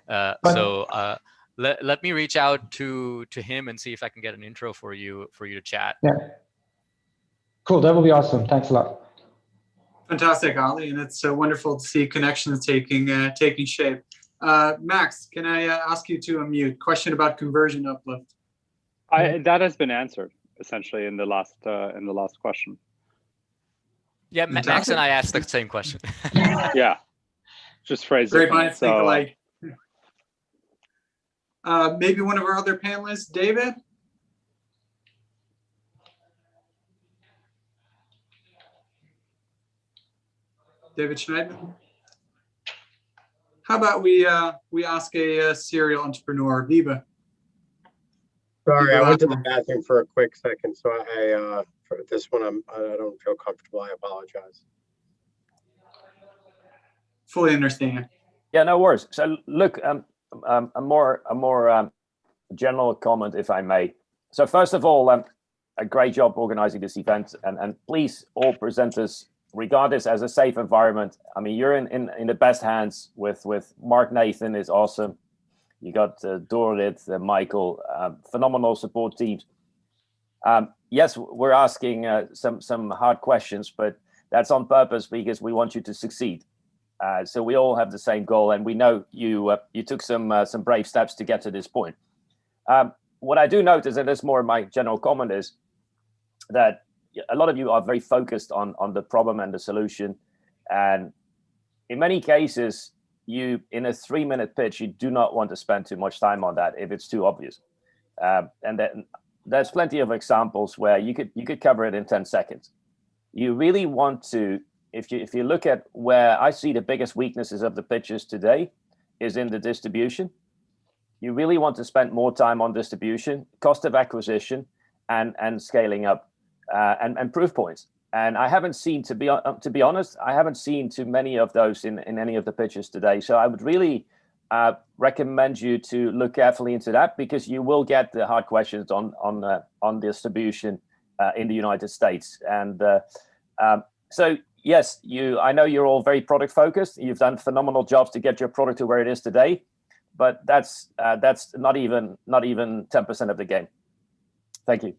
Let me reach out to him and see if I can get an intro for you to chat. Yeah. Cool, that will be awesome. Thanks a lot. Fantastic, Ali, and it's wonderful to see connections taking shape. Max, can I ask you to unmute? Question about conversion uplift. That has been answered essentially in the last question. Yeah, Max and I asked the same question. Yeah, just phrase Great it. minds think alike. Maybe one of our other panelists, David. David Schneidman. How about we ask a serial entrepreneur, Viva? Sorry, I went to the bathroom for a quick second, so for this one I don't feel comfortable. I apologize. Fully understand. Yeah, no worries. So look, a more general comment, if I may. So first of all, a great job organizing this event, and please all presenters regard this as a safe environment. I mean, you're in the best hands with Mark. Nathan is awesome. You got Dorit, Michael, phenomenal support teams. Yes, we're asking some hard questions, but that's on purpose because we want you to succeed. So we all have the same goal, and we know you took some brave steps to get to this point. What I do notice, and this is more my general comment, is that a lot of you are very focused on the problem and the solution, and in many cases, you in a 3-minute pitch, you do not want to spend too much time on that if it's too obvious. And then there's plenty of examples where you could cover it in 10 seconds. You really want to if you look at where I see the biggest weaknesses of the pitches today is in the distribution. You really want to spend more time on distribution, cost of acquisition, and scaling up, and proof points. And I haven't seen, to be honest, I haven't seen too many of those in any of the pitches today. So I would really recommend you to look carefully into that, because you will get the hard questions on distribution in the United States. And so yes, I know you're all very product focused. You've done phenomenal jobs to get your product to where it is today, but that's not even 10% of the game. Thank you.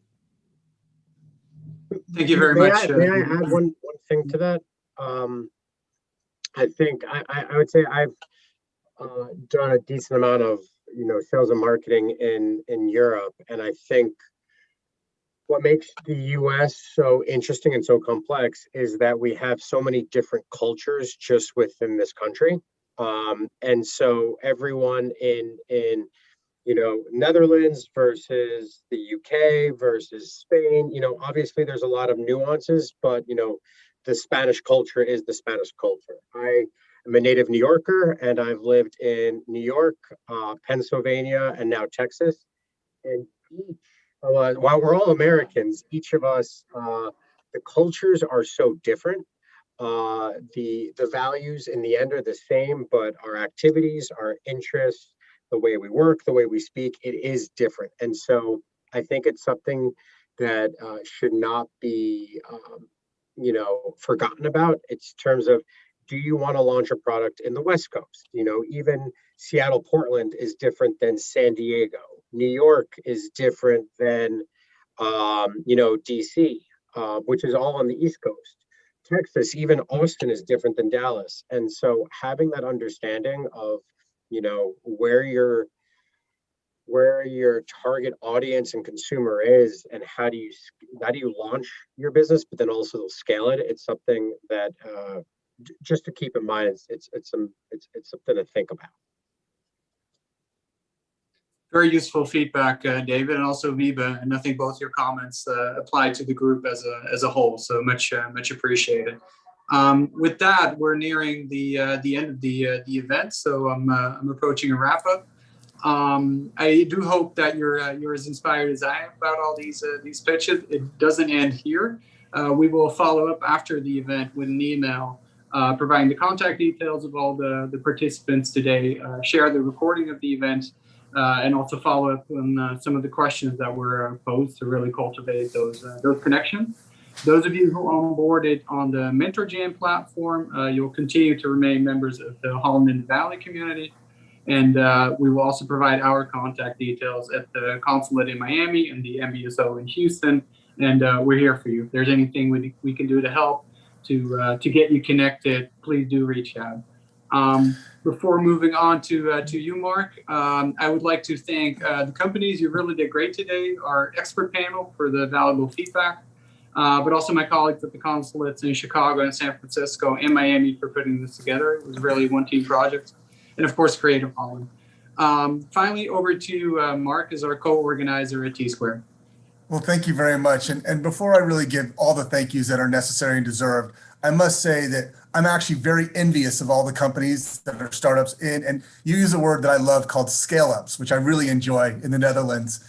Thank you very much. May I add one thing to that? I think I would say I've done a decent amount of sales and marketing in Europe, and I think what makes the US so interesting and so complex is that we have so many different cultures just within this country. And so everyone in Netherlands versus the UK versus Spain, obviously there's a lot of nuances, but the Spanish culture is the Spanish culture. I am a native New Yorker, and I've lived in New York, Pennsylvania, and now Texas. And while we're all Americans, each of us, the cultures are so different. The values in the end are the same, but our activities, our interests, the way we work, the way we speak, it is different. And so I think it's something that should not be, forgotten about. It's in terms of, do you want to launch a product in the West Coast? Even Seattle, Portland is different than San Diego. New York is different than, DC, which is all on the East Coast. Texas, even Austin is different than Dallas. And so having that understanding of, where your target audience and consumer is, and how do you launch your business, but then also scale it. It's something that just to keep in mind. It's something to think about. Very useful feedback, David, and also Wiebe, and I think both your comments apply to the group as a whole. So much appreciated. With that, we're nearing the end of the event, so I'm approaching a wrap up. I do hope that you're as inspired as I am about all these pitches. It doesn't end here. We will follow up after the event with an email providing the contact details of all the participants today, share the recording of the event, and also follow up on some of the questions that were posed to really cultivate those connections. Those of you who onboarded on the Mentor Jam platform, you'll continue to remain members of the Holland and Valley community. And we will also provide our contact details at the consulate in Miami and the MBSO in Houston. And we're here for you. If there's anything we can do to help to get you connected, please do reach out. Before moving on to you, Mark, I would like to thank the companies. You really did great today, our expert panel for the valuable feedback, but also my colleagues at the consulates in Chicago and San Francisco and Miami for putting this together. It was really a one-team project. And of course, Creative Holland. Finally, over to Mark as our co-organizer at T-Square. Well, thank you very much. And before I really give all the thank yous that are necessary and deserved, I must say that I'm actually very envious of all the companies that are startups in, and you use a word that I love called scale-ups, which I really enjoy in the Netherlands.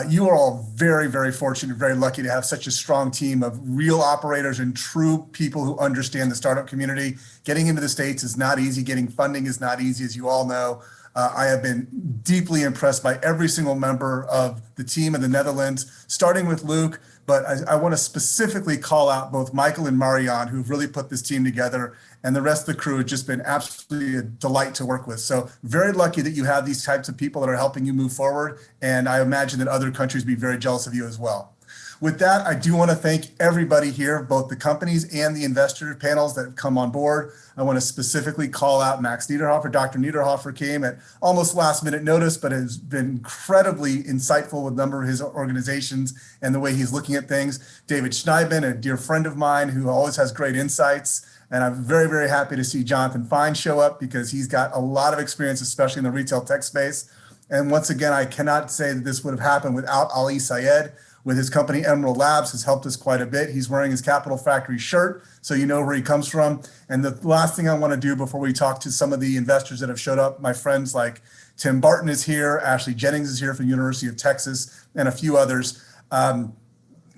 You are all very, very fortunate, very lucky to have such a strong team of real operators and true people who understand the startup community. Getting into the States is not easy. Getting funding is not easy, as you all know. I have been deeply impressed by every single member of the team in the Netherlands, starting with Luke, but I want to specifically call out both Michael and Marianne, who've really put this team together, and the rest of the crew has just been absolutely a delight to work with. So very lucky that you have these types of people that are helping you move forward, and I imagine that other countries be very jealous of you as well. With that, I do want to thank everybody here, both the companies and the investor panels that have come on board. I want to specifically call out Max Niederhoffer. Dr. Niederhoffer came at almost last minute notice, but has been incredibly insightful with a number of his organizations and the way he's looking at things. David Schneidman, a dear friend of mine who always has great insights. And I'm very, very happy to see Jonathan Fine show up because he's got a lot of experience, especially in the retail tech space. And once again, I cannot say that this would have happened without Ali Sayed. with his company Emerald Labs has helped us quite a bit. He's wearing his Capital Factory shirt, so you know where he comes from. And the last thing I want to do before we talk to some of the investors that have showed up, my friends like Tim Barton is here, Ashley Jennings is here from the University of Texas, and a few others.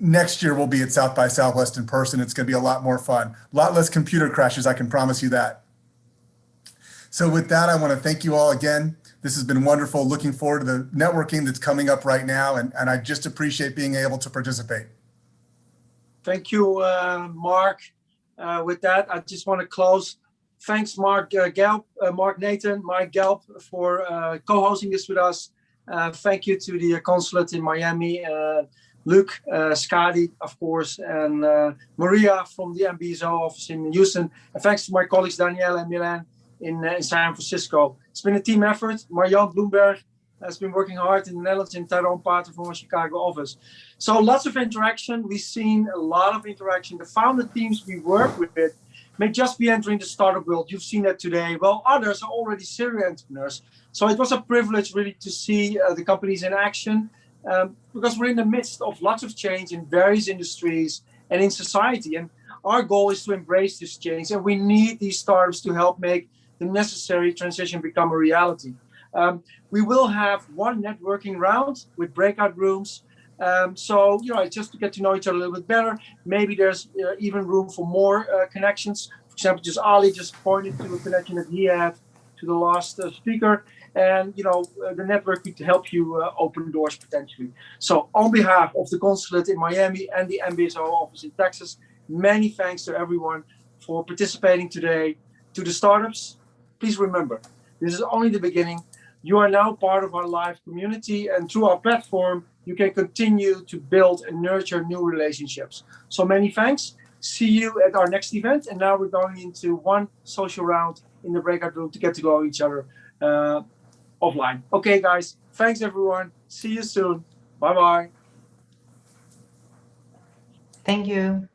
Next year we'll be at South by Southwest in person. It's going to be a lot more fun. A lot less computer crashes, I can promise you that. So with that, I want to thank you all again. This has been wonderful. Looking forward to the networking that's coming up right now, and I just appreciate being able to participate. Thank you, Mark. With that, I just want to close. Thanks, Mark Gelb, Mark Nathan, Mike Gelb, for co-hosting this with us. Thank you to the consulate in Miami, Luke, Skadi, of course, and Maria from the MBSO office in Houston. And thanks to my colleagues, Danielle and Milan in San Francisco. It's been a team effort. Marjan Bloomberg has been working hard in the Netherlands, in Tyrone Pater from our Chicago office. So lots of interaction. We've seen a lot of interaction. The founder teams we work with may just be entering the startup world. You've seen that today. Well, others are already serial entrepreneurs. So it was a privilege really to see the companies in action because we're in the midst of lots of change in various industries and in society. And our goal is to embrace this change. And we need these startups to help make the necessary transition become a reality. We will have one networking round with breakout rooms. So, just to get to know each other a little bit better. Maybe there's even room for more connections. For example, just Ali just pointed to a connection that he had to the last speaker. And, the network could help you open doors potentially. So on behalf of the consulate in Miami and the MBSO office in Texas, many thanks to everyone for participating today. To the startups, please remember, this is only the beginning. You are now part of our live community, and through our platform, you can continue to build and nurture new relationships. So many thanks. See you at our next event. And now we're going into one social round in the breakout room to get to know each other offline. Okay, guys. Thanks, everyone. See you soon. Bye-bye. Thank you.